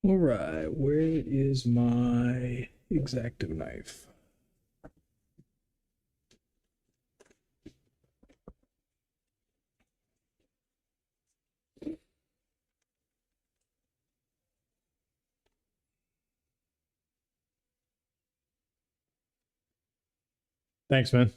All right, where is my X-Acto knife? Thanks, man.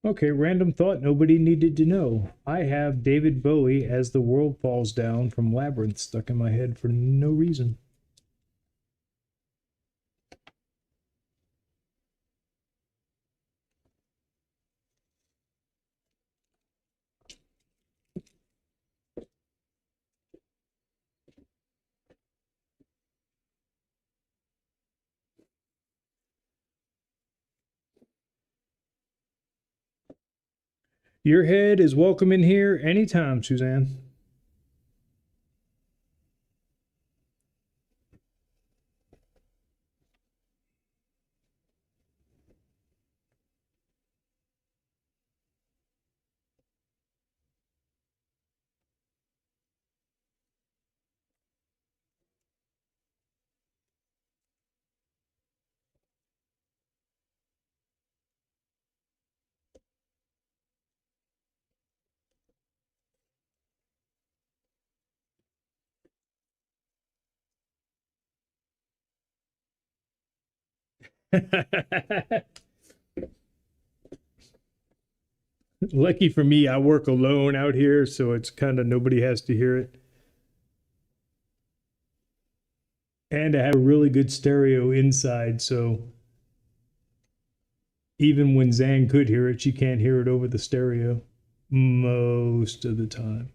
Okay, random thought nobody needed to know. I have David Bowie as The World Falls Down from Labyrinth stuck in my head for no reason. Your head is welcome in here anytime, Suzanne. Lucky for me, I work alone out here, so it's kind of nobody has to hear it. And I have a really good stereo inside, so Even when Zan could hear it, she can't hear it over the stereo most of the time.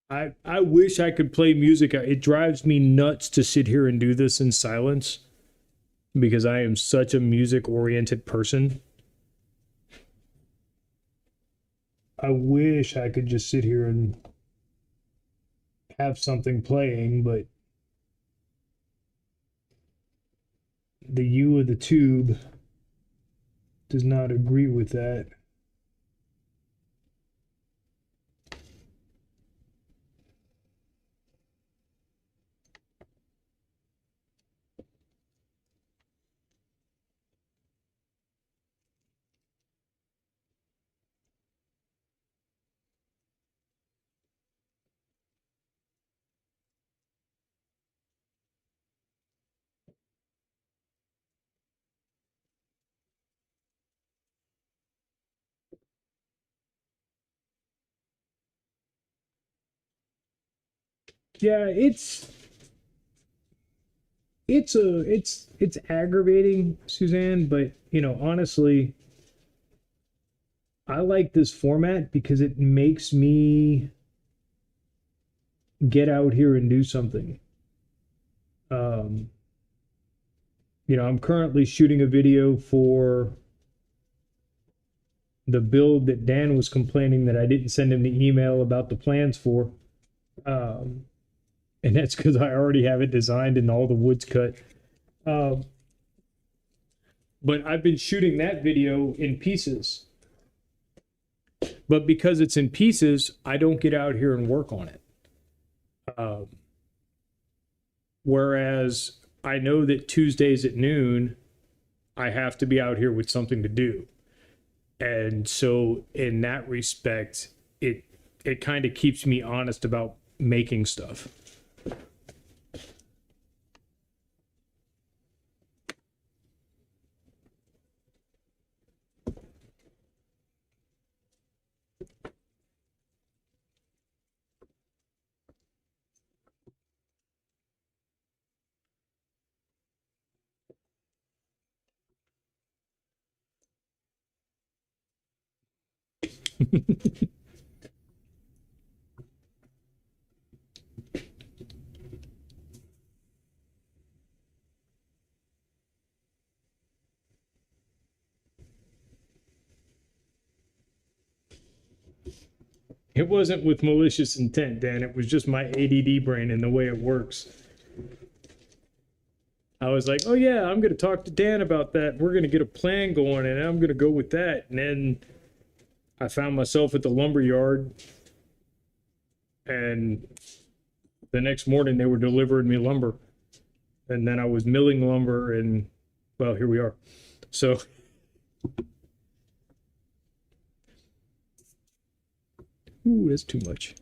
I wish I could play music. It drives me nuts to sit here and do this in silence because I am such a music oriented person. I wish I could just sit here and have something playing, but the U of the tube does not agree with that. Yeah, it's aggravating, Suzanne, but honestly, I like this format because it makes me get out here and do something. Um, I'm currently shooting a video for the build that Dan was complaining that I didn't send him the email about the plans for. Um, and that's because I already have it designed and all the wood's cut. Um, but I've been shooting that video in pieces. But because it's in pieces, I don't get out here and work on it. Whereas I know that Tuesdays at noon, I have to be out here with something to do. And so in that respect, it kind of keeps me honest about making stuff. It wasn't with malicious intent, Dan. It was just my ADD brain and the way it works. I was like, oh yeah, I'm going to talk to Dan about that. We're going to get a plan going and I'm going to go with that. And then I found myself at the lumber yard and the next morning they were delivering me lumber. And then I was milling lumber and, well, here we are. So ooh, that's too much.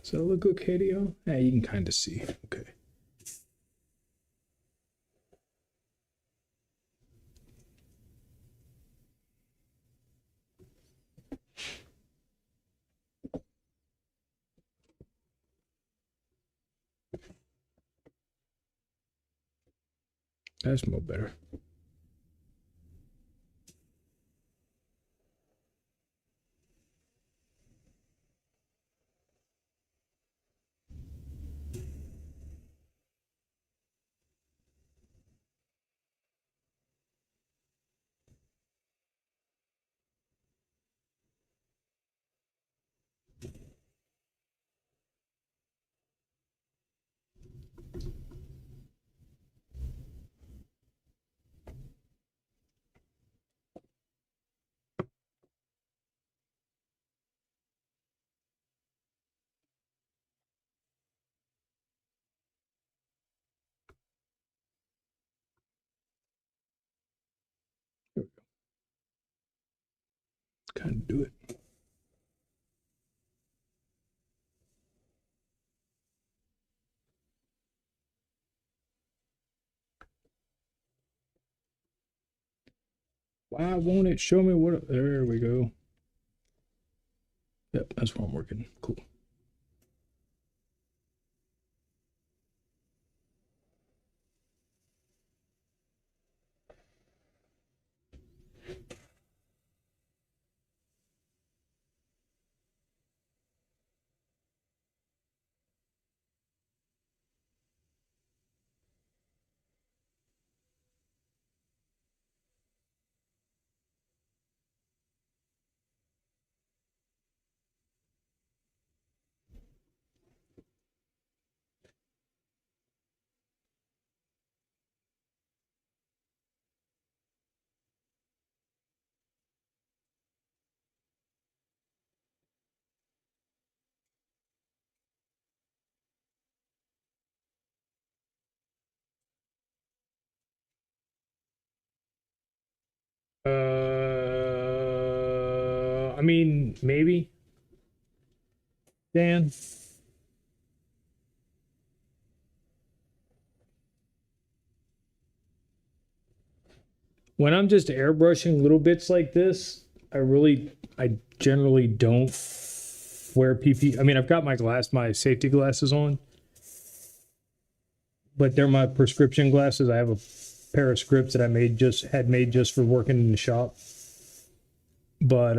Does that look okay to you? Yeah, you can kind of see. Okay. That's more better. Kind of do it. Why won't it show me what? There we go. Yep, that's where I'm working. Cool. I mean, maybe. Dan. When I'm just airbrushing little bits like this, I generally don't wear PP. I mean, I've got my safety glasses on, but they're my prescription glasses. I have a pair of scripts that I had made just for working in the shop. But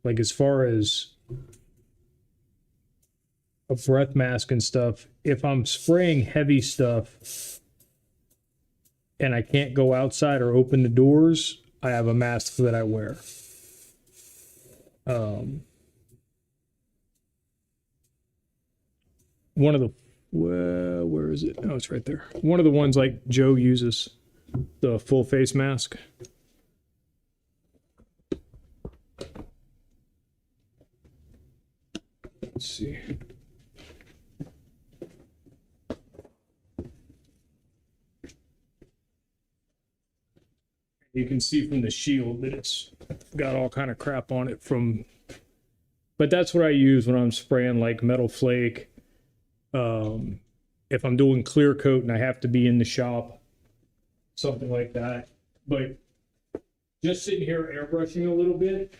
like as far as a breath mask and stuff, if I'm spraying heavy stuff and I can't go outside or open the doors, I have a mask that I wear. One of the where is it? Oh, it's right there. One of the ones like Joe uses, the full face mask. Let's see. You can see from the shield that it's got all kind of crap on it from, but that's what I use when I'm spraying like metal flake. If I'm doing clear coat and I have to be in the shop, something like that. But just sitting here airbrushing a little bit,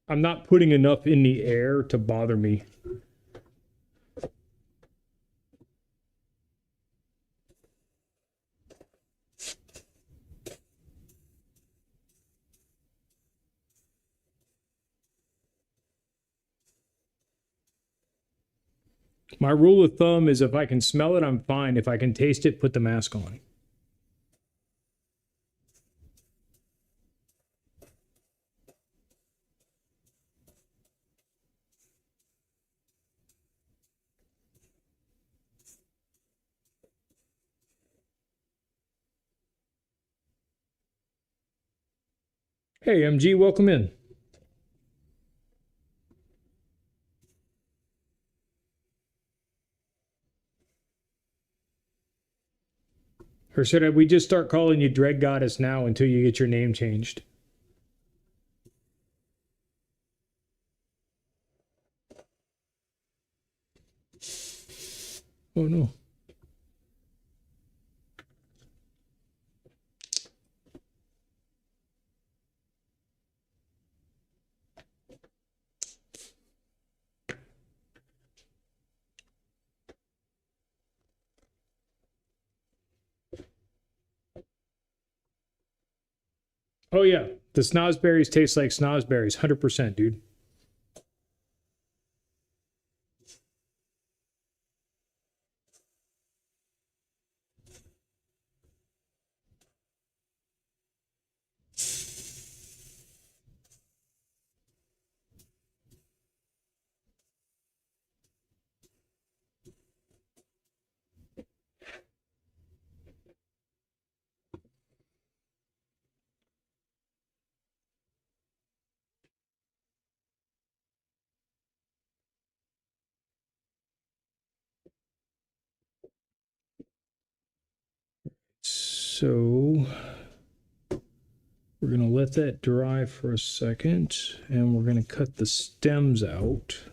I'm not putting enough in the air to bother me. My rule of thumb is if I can smell it, I'm fine. If I can taste it, put the mask on. Hey, MG, welcome in. Or should we just start calling you Dread Goddess now until you get your name changed? Oh no. Oh yeah, the snozberries taste like snozberries, 100%, dude. So we're going to let that dry for a second, and we're going to cut the stems out.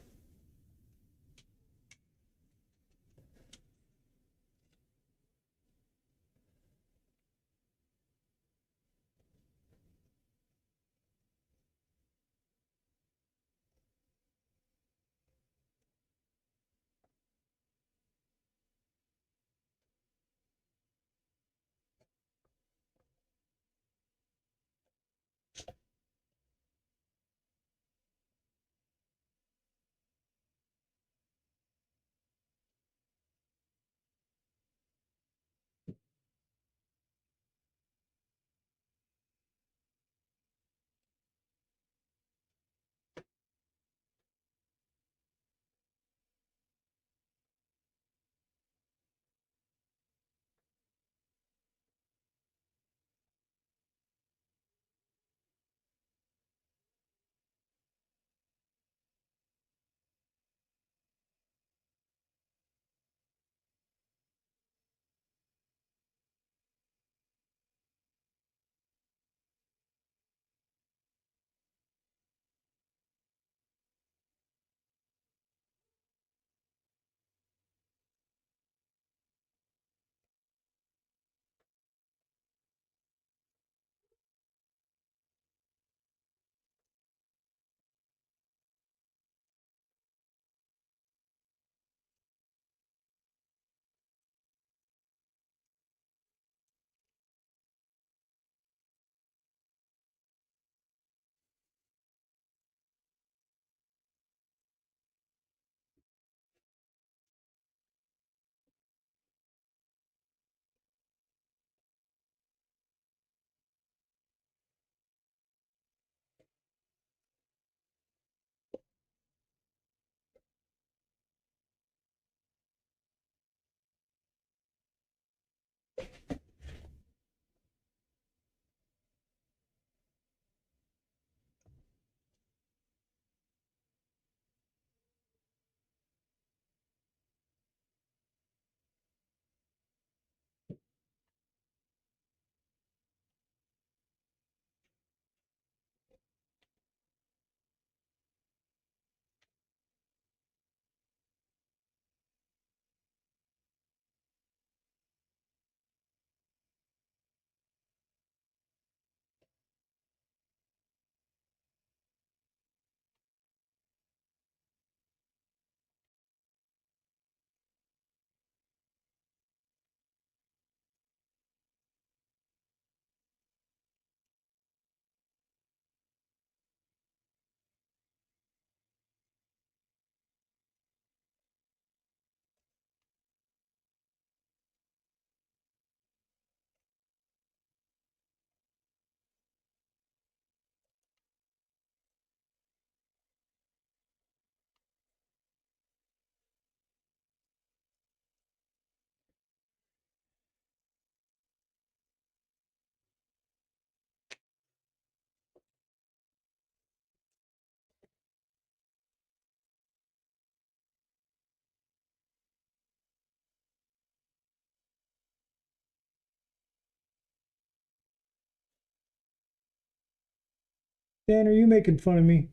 Dan, are you making fun of me?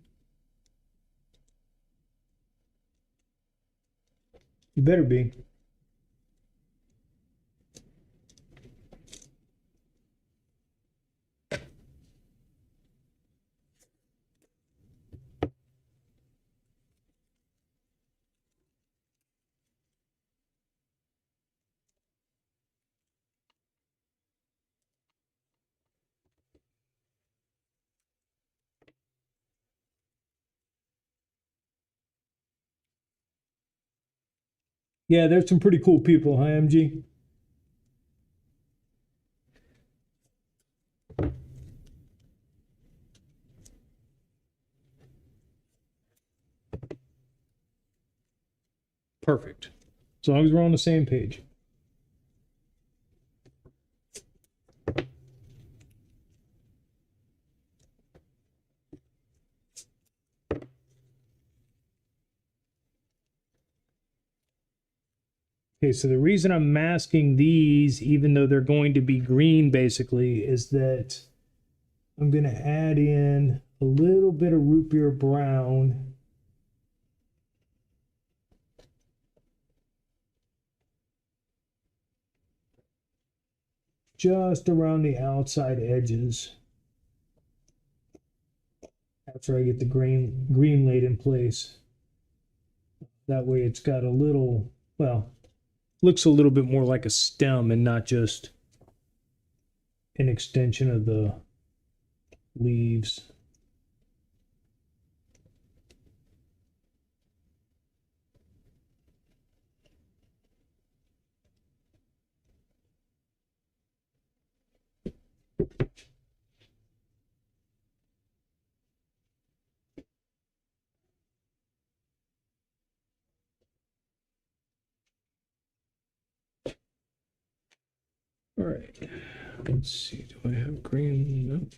You better be. Yeah, there's some pretty cool people, huh, MG? Perfect. As long as we're on the same page. Okay, so the reason I'm masking these, even though they're going to be green basically, is that I'm going to add in a little bit of root beer brown. Just around the outside edges. After I get the green laid in place. That way it's got a little, well, looks a little bit more like a stem and not just an extension of the leaves. All right, let's see, do I have green?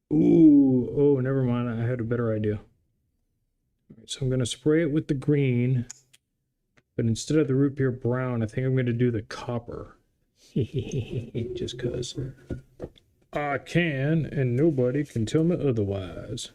No. Ooh, oh, never mind, I had a better idea. All right, so I'm gonna spray it with the green, but instead of the root beer brown, I think I'm gonna do the copper. Just cause I can, and nobody can tell me otherwise.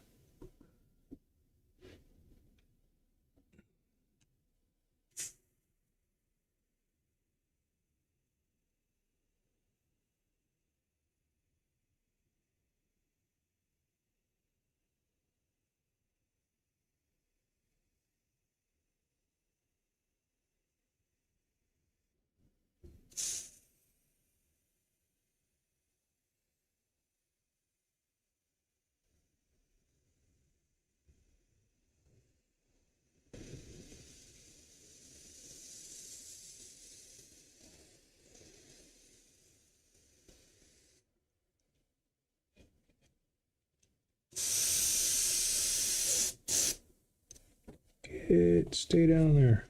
Stay down there.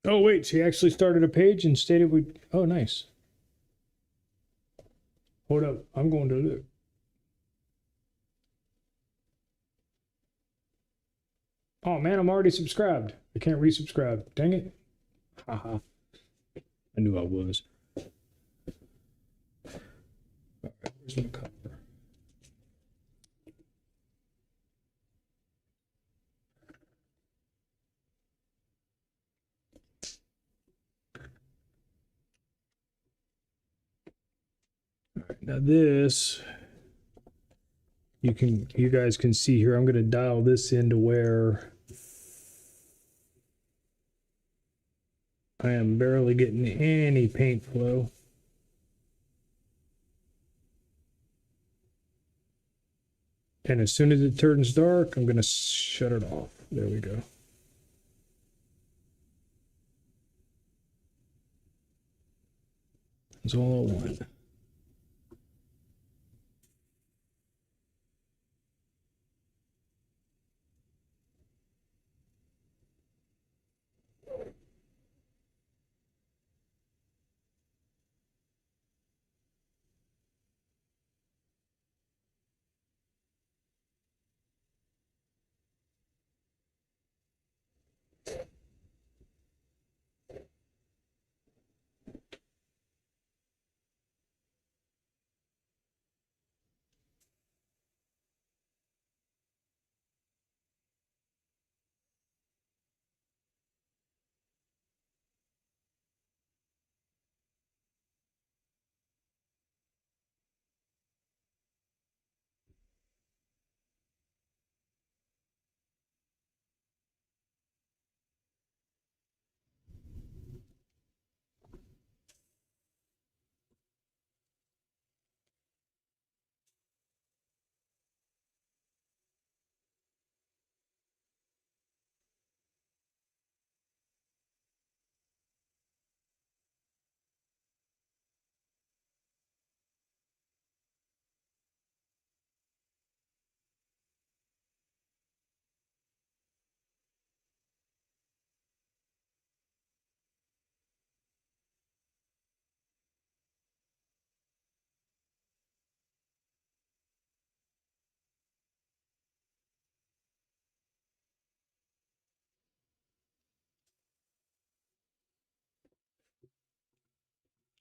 Oh, wait, she actually started a page and stated we. Oh, nice. Hold up, I'm going to look. Oh, man, I'm already subscribed. I can't resubscribe. Dang it. Haha. I knew I was. All right, where's my copper? All right, now this, you guys can see here, I'm going to dial this into where I am barely getting any paint flow. And as soon as it turns dark, I'm going to shut it off. There we go. That's all I want.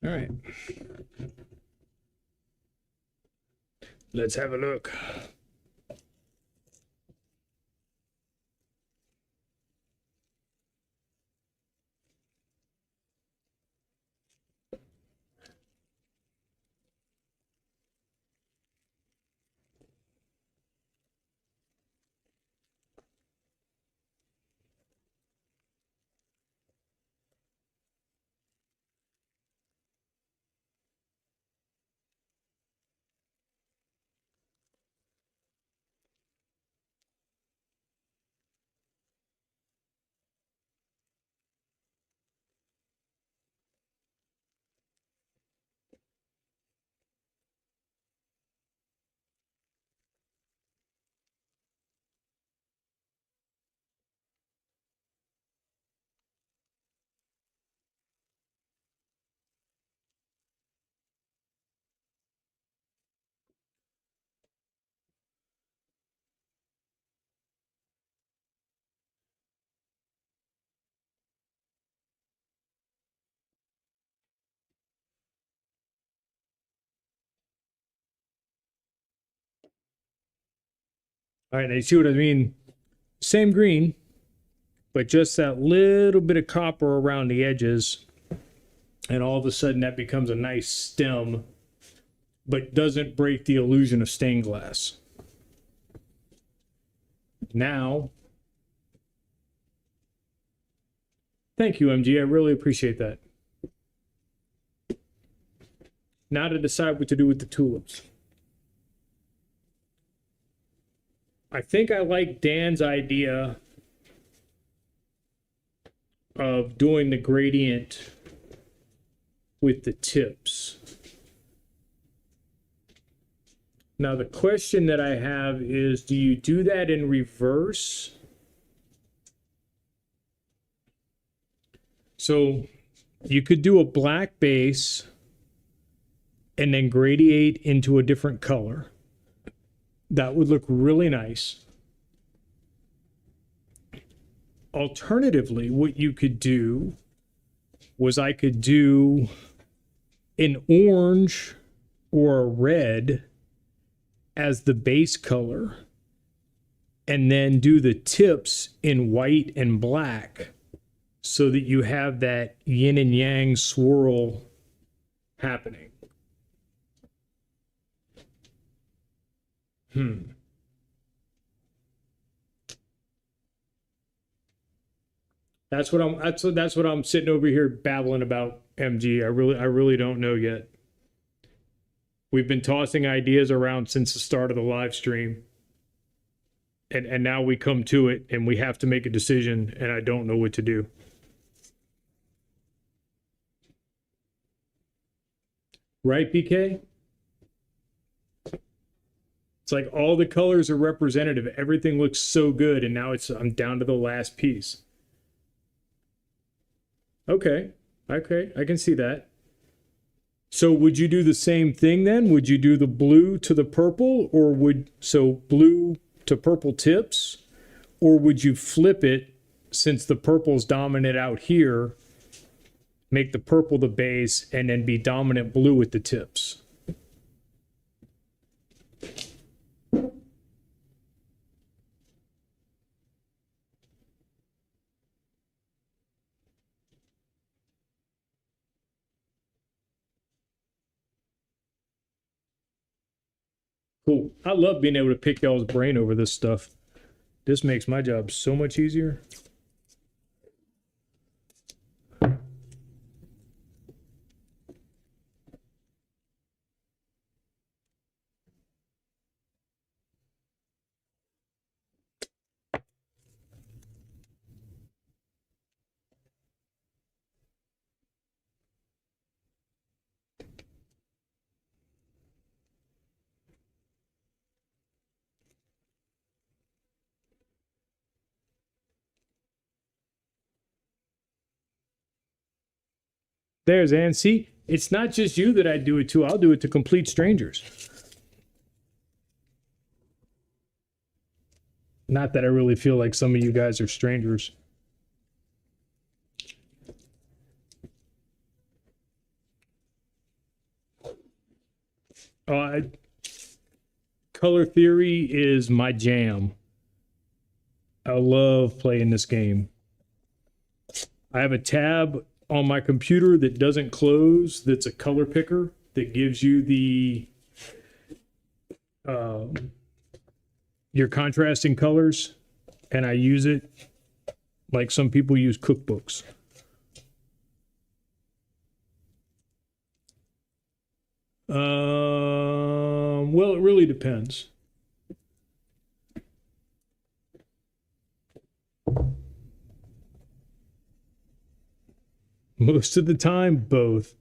All right. Let's have a look. All right, now you see what I mean? Same green, but just that little bit of copper around the edges, and all of a sudden that becomes a nice stem, but doesn't break the illusion of stained glass. Now, thank you, MG. I really appreciate that. Now to decide what to do with the tulips. I think I like Dan's idea of doing the gradient with the tips. Now the question that I have is, do you do that in reverse? So you could do a black base and then gradiate into a different color. That would look really nice. Alternatively, what you could do was I could do an orange or a red as the base color and then do the tips in white and black so that you have that yin and yang swirl happening. That's what I'm sitting over here babbling about, MG. I really don't know yet. We've been tossing ideas around since the start of the live stream. And now we come to it and we have to make a decision and I don't know what to do. Right, BK? It's like all the colors are representative. Everything looks so good, and now I'm down to the last piece. Okay, okay, I can see that. So would you do the same thing then? Would you do the blue to the purple, or blue to purple tips, or would you flip it since the purple's dominant out here, make the purple the base, and then be dominant blue at the tips? Cool. I love being able to pick y'all's brain over this stuff. This makes my job so much easier. There's Ann. See, it's not just you that I do it to. I'll do it to complete strangers. Not that I really feel like some of you guys are strangers. Uh, color theory is my jam. I love playing this game. I have a tab on my computer that doesn't close, that's a color picker that gives you your contrasting colors, and I use it like some people use cookbooks. Well, it really depends. Most of the time, both.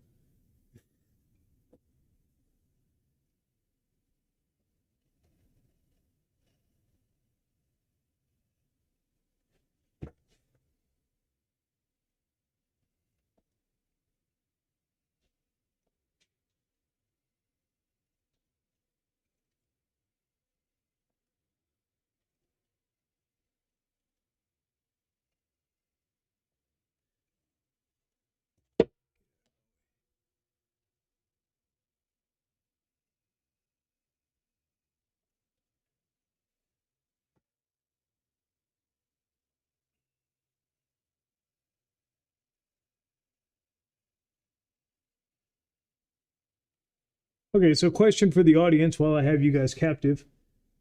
Okay, so question for the audience while I have you guys captive.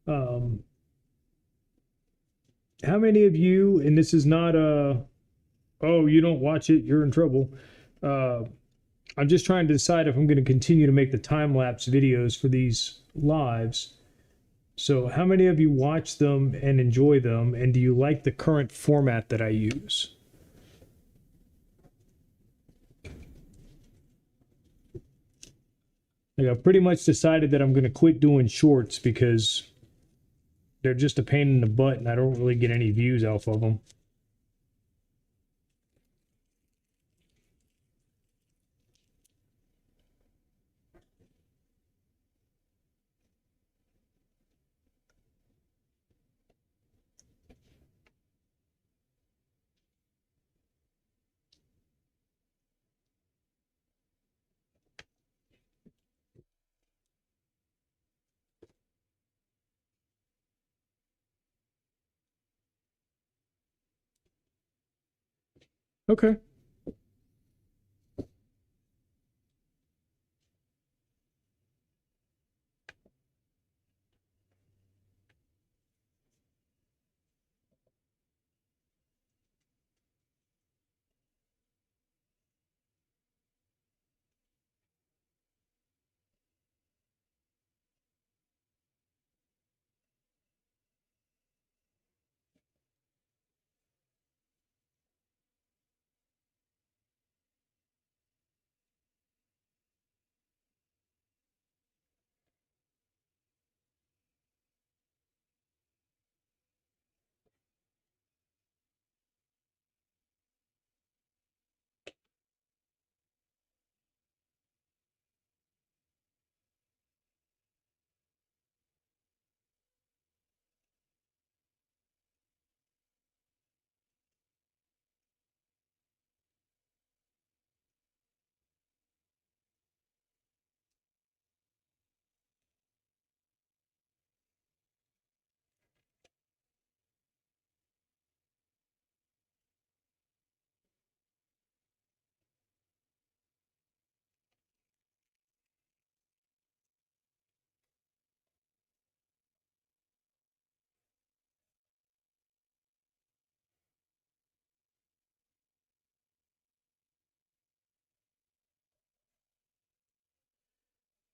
How many of you, and this is not oh, you don't watch it, you're in trouble. I'm just trying to decide if I'm going to continue to make the time-lapse videos for these lives. So how many of you watch them and enjoy them, and do you like the current format that I use? Like, I've pretty much decided that I'm going to quit doing shorts because they're just a pain in the butt and I don't really get any views off of them. Okay.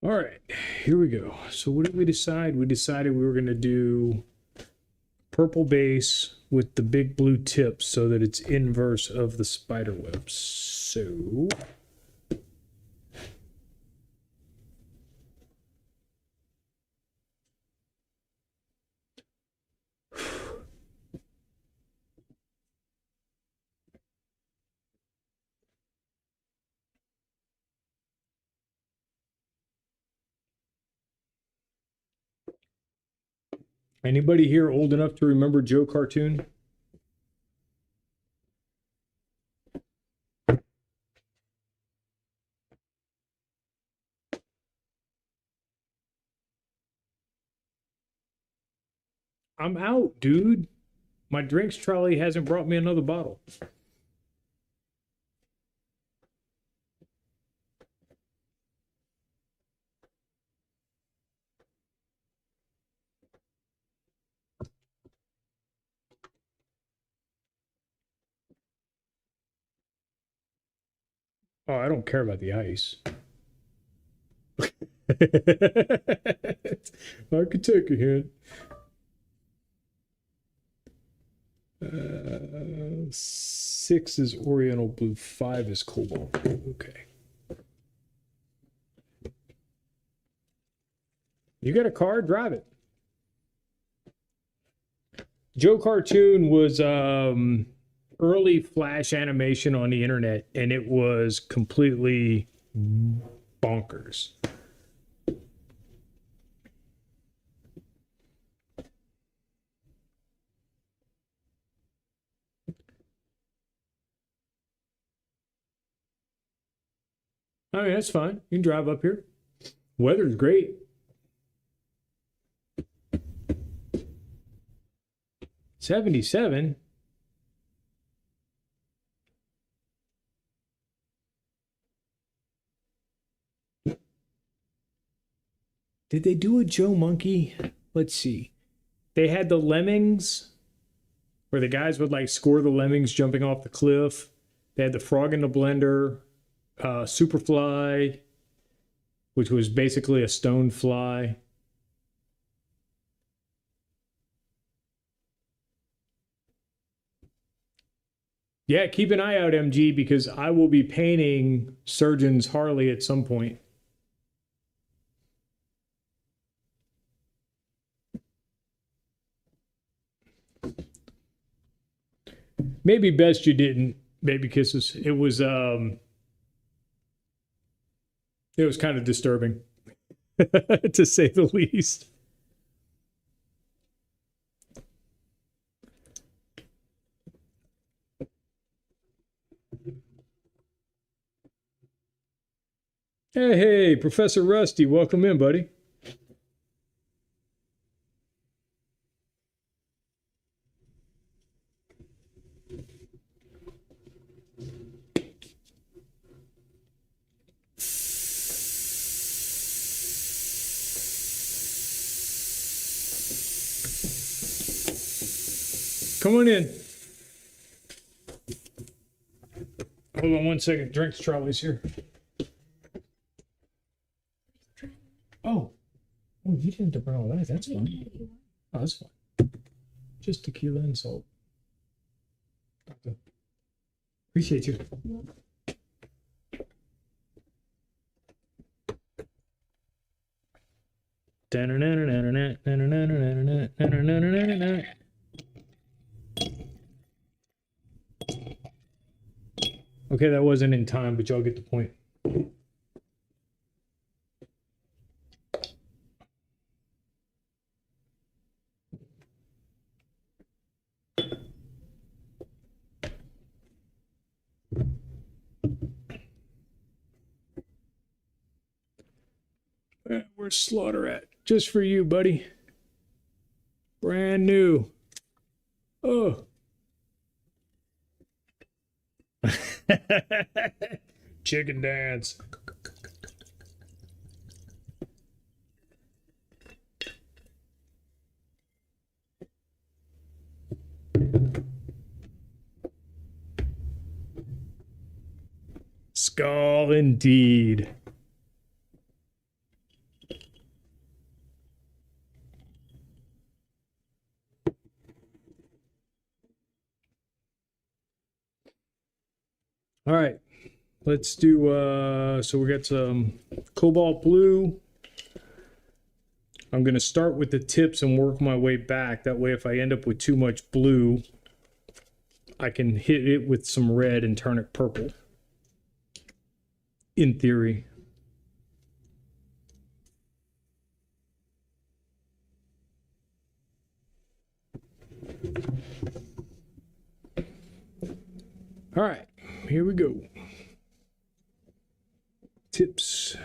All right, here we go. So what did we decide? We decided we were going to do purple base with the big blue tips so that it's inverse of the spider web. So anybody here old enough to remember Joe Cartoon? I'm out, dude. My drinks trolley hasn't brought me another bottle. Oh, I don't care about the ice. I could take a hint. 6 is Oriental blue, 5 is cobalt. Okay. You got a car? Drive it. Joe Cartoon was early Flash animation on the internet, and it was completely bonkers. I mean, that's fine. You can drive up here. Weather's great. $77. Did they do a Joe Monkey? Let's see. They had the lemmings, where the guys would like score the lemmings jumping off the cliff. They had the frog in the blender, Superfly, which was basically a stone fly. Yeah, keep an eye out, MG, because I will be painting Surgeon's Harley at some point. Maybe best you didn't, baby kisses. It was kind of disturbing, to say the least. Hey, Professor Rusty, welcome in, buddy. Come on in. Hold on one second. Drinks trolley's here. Oh, you didn't have to burn all that. That's fine. Oh, that's fine. Just tequila and salt. Appreciate you. Okay, that wasn't in time, but y'all get the point. Where's Slaughter at? Just for you, buddy. Brand new. Oh. Chicken dance. Skull indeed. All right, let's do, so we got some cobalt blue. I'm going to start with the tips and work my way back. That way, if I end up with too much blue, I can hit it with some red and turn it purple. In theory. All right, here we go. Tips.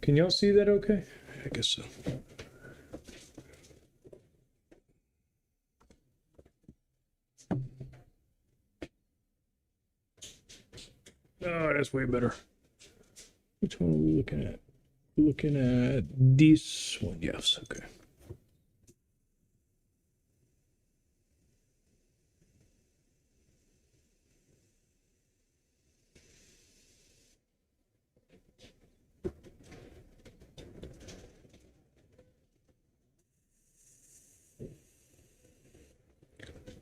Can y'all see that okay? I guess so. Oh, that's way better. Which one are we looking at? We're looking at this one. Yes, okay.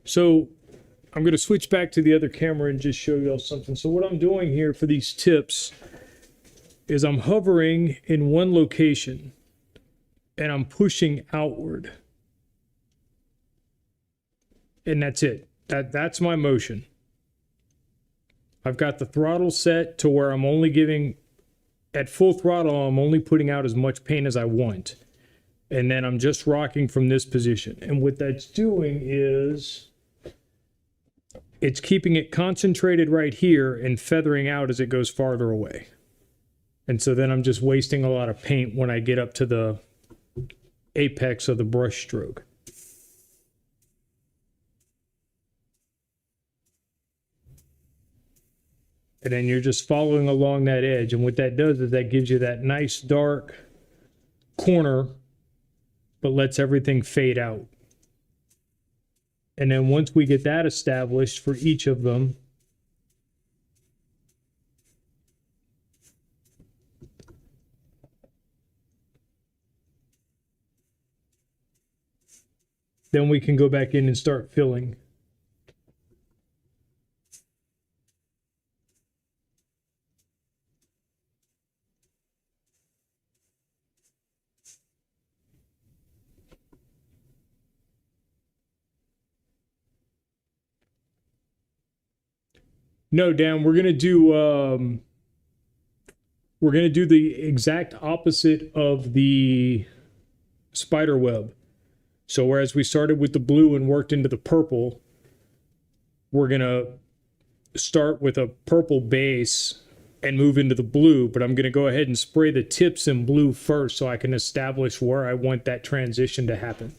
So I'm going to switch back to the other camera and just show y'all something. So what I'm doing here for these tips is I'm hovering in one location and I'm pushing outward. And that's it. That's my motion. I've got the throttle set to where I'm only giving, at full throttle, I'm only putting out as much paint as I want. And then I'm just rocking from this position. And what that's doing is it's keeping it concentrated right here and feathering out as it goes farther away. And so then I'm just wasting a lot of paint when I get up to the apex of the brush stroke. And then you're just following along that edge. And what that does is that gives you that nice dark corner, but lets everything fade out. And then once we get that established for each of them, then we can go back in and start filling. No, Dan, we're gonna do the exact opposite of the spider web. So whereas we started with the blue and worked into the purple, we're gonna start with a purple base and move into the blue, but I'm gonna go ahead and spray the tips in blue first so I can establish where I want that transition to happen.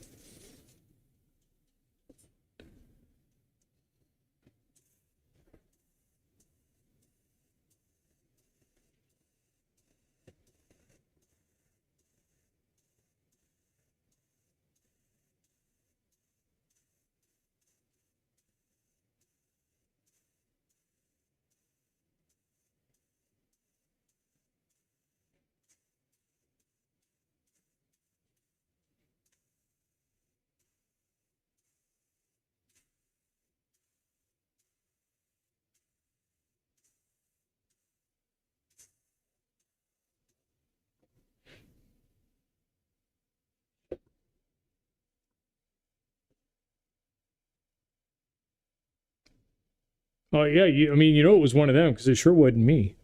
Oh yeah, I mean, you know, it was one of them because it sure wasn't me.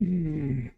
Mm.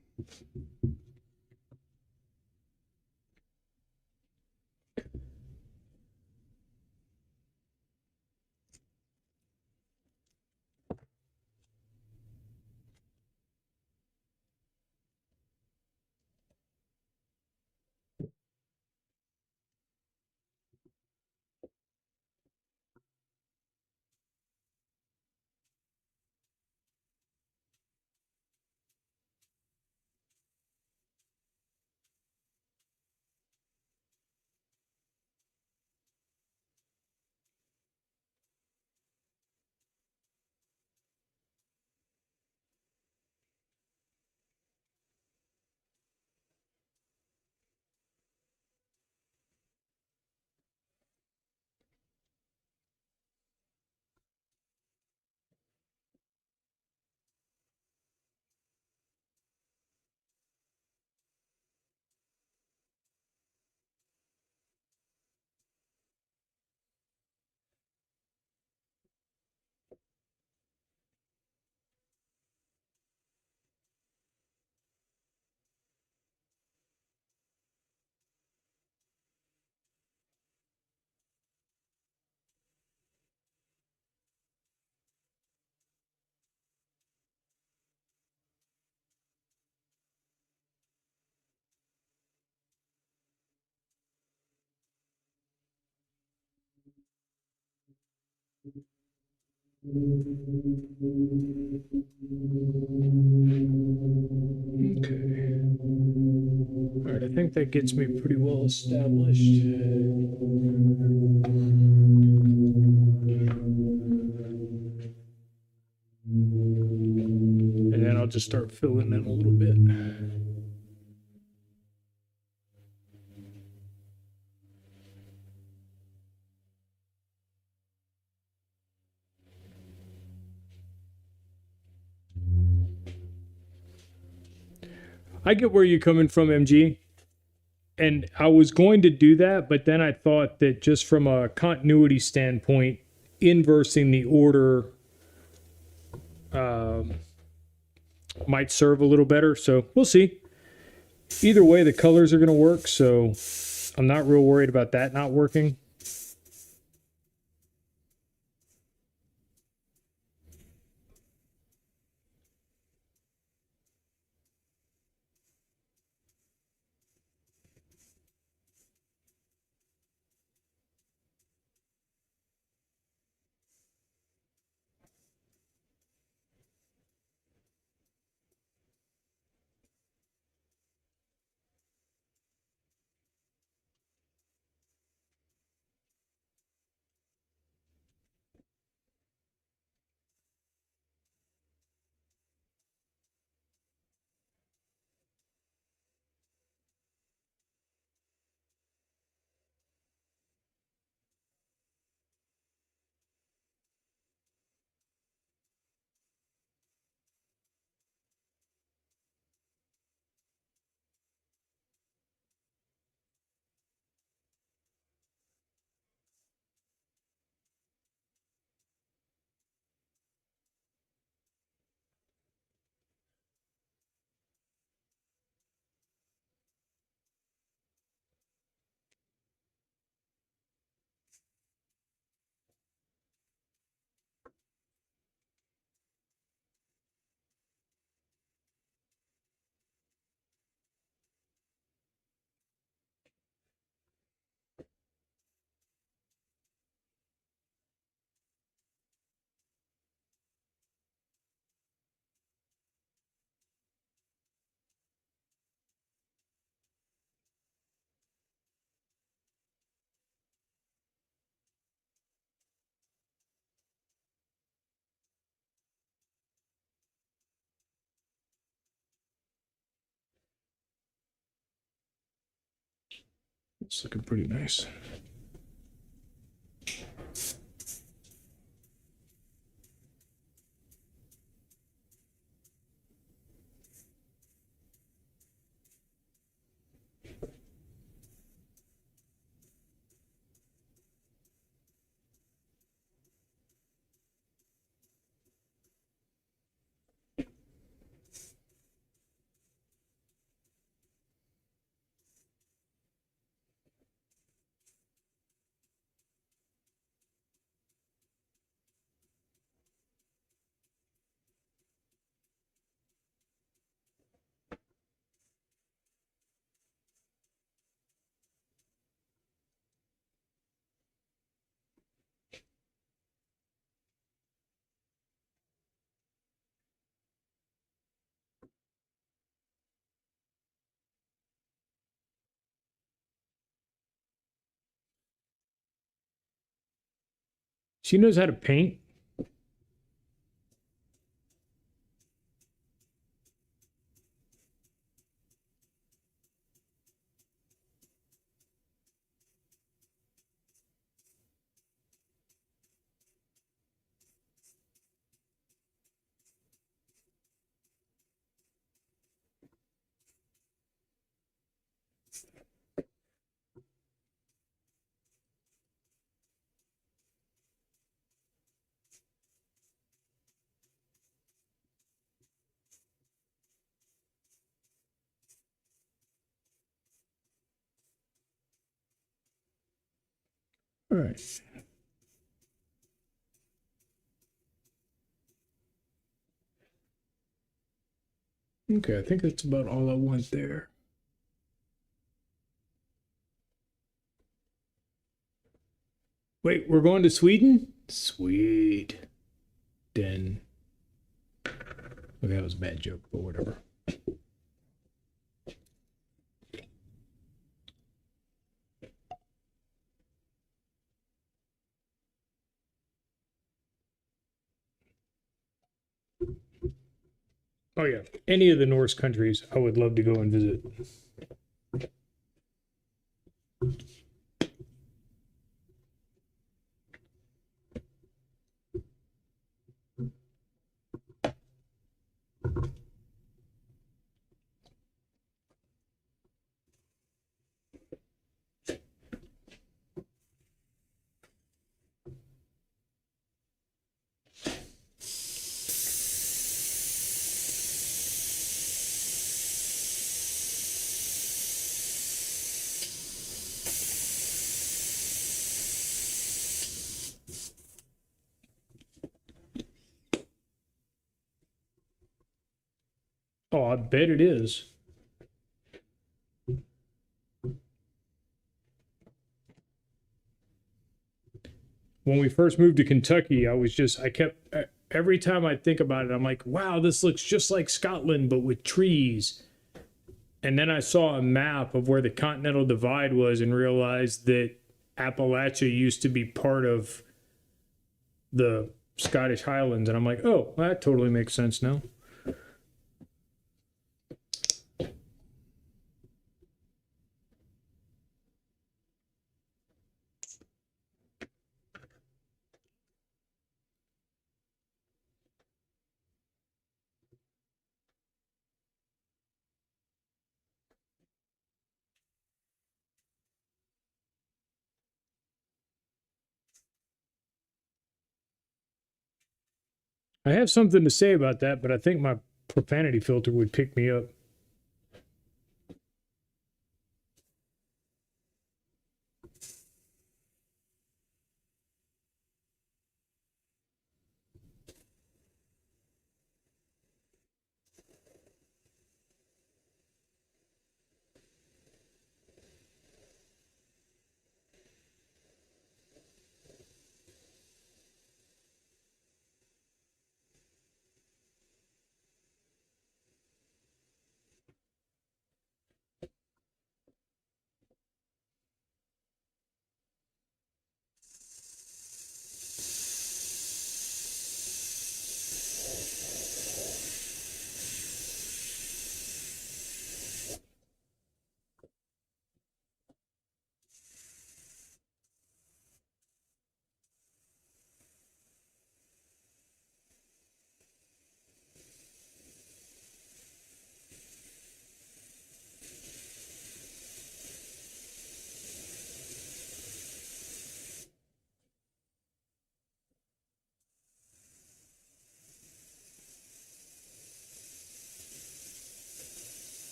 Okay. All right, I think that gets me pretty well established. And then I'll just start filling in a little bit. I get where you're coming from, MG. And I was going to do that, but then I thought that just from a continuity standpoint, inversing the order might serve a little better. So we'll see. Either way, the colors are going to work, so I'm not real worried about that not working. It's looking pretty nice. She knows how to paint. All right. Okay, I think that's about all I want there. Wait, we're going to Sweden? Sweet. Then. Okay, that was a bad joke, but whatever. Oh yeah, any of the Norse countries I would love to go and visit. Oh, I bet it is. When we first moved to Kentucky, every time I think about it, I'm like, wow, this looks just like Scotland, but with trees. And then I saw a map of where the Continental Divide was and realized that Appalachia used to be part of the Scottish Highlands. And I'm like, oh, that totally makes sense now. I have something to say about that, but I think my profanity filter would pick me up.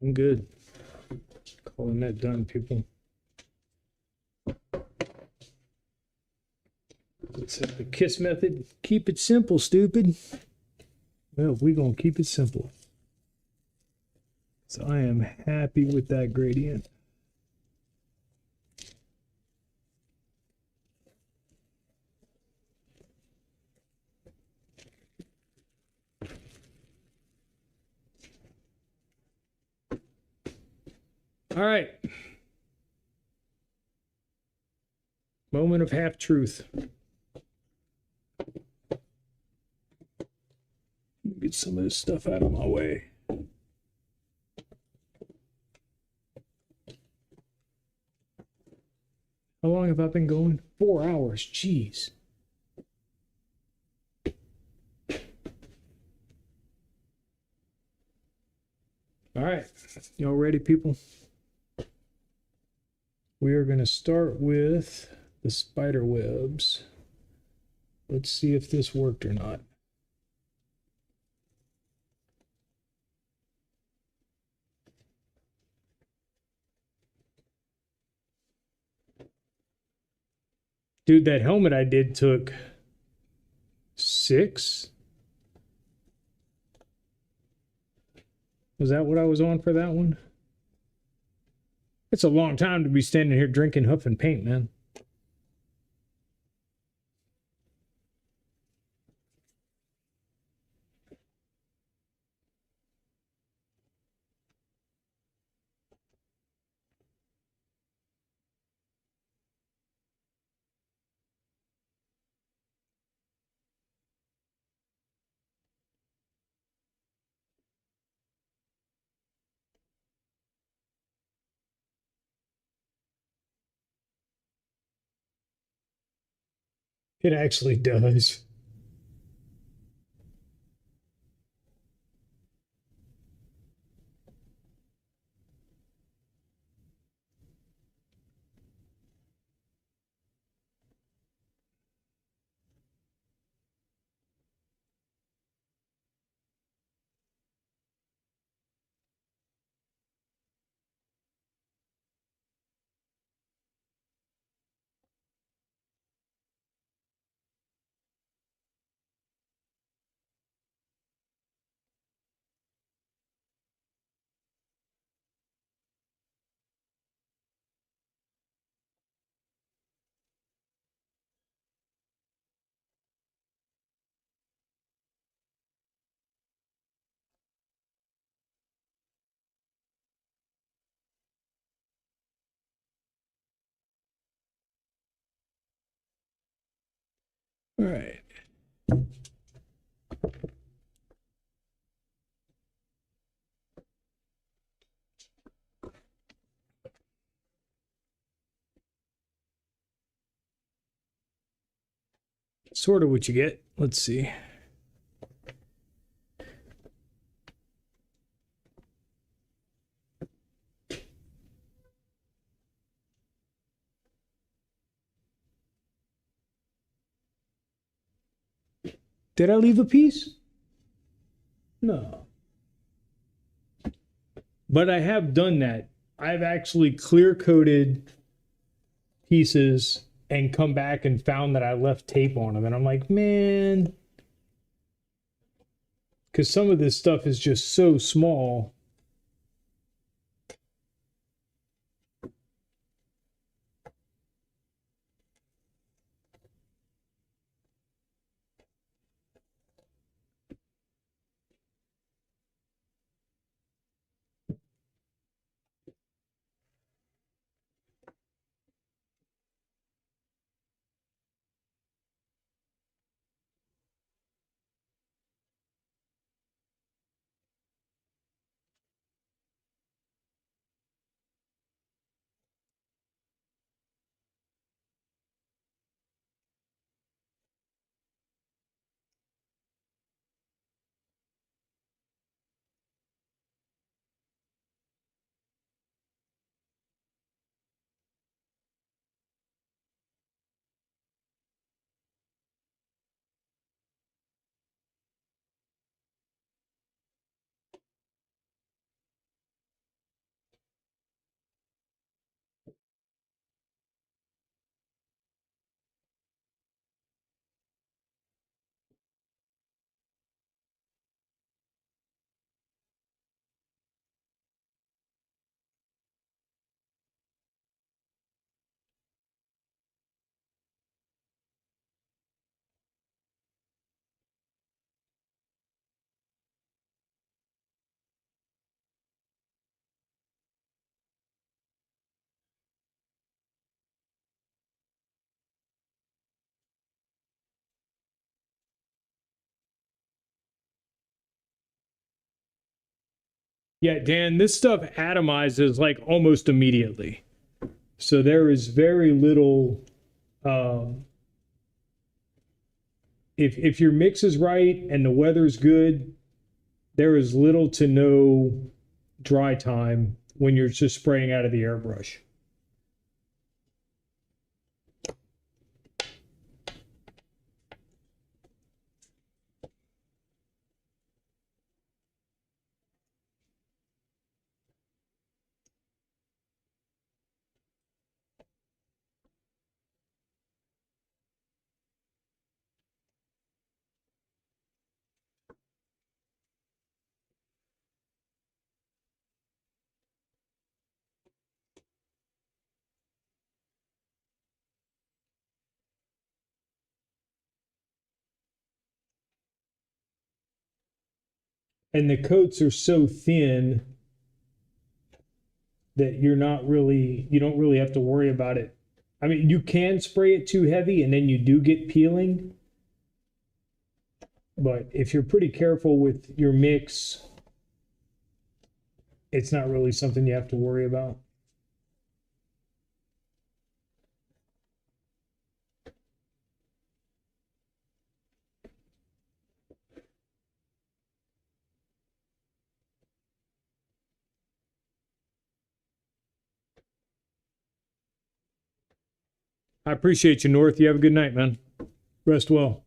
I'm good. Calling that done, people. It's the KISS method. Keep it simple, stupid. Well, we're going to keep it simple. So I am happy with that gradient. All right. Moment of half truth. Get some of this stuff out of my way. How long have I been going? 4 hours. Jeez. All right, y'all ready, people? We are going to start with the spider webs. Let's see if this worked or not. Dude, that helmet I did took 6. Was that what I was on for that one? It's a long time to be standing here drinking, huffing paint, man. It actually does. All right. Sort of what you get. Let's see. Did I leave a piece? No. But I have done that. I've actually clear coated pieces and come back and found that I left tape on them. And I'm like, man, because some of this stuff is just so small. Yeah, Dan, this stuff atomizes like almost immediately. So there is very little, if your mix is right and the weather's good, there is little to no dry time when you're just spraying out of the airbrush. And the coats are so thin that you don't really have to worry about it. I mean, you can spray it too heavy and then you do get peeling. But if you're pretty careful with your mix, it's not really something you have to worry about. I appreciate you, North. You have a good night, man. Rest well.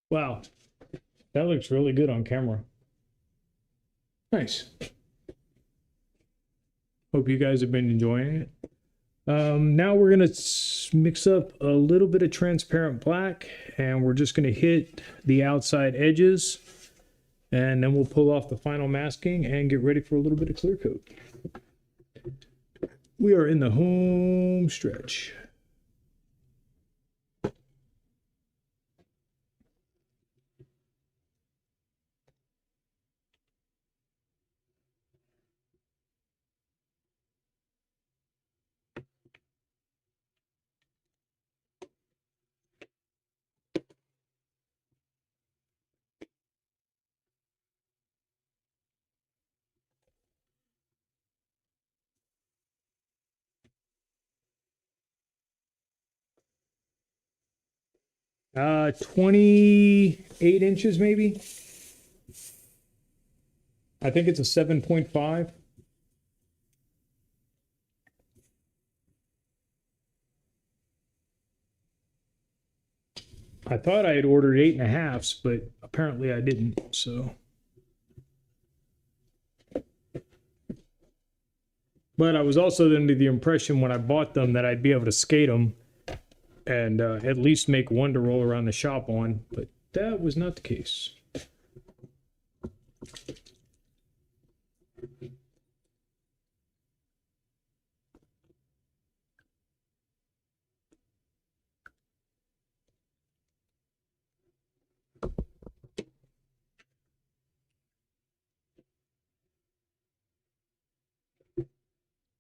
Wow, that looks really good on camera. Nice. Hope you guys have been enjoying it. Now we're gonna mix up a little bit of transparent black, and we're just gonna hit the outside edges, and then we'll pull off the final masking and get ready for a little bit of clear coat. We are in the home stretch. Uh, 28 inches maybe. I think it's a 7.5. I thought I had ordered 8.5s, but apparently I didn't, so. But I was also under the impression when I bought them that I'd be able to skate them and at least make one to roll around the shop on, but that was not the case.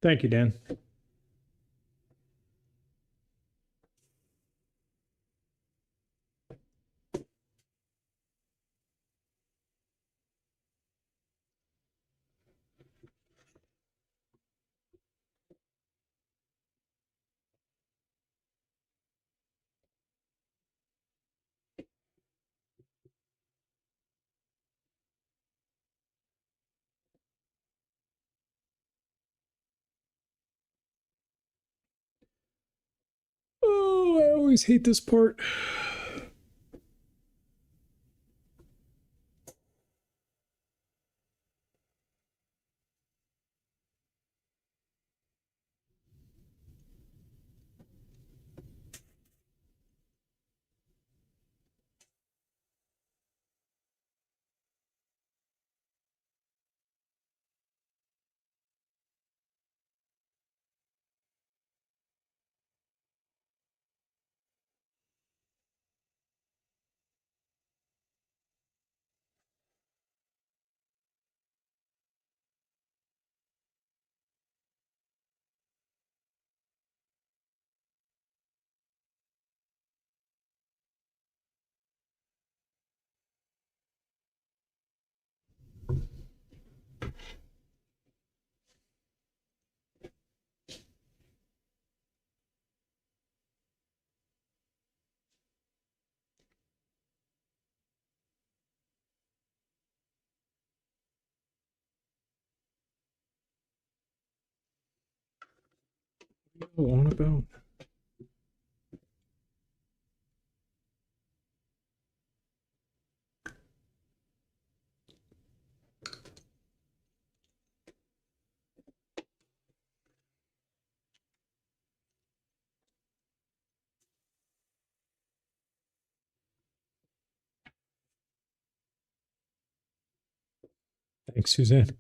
Thank you, Dan. Oh, I always hate this part. What are you on about? Thanks, Suzanne.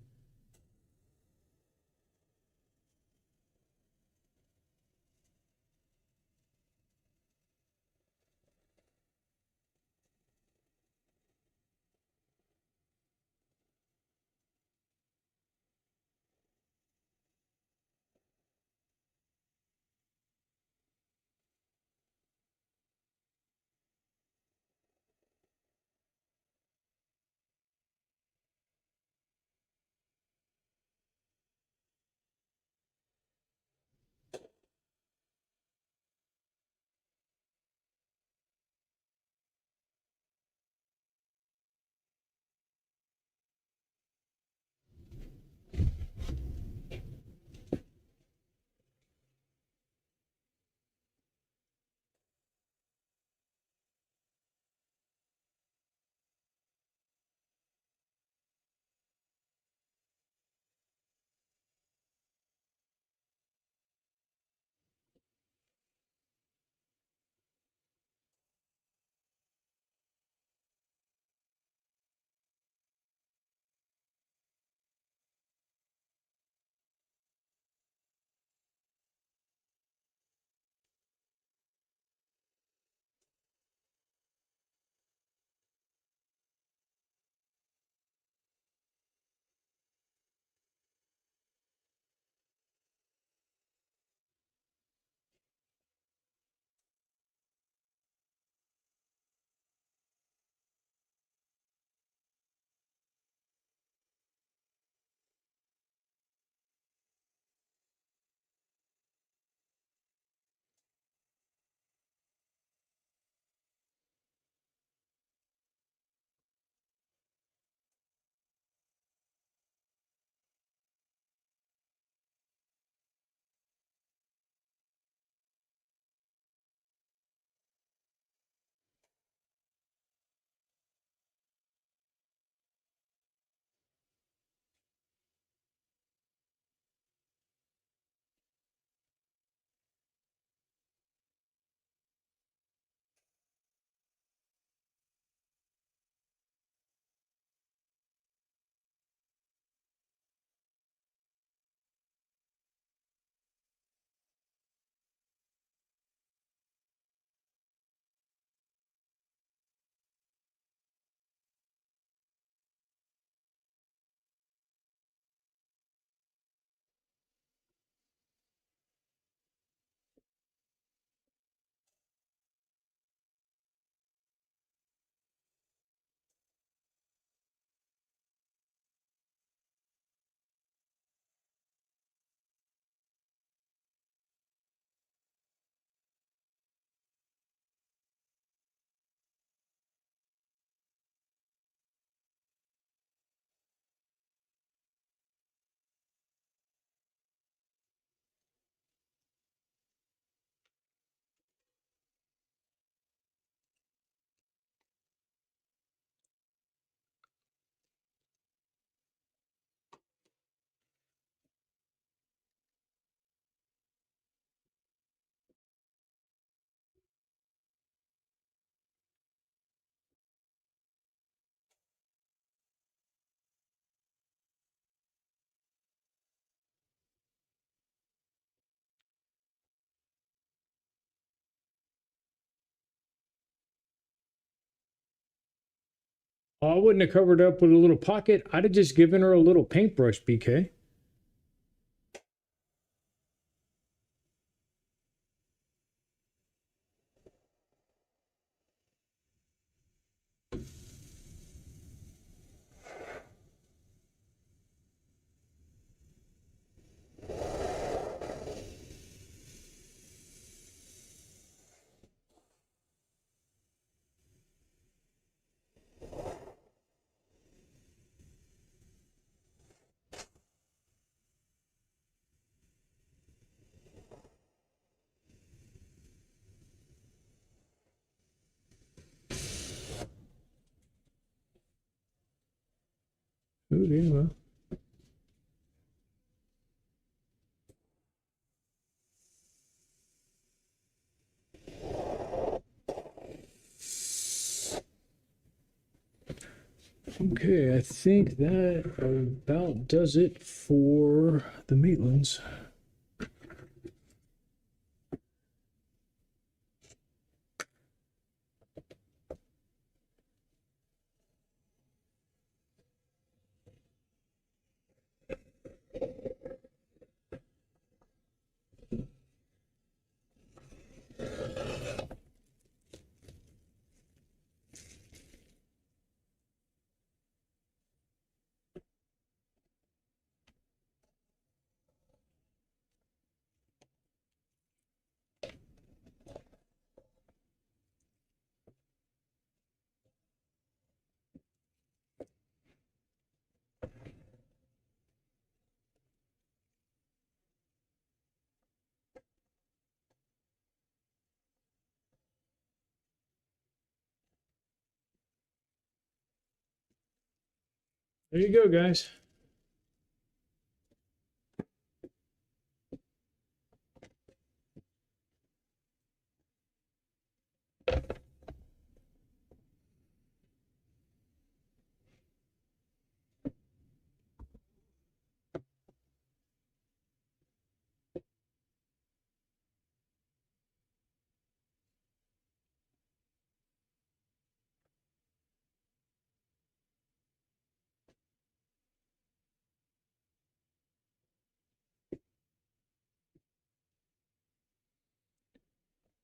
I wouldn't have covered up with a little pocket. I'd have just given her a little paintbrush, BK. Okay, well. Okay, I think that about does it for the Maitlands. There you go, guys.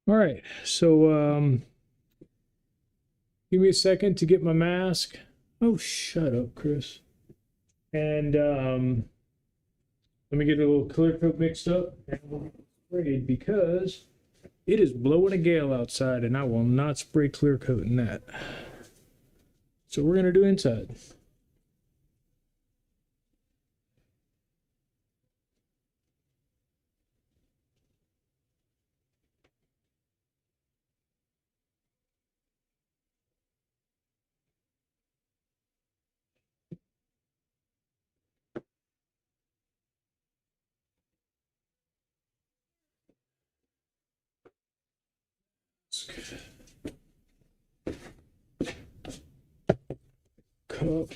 All right, so give me a second to get my mask. Oh, shut up, Chris. And let me get a little clear coat mixed up and we'll get sprayed because it is blowing a gale outside and I will not spray clear coat in that. So we're gonna do inside. Cup.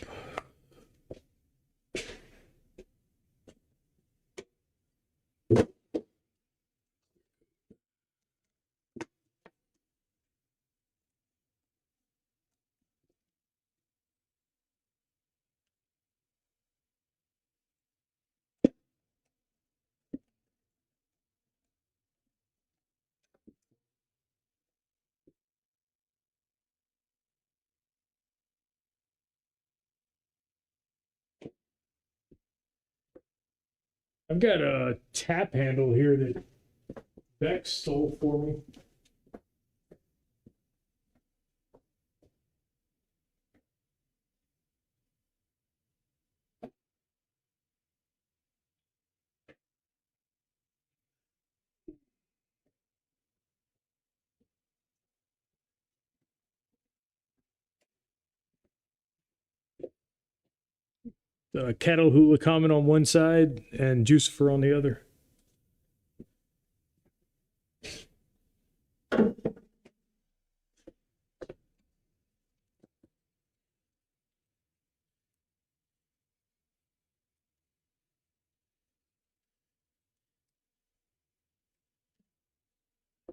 I've got a tap handle here that Beck stole for me. Kettle Hula Common on one side and Jucifer on the other.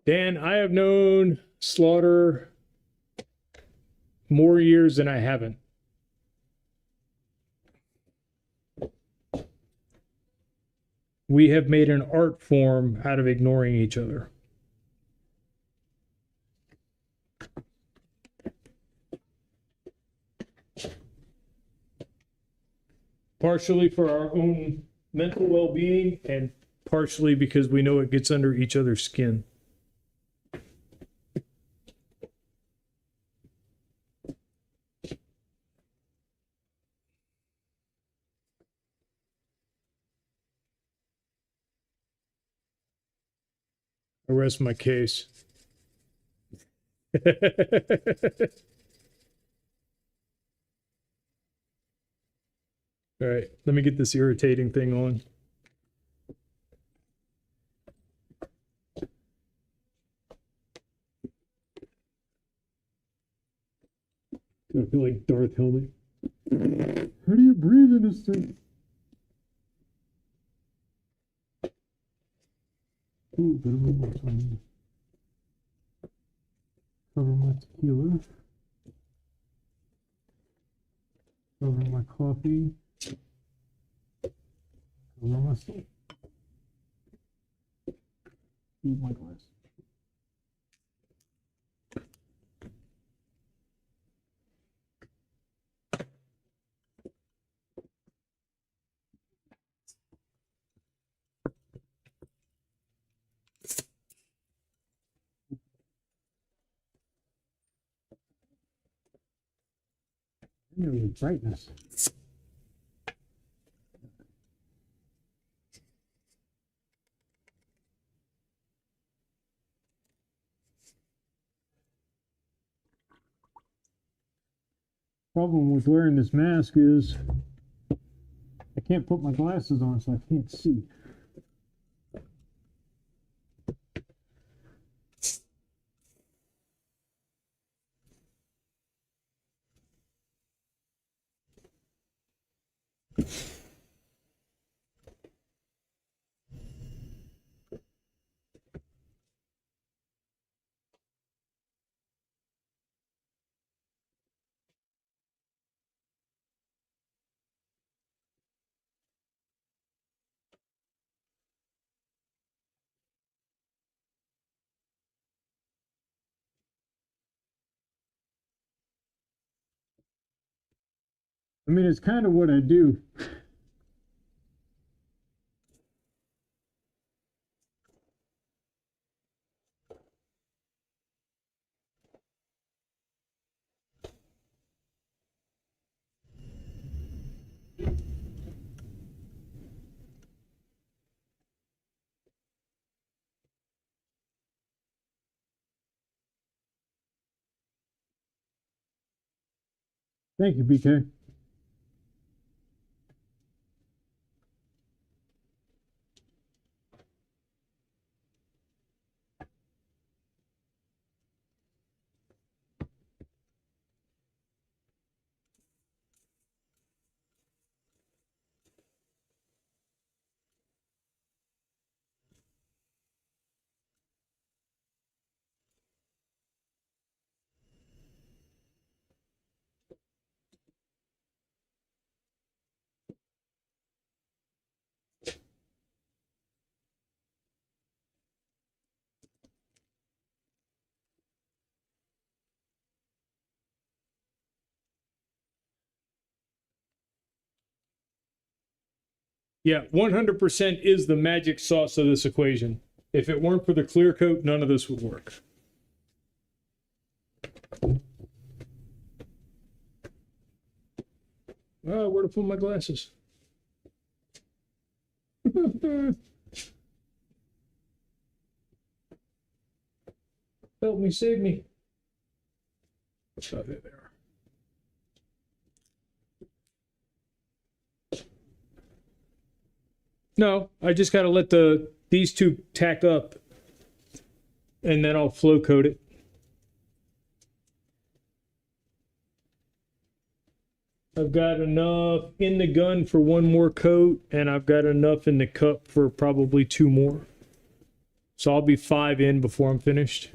Dan, I have known Slaughter more years than I haven't. We have made an art form out of ignoring each other. Partially for our own mental well-being and partially because we know it gets under each other's skin. I rest my case. All right, let me get this irritating thing on. I feel like Darth Helmet. How do you breathe in this thing? Ooh, better move my tongue. Cover my tequila. Cover my coffee. Cover my steak. Move my glass. There was brightness. Problem with wearing this mask is I can't put my glasses on, so I can't see. I mean, it's kind of what I do. Thank you, BK. Yeah, 100% is the magic sauce of this equation. If it weren't for the clear coat, none of this would work. Oh, where to put my glasses? Help me, save me. Oh, there they are. No, I just got to let these two tack up and then I'll flow coat it. I've got enough in the gun for one more coat and I've got enough in the cup for probably two more. So I'll be 5 in before I'm finished.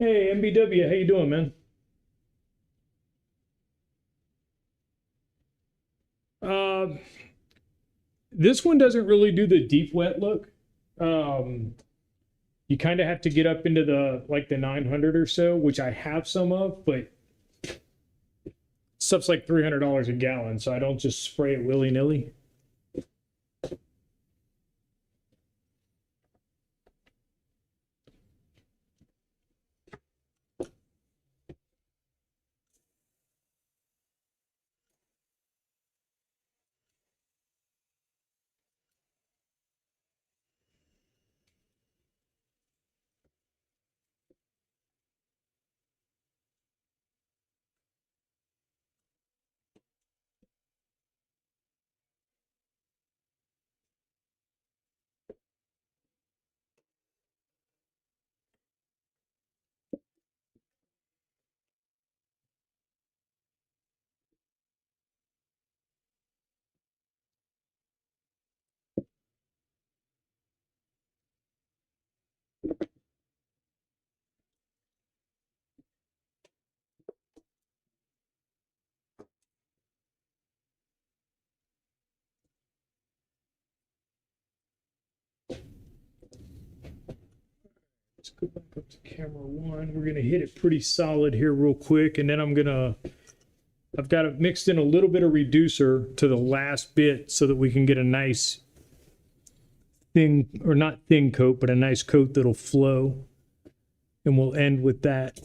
Hey, MBW, how you doing, man? Uh, this one doesn't really do the deep wet look. Um, you kind of have to get up into the 900 or so, which I have some of, but stuff's like $300 a gallon, so I don't just spray it willy-nilly. Let's go back up to camera one. We're gonna hit it pretty solid here real quick, and then I've got it mixed in a little bit of reducer to the last bit so that we can get a nice thin, or not thin coat, but a nice coat that'll flow. And we'll end with that.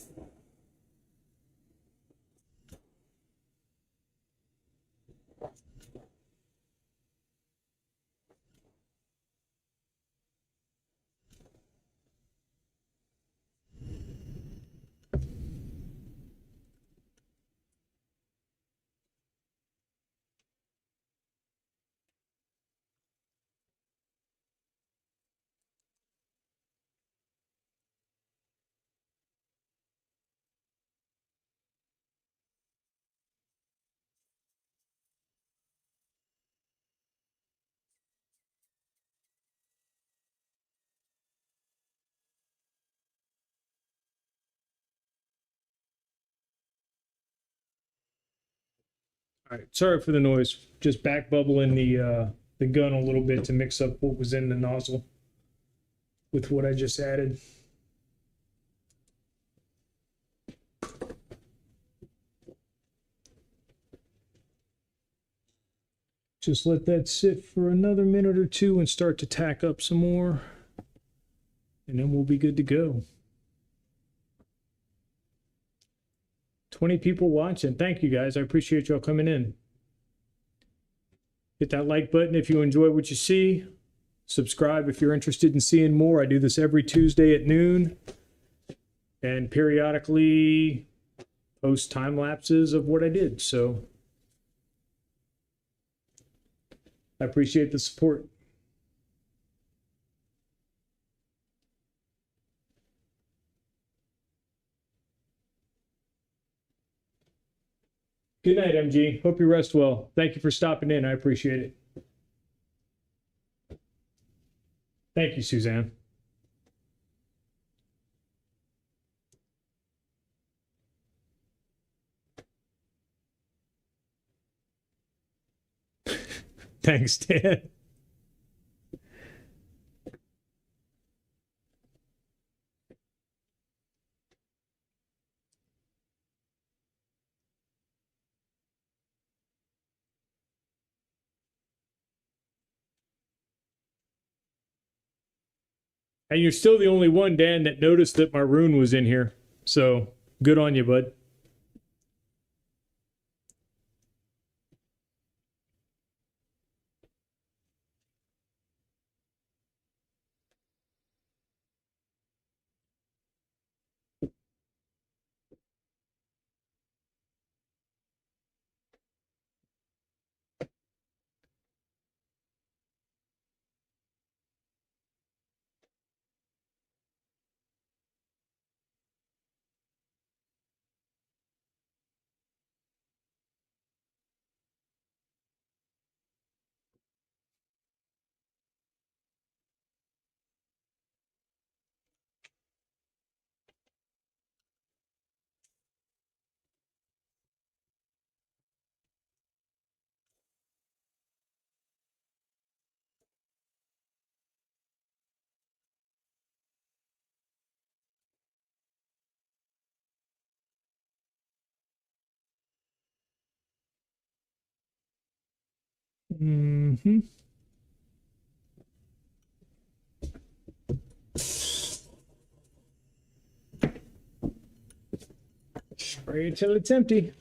All right, sorry for the noise. Just back bubbling the gun a little bit to mix up what was in the nozzle with what I just added. Just let that sit for another minute or two and start to tack up some more, and then we'll be good to go. 20 people watching. Thank you guys. I appreciate y'all coming in. Hit that like button if you enjoy what you see. Subscribe if you're interested in seeing more. I do this every Tuesday at noon, and periodically post time lapses of what I did. So I appreciate the support. Good night, MG. Hope you rest well. Thank you for stopping in. I appreciate it. Thank you, Suzanne. Thanks, Dan. And you're still the only one, Dan, that noticed that my rune was in here. So good on you, bud. Mm-hmm. Spray it till it's empty.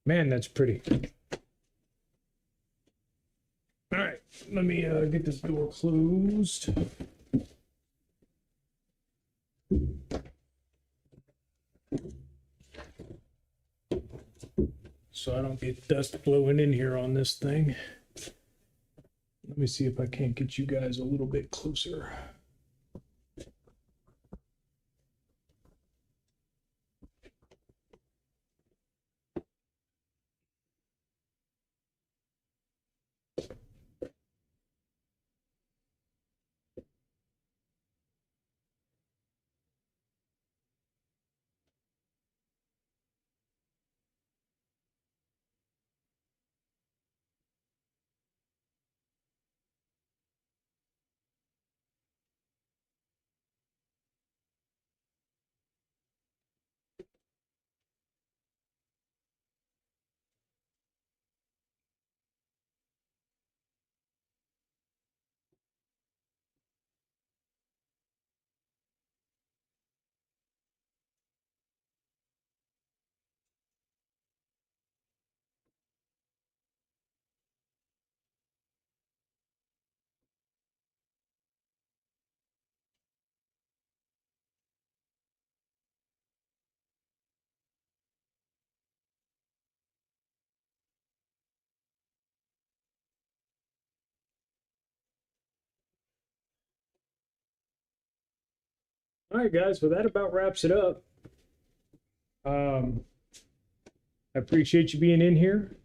Man, that's pretty. All right, let me get this door closed. So I don't get dust blowing in here on this thing. Let me see if I can't get you guys a little bit closer. All right, guys, well, that about wraps it up. I appreciate you being in here,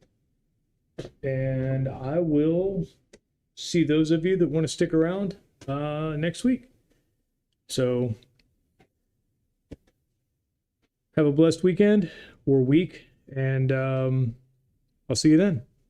and I will see those of you that want to stick around next week. So have a blessed weekend or week, and I'll see you then.